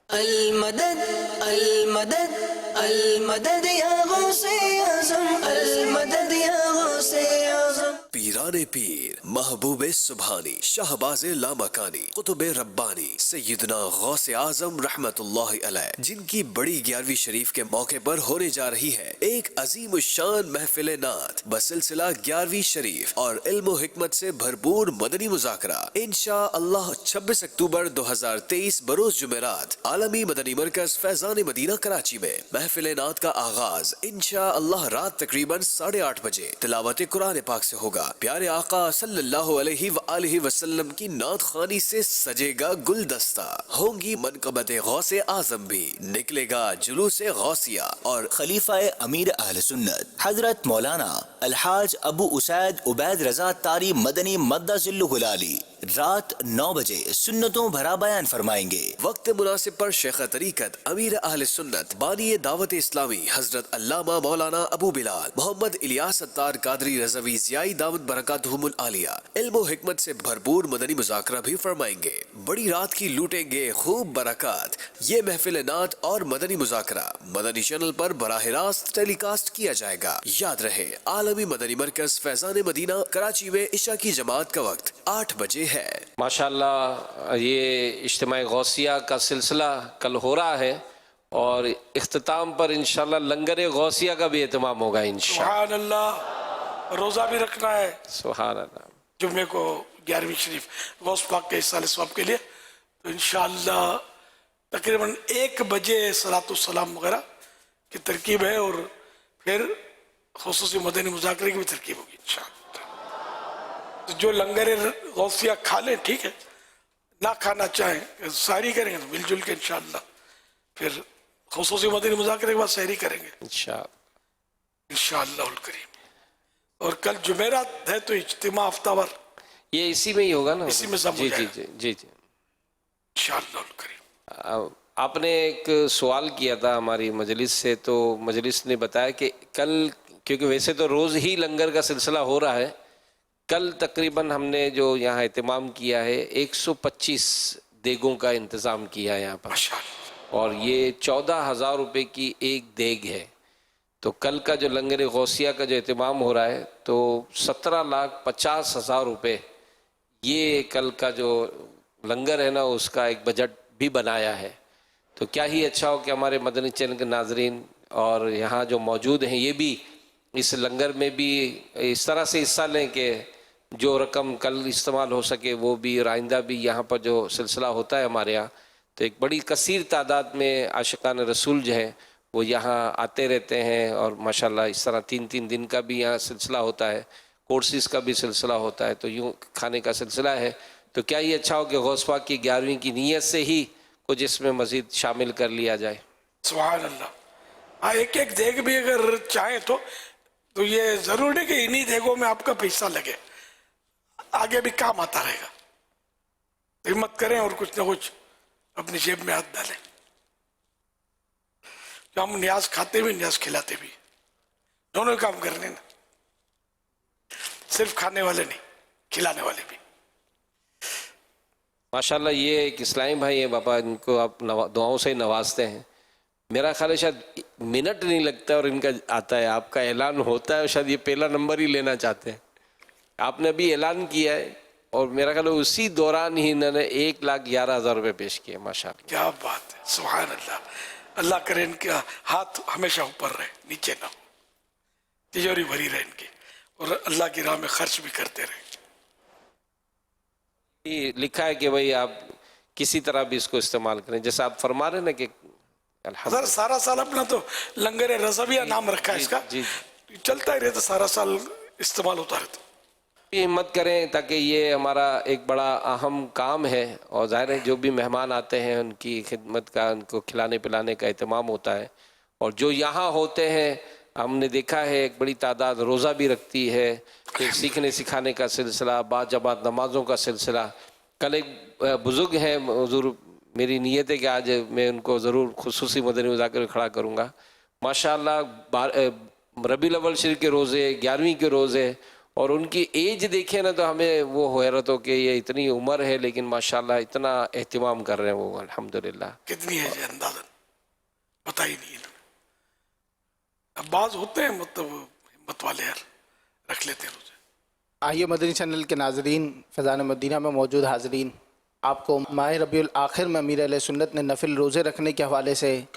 المدد المدد المدد یا غوث اعظم المدد یا غوث اعظم. پیران پیر محبوب سبحانی شہباز لامکانی قطب ربانی سیدنا غوث اعظم رحمت اللہ علیہ، جن کی بڑی 11ویں شریف کے موقع پر ہونے جا رہی ہے ایک عظیم الشان محفل نعت بسلسلہ 11ویں شریف اور علم و حکمت سے بھرپور مدنی مذاکرہ انشاءاللہ 26 اکتوبر 2023 بروز جمعرات عالمی مدنی مرکز فیضان مدینہ کراچی میں محفل نعت کا آغاز انشاءاللہ رات تقریباً 8:30 بجے تلاوت قرآن پاک سے ہوگا. پیارے آقا صلی اللہ علیہ وآلہ وسلم کی نعت خوانی سے سجے گا گلدستہ، ہوں گی منقبت غوث اعظم بھی، نکلے گا جلوس غوثیہ، اور خلیفہ امیر اہل سنت حضرت مولانا الحاج ابو اسید عبید رضا تاری مدنی مدہ ذلہ العالی رات 9 بجے سنتوں بھرا بیان فرمائیں گے. وقت مناسب پر شیخ طریقت امیر اہل سنت بانی دعوت اسلامی حضرت علامہ مولانا ابو بلال محمد الیاس ستار قادری رضوی ضیائی دعوت برکاتہم العالیہ علم و حکمت سے بھرپور مدنی مذاکرہ بھی فرمائیں گے. بڑی رات کی لوٹیں گے خوب برکات. یہ محفل نعت اور مدنی مذاکرہ مدنی چینل پر براہ راست ٹیلی کاسٹ کیا جائے گا. یاد رہے عالمی مدنی مرکز فیضان مدینہ کراچی میں عشاء کی جماعت کا وقت 8 بجے ہے. ماشاءاللہ یہ اجتماع غوثیہ کا سلسلہ کل ہو رہا ہے اور اختتام پر انشاءاللہ لنگر غوثیہ کا بھی اہتمام ہوگا انشاءاللہ. سبحان اللہ. روزہ بھی رکھنا ہے سبحان اللہ جمعے کو 11ویں شریف غوث پاک کے اصال ثواب کے لیے. تو انشاءاللہ تقریباً 1 بجے صلاۃ السلام وغیرہ کی ترکیب ہے اور پھر خصوصی مدنی مذاکرے کی بھی ترکیب ہوگی انشاءاللہ. تو جو لنگر غوثیہ کھا لیں ٹھیک ہے، نہ کھانا چاہیں سحری کریں گے تو مل جل کے انشاءاللہ پھر خصوصی مدنی مذاکرے کے بعد سحری کریں گے انشاءاللہ الکریم. اور کل جمعرات ہے تو اجتماع ہفتہ وار یہ اسی میں ہی ہوگا نا؟ اسی میں سب ہو جائے گا جی انشاءاللہ الکریم. آپ نے ایک سوال کیا تھا ہماری مجلس سے، تو مجلس نے بتایا کہ کل کیونکہ ویسے تو روز ہی لنگر کا سلسلہ ہو رہا ہے، کل تقریباً ہم نے جو یہاں اہتمام کیا ہے 125 دیگوں کا انتظام کیا ہے یہاں پر، اور یہ 14,000 روپے کی ایک دیگ ہے. تو کل کا جو لنگر غوثیہ کا جو اہتمام ہو رہا ہے تو 17,50,000 روپے یہ کل کا جو لنگر ہے نا اس کا ایک بجٹ بھی بنایا ہے. تو کیا ہی اچھا ہو کہ ہمارے مدنی چینل کے ناظرین اور یہاں جو موجود ہیں یہ بھی اس لنگر میں بھی اس طرح سے حصہ لیں کہ جو رقم کل استعمال ہو سکے وہ بھی، اور آئندہ بھی یہاں پر جو سلسلہ ہوتا ہے ہمارے یہاں تو ایک بڑی کثیر تعداد میں عاشقان رسول جو ہیں وہ یہاں آتے رہتے ہیں، اور ماشاءاللہ اس طرح 3 دن کا بھی یہاں سلسلہ ہوتا ہے، کورسز کا بھی سلسلہ ہوتا ہے، تو یوں کھانے کا سلسلہ ہے. تو کیا یہ اچھا ہو کہ غوث پاک کی 11ویں کی نیت سے ہی کچھ اس میں مزید شامل کر لیا جائے. سبحان اللہ. ہاں ایک دیگ بھی اگر چاہیں تو یہ ضرور نہیں کہ انہی دیگوں میں آپ کا پیسہ لگے، آگے بھی کام آتا رہے گا. ہمت کریں اور کچھ نہ کچھ اپنی جیب میں ہاتھ ڈالیں. ہم نیاز کھاتے بھی نیاز کھلاتے بھی، دونوں کام کرنے نا، صرف کھانے والے نہیں کھلانے والے بھی. ماشاءاللہ یہ ایک اسلامی بھائی ہیں، باپا ان کو آپ دعاؤں سے نوازتے ہیں. मेरा ख्याल है शायद मिनट नहीं लगता और इनका आता है, आपका ऐलान होता है और शायद ये पहला नंबर ही लेना चाहते हैं। आपने अभी ऐलान किया है और मेरा ख्याल है उसी दौरान ही इन्होंने 1,11,000 रुपये पेश किए। माशाअल्लाह, क्या बात है, सुभान अल्लाह। अल्लाह करे इनका हाथ हमेशा ऊपर रहे, नीचे ना हो, तिजोरी भरी रहे इनकी, और अल्लाह की राह में खर्च भी करते रहे। ये लिखा है कि भाई आप किसी तरह भी इसको इस्तेमाल करें, जैसा आप फरमा रहे हैं ना कि सर सारा साल अपना तो लंगर रज़विया नाम रखा है इसका, चलता ही रहता, सारा साल इस्तेमाल होता रहता। हिम्मत करें ताकि ये हमारा एक बड़ा अहम काम है, और ज़ाहिर है जो भी मेहमान आते हैं उनकी खिदमत का, उनको खिलाने पिलाने का एहतमाम होता है। और जो यहाँ होते हैं हमने देखा है एक बड़ी तादाद रोज़ा भी रखती है, फिर सीखने सिखाने का सिलसिला, बाजमात नमाज़ों का सिलसिला। कल एक बुज़ुर्ग हैं हुज़ूर, मेरी नीयत है कि आज मैं उनको ज़रूर खुसूसी मदनी मुज़ाकिर में खड़ा करूँगा। माशाअल्लाह रबीउल अव्वल शरीफ के रोज़े, 11वीं के रोज़े, और उनकी एज देखें ना तो हमें वो हैरत हो कि ये इतनी उम्र है लेकिन माशाअल्लाह इतना एहतिमाम कर रहे हैं वो, अल्हम्दुलिल्लाह। कितनी है अंदाज़न पता ही नहीं। अब बाज होते हैं मतलब हिम्मत वाले यार, रख लेते हैं रोज़े। आइए मदनी चैनल के नाजरीन, फैज़ान मदीना में मौजूद हाजरीन, आपको माह रबीउल आखिर में अमीर अहले सुन्नत ने नफिल रोज़े रखने के हवाले से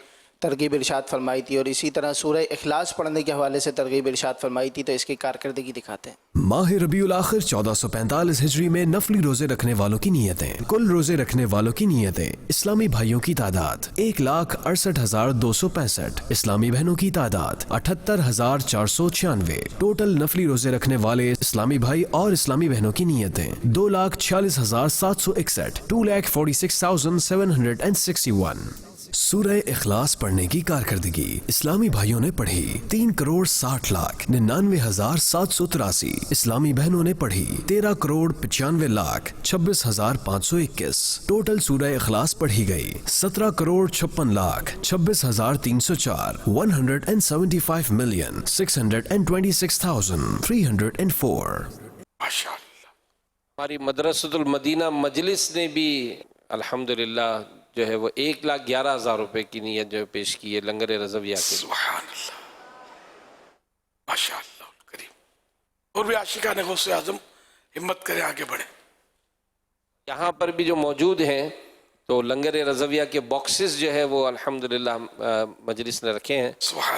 तरगीब इरशाद फरमाई थी, और इसी तरह सूरह इखलास पढ़ने के हवाले से तरगीब इरशाद फरमाई थी। तो इसकी कारकर्दगी दिखाते हैं। माह रबीउल आखिर 1445 हिजरी में नफली रोजे रखने वालों की नियतें। कुल रोजे रखने वालों की नियतें। इस्लामी भाइयों की तादाद 1,68,265। इस्लामी बहनों की तादाद 78,496। टोटल नफली रोजे रखने वाले इस्लामी भाई और इस्लामी बहनों की नियतें 2,46,761। 2,46,761। सूरह इखलास पढ़ने की कारकर्दगी। इस्लामी भाइयों ने पढ़ी 3,60,99,783। इस्लामी बहनों ने पढ़ी 13,95,26,521। टोटल सूरह इखलास पढ़ी गई 17,56,26,304। 175,626,304। माशाअल्लाह। हमारी मदरसतुल मदीना मजलिस ने भी अल्हम्दुलिल्लाह जो है वो 1,11,000 रुपये की नियत जो है पेश की है लंगर रज़विया के। सुभान अल्लाह, माशाअल्लाह करीम। और भी आशिकाने गौसे आज़म हिम्मत करें, आगे बढ़े। यहाँ पर भी जो मौजूद हैं तो लंगर रज़विया के बॉक्सेस जो है वो अल्हम्दुलिल्लाह मजलिस ने रखे हैं,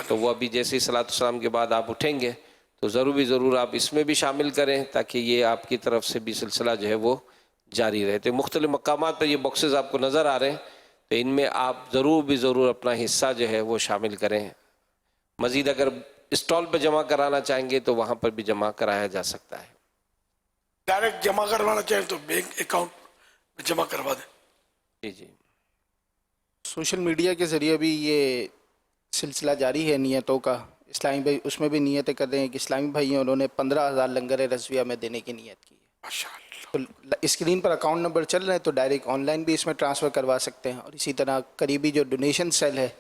तो वो अभी जैसे ही सलातो सलाम के बाद आप उठेंगे तो ज़रूर आप इसमें भी शामिल करें ताकि ये आपकी तरफ से भी सिलसिला जो है वो जारी रहे। तो मुख्तलिफ मकामात पर ये बॉक्सेस आपको नज़र आ रहे हैं, तो इनमें आप ज़रूर अपना हिस्सा जो है वो शामिल करें। मज़ीद अगर स्टॉल पर जमा कराना चाहेंगे तो वहाँ पर भी जमा कराया जा सकता है। डायरेक्ट जमा करवाना चाहें तो बैंक अकाउंट में जमा करवा दें। जी। सोशल मीडिया के ज़रिए भी ये सिलसिला जारी है नियतों का। इस्लामी भाई उसमें भी नियतें कर रहे हैं कि इस्लामी भाई हैं, उन्होंने 15,000 लंगर रज़विया में देने की नियत की है। तो स्क्रीन पर अकाउंट नंबर चल रहे हैं, तो डायरेक्ट ऑनलाइन भी इसमें ट्रांसफ़र करवा सकते हैं, और इसी तरह करीबी जो डोनेशन सेल है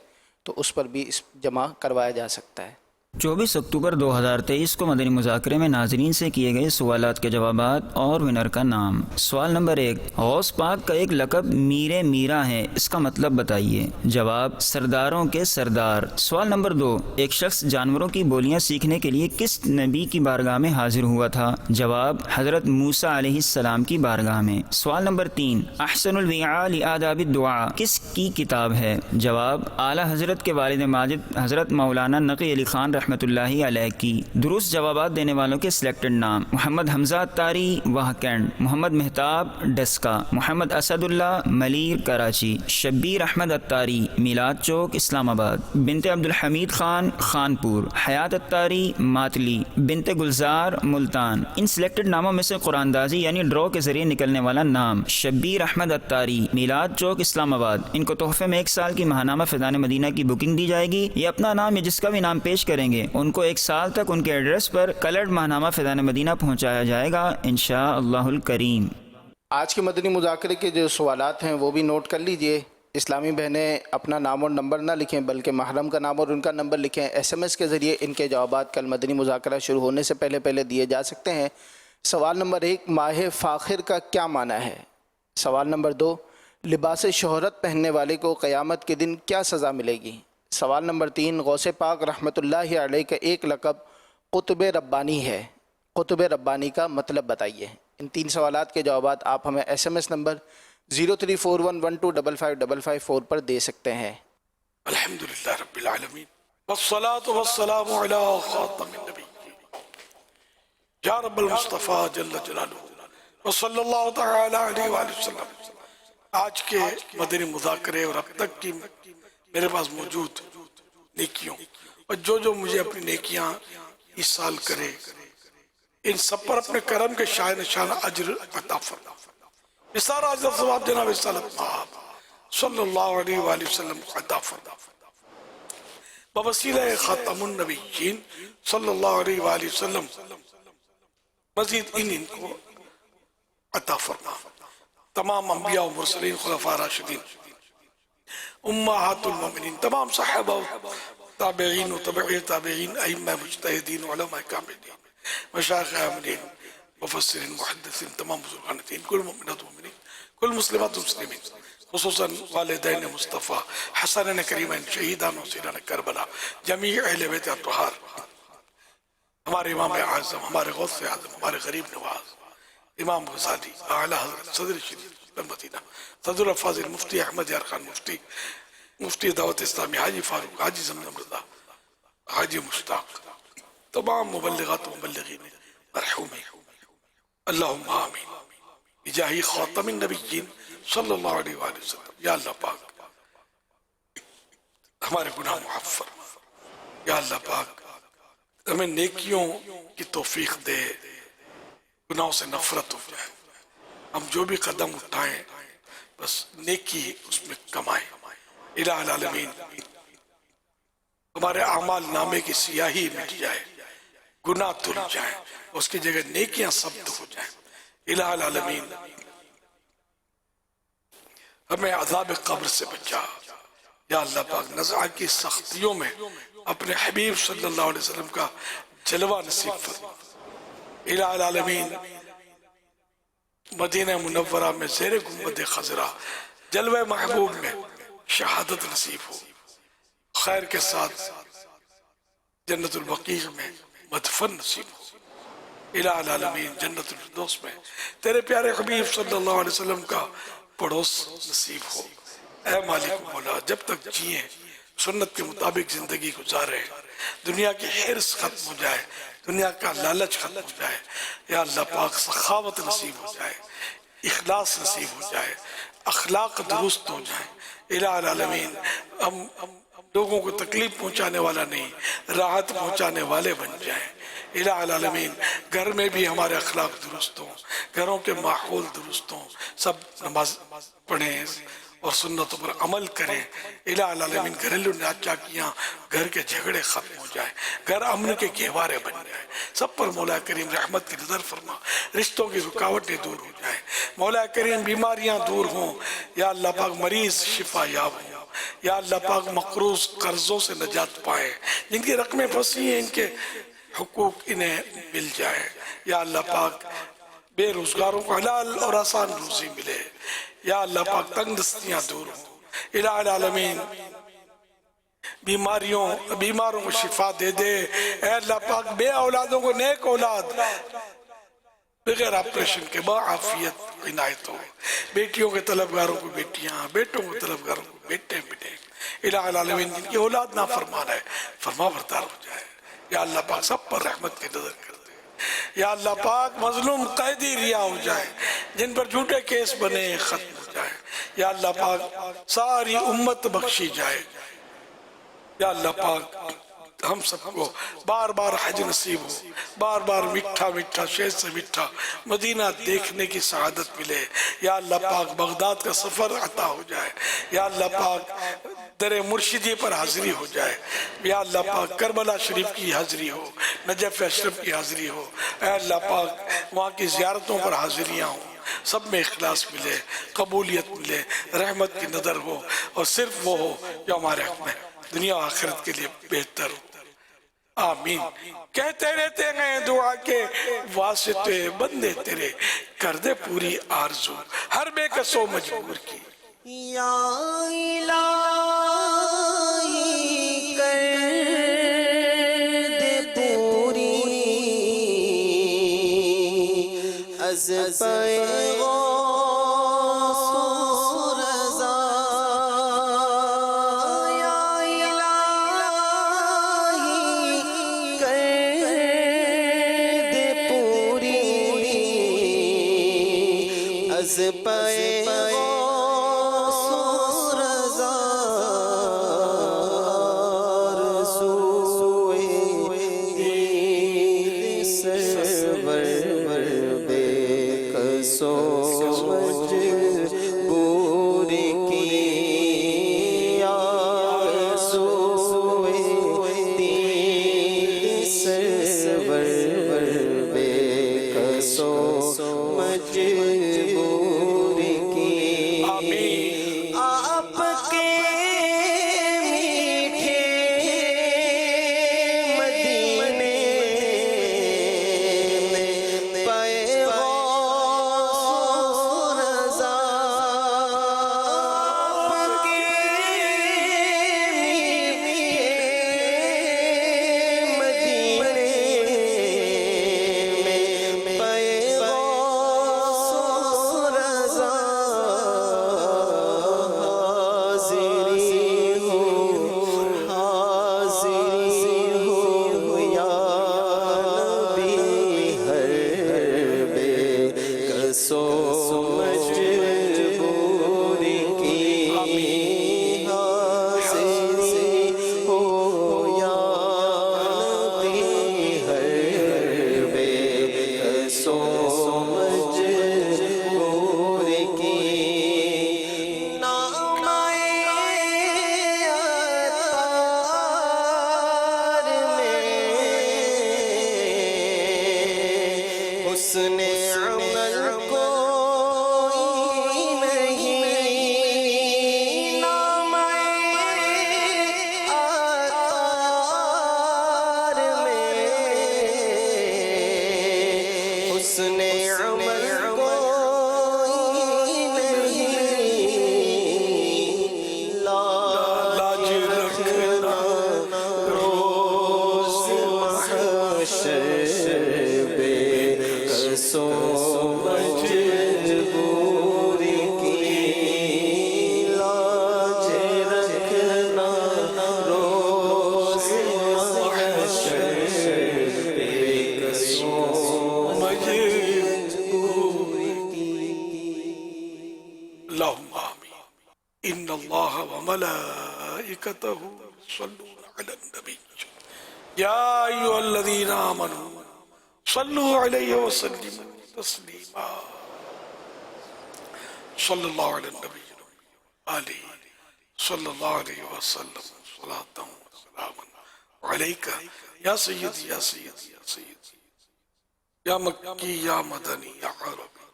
तो उस पर भी इस जमा करवाया जा सकता है। 24 अक्टूबर 2023 को मदनी मुज़ाकरे में नाजरीन से किए गए सवालात के जवाबात और विनर का नाम। सवाल नंबर 1, गौस पाक का एक लक़ब मीरे मीरा है, इसका मतलब बताइए। जवाब, सरदारों के सरदार। सवाल नंबर 2, एक शख्स जानवरों की बोलियां सीखने के लिए किस नबी की बारगाह में हाजिर हुआ था? जवाब, हज़रत मूसा अलैहिस्सलाम की बारगाह में। सवाल नंबर 3, अहसनुल विआ लि आदाबि दुआ किस की किताब है? जवाब, आला हज़रत के वालिद माजिद हज़रत मौलाना नक़ी अली ख़ान रहमतुल्लाहि अलैह की। दुरुस्त जवाबात देने वालों के सिलेक्टेड नाम: मोहम्मद हमजा अत्तारी वाहकैंड, मोहम्मद मेहताब डस्का, मोहम्मद असदुल्लाह मलीर कराची, शब्बीर अहमद अत्तारी मिलाद चौक इस्लामाबाद, बिनते अब्दुल हमीद खान खानपुर, हयात अत्तारी मातली, बिनते गुलजार मुल्तान। इन सिलेक्टेड नामों में से कुरानदाजी यानी ड्रॉ के जरिए निकलने वाला नाम शब्बीर अहमद अत्तारी मिलाद चौक इस्लामाबाद। इनको तोहफे में 1 साल की माहनामा फैज़ान मदीना की बुकिंग दी जाएगी। ये अपना नाम या जिसका भी नाम पेश करेंगे उनको 1 साल तक उनके एड्रेस पर कलर्ड माहनामा फैज़ान मदीना पहुँचाया जाएगा इंशाअल्लाहुल करीम। आज के मदनी मुज़ाकरे के जो सवालात हैं वो भी नोट कर लीजिए। इस्लामी बहनें अपना नाम और नंबर ना लिखें बल्कि महरम का नाम और उनका नंबर लिखें। SMS के ज़रिए इनके जवाबात कल मदनी मुज़ाकरा शुरू होने से पहले दिए जा सकते हैं। सवाल नंबर 1, माह फ़ाखिर का क्या माना है? सवाल नंबर 2, लिबास शोहरत पहनने वाले को क़यामत के दिन क्या सज़ा मिलेगी? سوال نمبر 3، غوث پاک رحمۃ اللہ علیہ کا ایک لقب قطب ربانی ہے، قطب ربانی کا مطلب بتائیے۔ ان 3 سوالات کے جوابات آپ ہمیں SMS نمبر 0341125555 پر دے سکتے ہیں۔ الحمدللہ رب العالمین والصلاة والسلام علی خاتم النبیین یا رب المصطفیٰ جل جلالہ وصلی اللہ تعالی علیہ وآلہ وسلم۔ آج کے مدنی مذاکرے اور اب تک کی میرے پاس موجود نیکیوں اور جو مجھے اپنی نیکیاں اس سال کرے، ان سب پر اپنے کرم کے شاہ نشانہ اجر عطا فرما۔ نثار اجر ثواب جناب رسالت مآب صلی اللہ علیہ وآلہ وسلم عطا فرما۔ بوسیلہ خاتم النبیین صلی اللہ علیہ وآلہ وسلم مزید ان کو عطا فرما۔ تمام انبیاء و مرسلین، خلفاء راشدین، امہات المومنین، تمام صحابہ تابعین و تبعی تابعین، ائمہ مجتہدین، علماء کاملین، مشایخ عاملین، مفسرین، محدثین، تمام بزرگان دین، کل مومنات و مومنین، کل مسلمات و مسلمین، خصوصاً والدین مصطفیٰ، حسنین کریمین، شہیدان و سیران کربلا، جمیع اہل بیت اطہار، ہمارے امام اعظم، ہمارے غوث اعظم، ہمارے غریب نواز امام غزالی، اعلیٰ حضرت صدر شریف مدینہ، صدر الفاضل مفتی احمد یار خان مفتی دعوت اسلامی، حاجی فاروق، حاجی زمزم رضا، حاجی مشتاق، تمام مبلغات و مبلغین مرحومین، اللہم آمین بجاہ خاتم النبیین صلی اللہ علیہ وآلہ وسلم۔ یا اللہ پاک ہمارے گناہ معاف فرما، یا اللہ پاک ہمیں نیکیوں کی توفیق دے، گناہوں سے نفرت ہو جائے، ہم جو بھی قدم اٹھائیں بس نیکی اس میں کمائیں۔ الہ العالمین ہمارے اعمال نامے کی سیاہی مٹ جائے، گناہ دھل جائیں، اس کی جگہ نیکیاں ثبت ہو جائیں۔ الہ العالمین ہمیں عذاب قبر سے بچا، یا اللہ پاک نزع کی سختیوں میں اپنے حبیب صلی اللہ علیہ وسلم کا جلوہ نصیب فرما۔ الہ العالمین مدینہ منورہ میں زیر گنبد خضرا جلوہ محبوب میں شہادت نصیب ہو، خیر کے ساتھ جنت البقیع میں مدفن نصیب ہو۔ الہ العالمین جنت الفردوس میں تیرے پیارے حبیب صلی اللہ علیہ وسلم کا پڑوس نصیب ہو۔ اے مالک مولا جب تک جیئیں سنت کے مطابق زندگی گزارے، دنیا کی حرص ختم ہو جائے، دنیا کا لالچ ختم ہو جائے، یا اللہ پاک سخاوت نصیب ہو جائے، اخلاص نصیب ہو جائے، اخلاق درست ہو جائیں۔ الہ العالمین ہم لوگوں کو تکلیف پہنچانے والا نہیں، راحت پہنچانے والے بن جائیں۔ الہ العالمین گھر میں بھی ہمارے اخلاق درست ہوں، گھروں کے ماحول درست ہوں، سب نماز پڑھیں اور سنتوں پر عمل کریں۔ الہ العالمین گھریلو ناچاکیاں، گھر کے جھگڑے ختم ہو جائیں، گھر امن کے گہوارے بن جائیں، سب پر مولا کریم رحمت کی نظر فرما، رشتوں کی رکاوٹیں دور ہو جائیں، مولا کریم بیماریاں دور ہوں، یا اللہ پاک مریض شفا یاب ہوں، یا اللہ پاک مقروض قرضوں سے نجات پائیں، جن کی رقمیں پھنسی ہیں ان کے حقوق انہیں مل جائے، یا اللہ پاک بے روزگاروں کو حلال اور آسان روزی ملے، یا اللہ پاک تنگ دستیاں دور ہوں۔ الہ العالمین بیماروں کو شفا دے دے، اے اللہ پاک بے اولادوں کو نیک اولاد، بغیر آپریشن کے بعافیت عنایت ہو، بیٹیوں کے طلبگاروں کو بیٹیاں، بیٹوں کو طلبگاروں کو بیٹے ملے۔ الہ العالمین جن کی اولاد نافرمان ہے فرما بردار ہو جائے، یا اللہ پاک سب پر رحمت کی نظر کر دے، یا اللہ پاک مظلوم قیدی رہا ہو جائے، جن پر جھوٹے کیس بنے ختم ہو جائے، یا اللہ پاک ساری امت بخشی جائے، یا اللہ پاک ہم سب کو بار بار حج نصیب ہو، بار بار میٹھا میٹھا شہد سے میٹھا مدینہ دیکھنے کی سعادت ملے، یا اللہ پاک بغداد کا سفر عطا ہو جائے، یا اللہ پاک در مرشدی پر حاضری ہو جائے، یا اللہ پاک کربلا شریف کی حاضری ہو، نجف اشرف کی حاضری ہو، اے اللہ پاک وہاں کی زیارتوں پر حاضریاں ہوں، سب میں اخلاص ملے، قبولیت ملے، رحمت کی نظر ہو، اور صرف وہ ہو جو ہمارے حق میں دنیا و آخرت کے لیے بہتر ہو۔ آمین۔ کہتے رہتے ہیں دعا کے واسطے بندے تیرے، کر دے پوری آرزو ہر بے کسو مجبور کی۔ یا الہی از پائے غوث رضا یا الہی کر دے پوری از پائے غوث رضا رسول دید سرور بے قصو مجبور کی یا رسول دید سرور بے قصو مجبور کی آپ کے میٹھے مدینے میں پائے غوث رضا آپ کے میٹھے مدینے میں پائے غوث رضا حاضری ہو یا نبی ہر بے قصو مجبور کی حاضری ہو یا نبی ہر بے قصو مجبور کی حسن عمل کوئی نہیں نام عطار میں حسن عمل کوئی نہیں لاج رکھنا روز محشر بے قصو مجبور کی لاج رکھنا روز محشر بے قصو مجبور کی اللهم آمين. إن الله وملائكته يصلون على النبي يا أيها الذين آمنوا صلوا عليه وسلموا تسليما. صلى الله على النبي آله صلى الله عليه وسلم صلاة وسلاما عليك يا سيدي يا سيدي يا سيدي يا مكي يا مدني يا عربي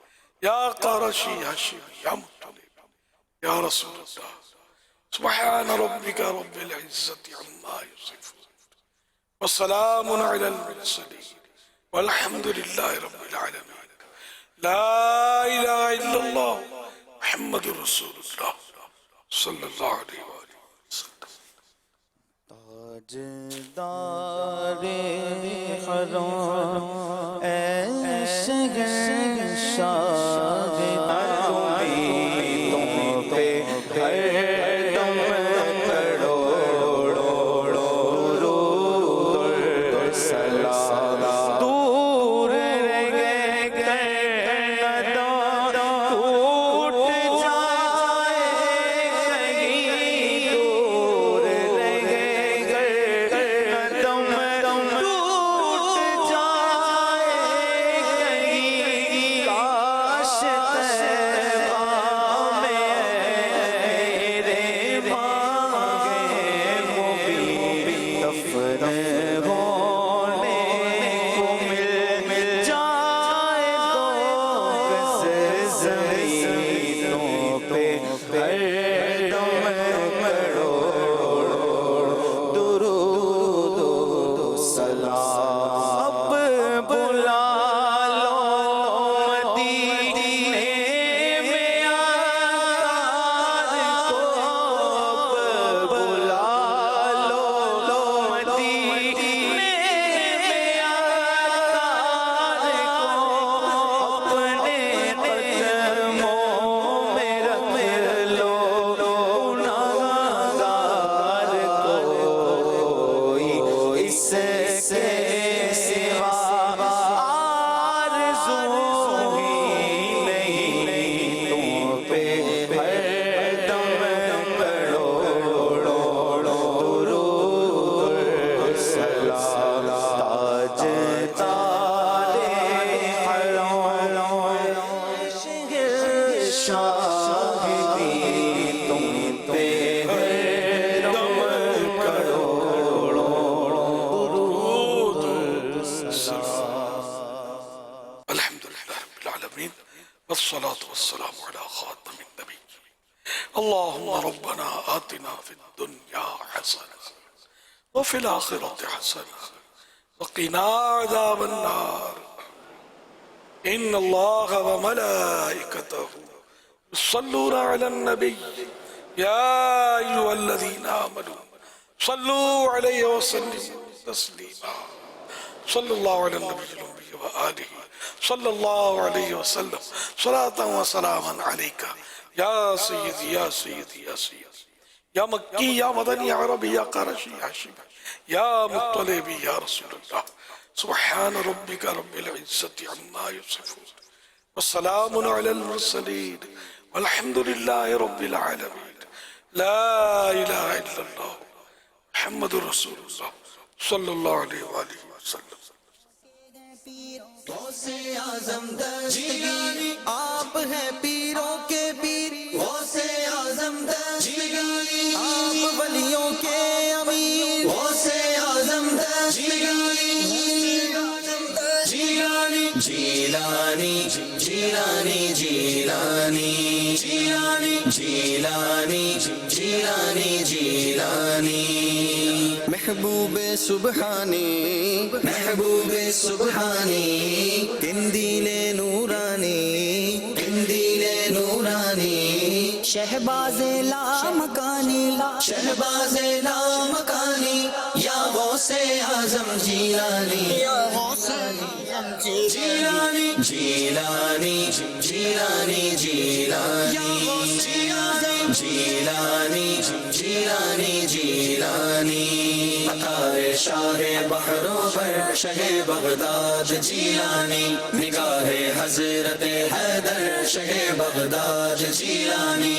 يا قرشي يا شيخ يا مطلب يا رسول الله. سبحان ربك رب العزة عما يصفون والسلام على المرسلين والحمد لله رب العالمين. لا إله إلا الله محمد رسول الله صلى الله عليه وآله وسلم. تاجدار حرم ایسے شاہ تم پہ ہر دم کروڑوں سلام دور رہ گئے ٹوٹ جائے کہیں دور رہ گئے قدم ٹوٹ جائے کہیں کاش आलमीन वस्सलातु वस्सलामु अला खातमिन नबिय्यीन अल्लाहुम्मा रब्बना आतिना फिद दुन्या हसना व फिल आखिरति हसना व क़िना अज़ाबन नार इन्नल्लाह व मलाइकतहु युसल्लूना अलन नबी या अय्युहल्लज़ीना आमनू सल्लू अलैहि व सल्लिमू तस्लीमा सल्लल्लाहु अलैहि व आलिहि सल्लल्लाहु अलैहि वसल्लम सलातन व सलामन अलैका या सय्यदी या सय्यदी या सय्यदी या मक्की या मदनी या अरबी या क़रशी या हाशिमी या मुत्तलिबी या रसूलल्लाह सुब्हान रब्बिका रब्बिल इज्जति अम्मा यसिफून व सलामुन अलल मुरसलीन वल्हम्दुलिल्लाहि रब्बिल आलमीन ला इलाहा इल्लल्लाह मुहम्मदुर रसूलुल्लाह सल्लल्लाहु अलैहि व आलिहि वसल्लम। गौसे आजम दस्तगीरी आप हैं पीरों के पीर गौसे आजम दस्तगीरी आप वलियों के अमीर गौसे आजम दस्तगीरी जीलानी जीलानी जीलानी जीलानी जीलानी जीलानी जीलानी जीलानी महबूबे सुबहानी महबूबे सुबहानी किंदीले नूरानी किंदीले नूरानी शहबाज़े लामकानी शहबाज़े लामकानी या गौसे आज़म जीलानी या गौसे आज़म जीलानी जीलानी जीलानी जीलानी जीलानी जीलानी जीलानी अतारे शाहे बहरों पर शहे बगदाद जीलानी निगाहे हजरत हैदर शहे बगदाद जीलानी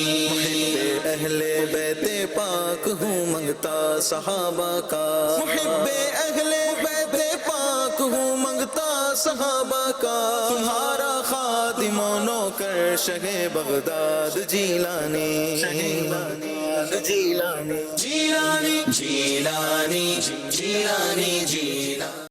अहले बैते पाक हूँ मंगता सहाबा का मुहिब्बे अहले बैते पाक हूँ मंगता सहाबा का तुम्हारा खातिमा नौकर शहे बगदाद जीलानी जीलानी जीलानी जीलानी जीलानी जीलानी